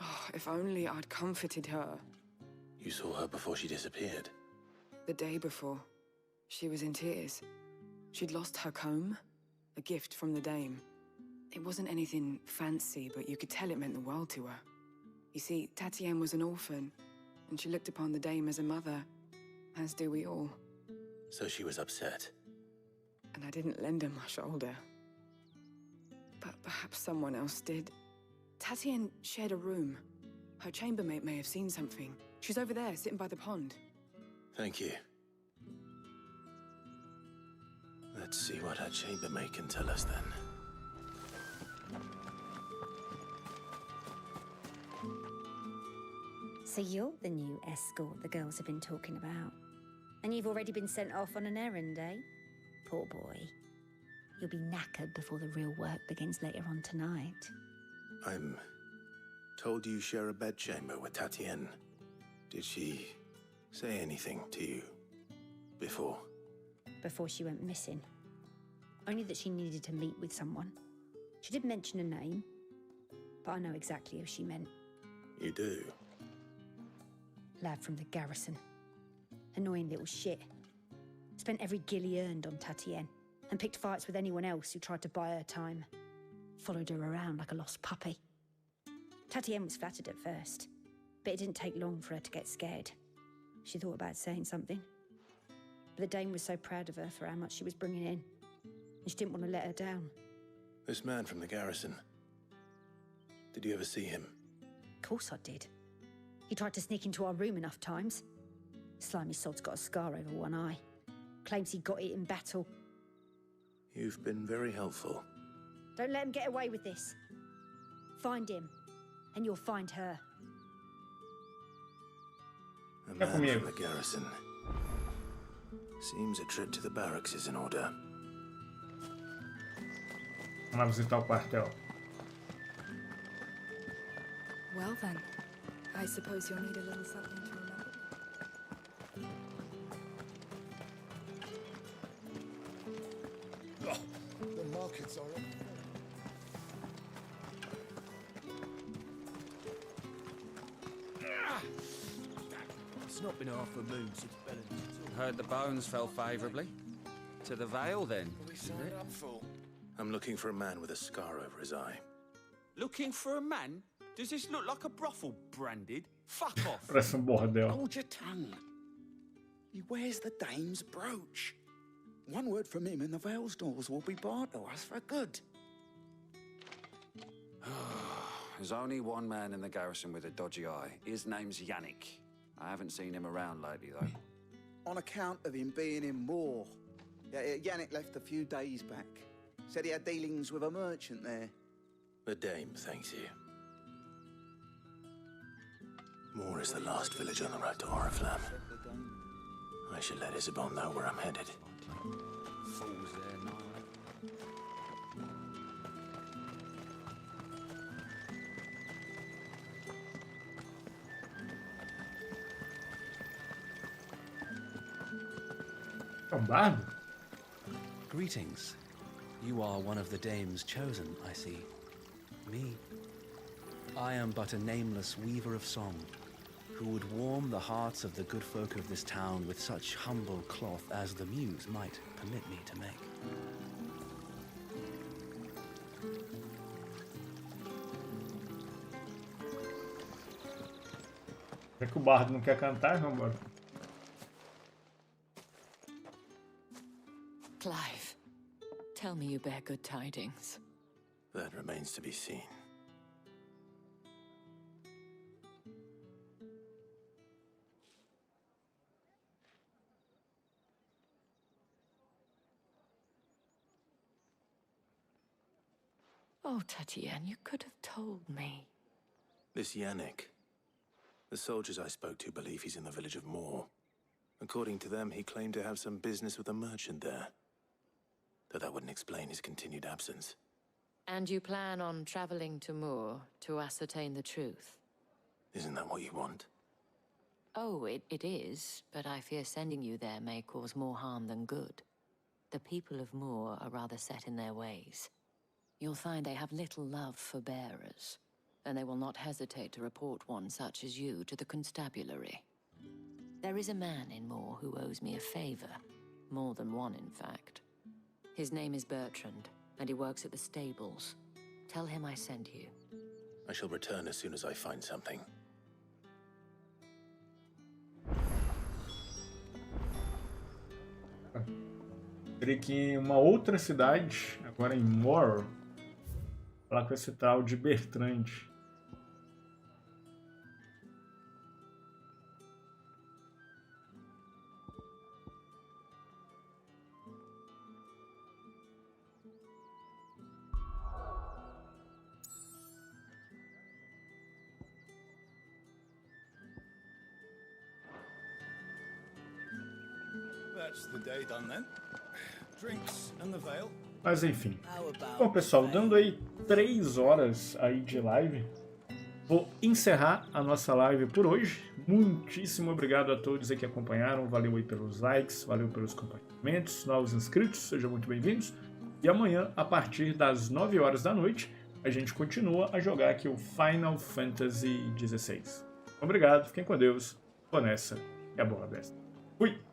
Oh, if only I'd comforted her. You saw her before she disappeared? The day before. She was in tears. She'd lost her comb, a gift from the dame. It wasn't anything fancy, but you could tell it meant the world to her. You see, Tatienne was an orphan, and she looked upon the dame as a mother, as do we all. So she was upset. And I didn't lend her my shoulder. But perhaps someone else did. Tatienne shared a room. Her chambermaid may have seen something. She's over there, sitting by the pond. Thank you. Let's see what her chambermaid can tell us then. So you're the new escort the girls have been talking about. And you've already been sent off on an errand, eh? Poor boy. You'll be knackered before the real work begins later on tonight. I'm told you share a bedchamber with Tatienne. Did she say anything to you before? Before she went missing. Only that she needed to meet with someone. She did mention a name, but I know exactly who she meant. You do? Lad from the garrison. Annoying little shit. Spent every guil he earned on Tatienne, and picked fights with anyone else who tried to buy her time. Followed her around like a lost puppy. Tatienne was flattered at first, but it didn't take long for her to get scared. She thought about saying something. But the dame was so proud of her for how much she was bringing in, and she didn't want to let her down. This man from the garrison. Did you ever see him? Of course I did. He tried to sneak into our room enough times. Slimy sod's got a scar over one eye. Claims he got it in battle. You've been very helpful. Don't let him get away with this. Find him, and you'll find her. A man from the garrison. Seems a trip to the barracks is in order. Vamos visitar o quartel. Well then, I suppose you'll need a little something to remember. The markets are up. It's not been half a moon since Bellington. Heard the bones fell favourably. To the Vale, then, isn't it? I'm looking for a man with a scar over his eye. Looking for a man? Does this look like a brothel branded? Fuck off! Parece bordel. Hold your tongue. He wears the dame's brooch. One word from him and the Vale's doors will be barred to us for good. There's only one man in the garrison with a dodgy eye. His name's Yannick. I haven't seen him around lately, though. On account of him being in war. Yannick left a few days back. Said he had dealings with a merchant there. The dame thanks you. Moore is the last village on the road to Oriflamme. I should let Isabel know where I'm headed. Fools there, no. Bardo? Greetings. You are one of the dame's chosen, I see. Me? I am but a nameless weaver of song, who would warm the hearts of the good folk of this town with such humble cloth as the muse might permit me to make. Já que o bardo não quer cantar, vamos embora. Clive, tell me you bear good tidings. That remains to be seen. Oh, Tatienne, you could have told me. This Yannick. The soldiers I spoke to believe he's in the village of Moore. According to them, he claimed to have some business with a merchant there. Though that wouldn't explain his continued absence. And you plan on traveling to Moore to ascertain the truth? Isn't that what you want? Oh, it is, but I fear sending you there may cause more harm than good. The people of Moor are rather set in their ways. You'll find they have little love for bearers, and they will not hesitate to report one such as you to the constabulary. There is a man in Moor who owes me a favor. More than one, in fact. His name is Bertrand, and he works at the stables. Tell him I sent you. I shall return as soon as I find something. Teria que ir em uma outra cidade, agora em Moor, falar com esse tal de Bertrand. Mas enfim. Bom, pessoal, dando aí 3 horas aí de live, vou encerrar a nossa live por hoje. Muitíssimo obrigado a todos aí que acompanharam. Valeu aí pelos likes, valeu pelos compartilhamentos, novos inscritos, sejam muito bem-vindos. E amanhã, a partir das 9 horas da noite, a gente continua a jogar aqui o Final Fantasy XVI. Obrigado, fiquem com Deus, vou nessa, e a bola besta. Fui!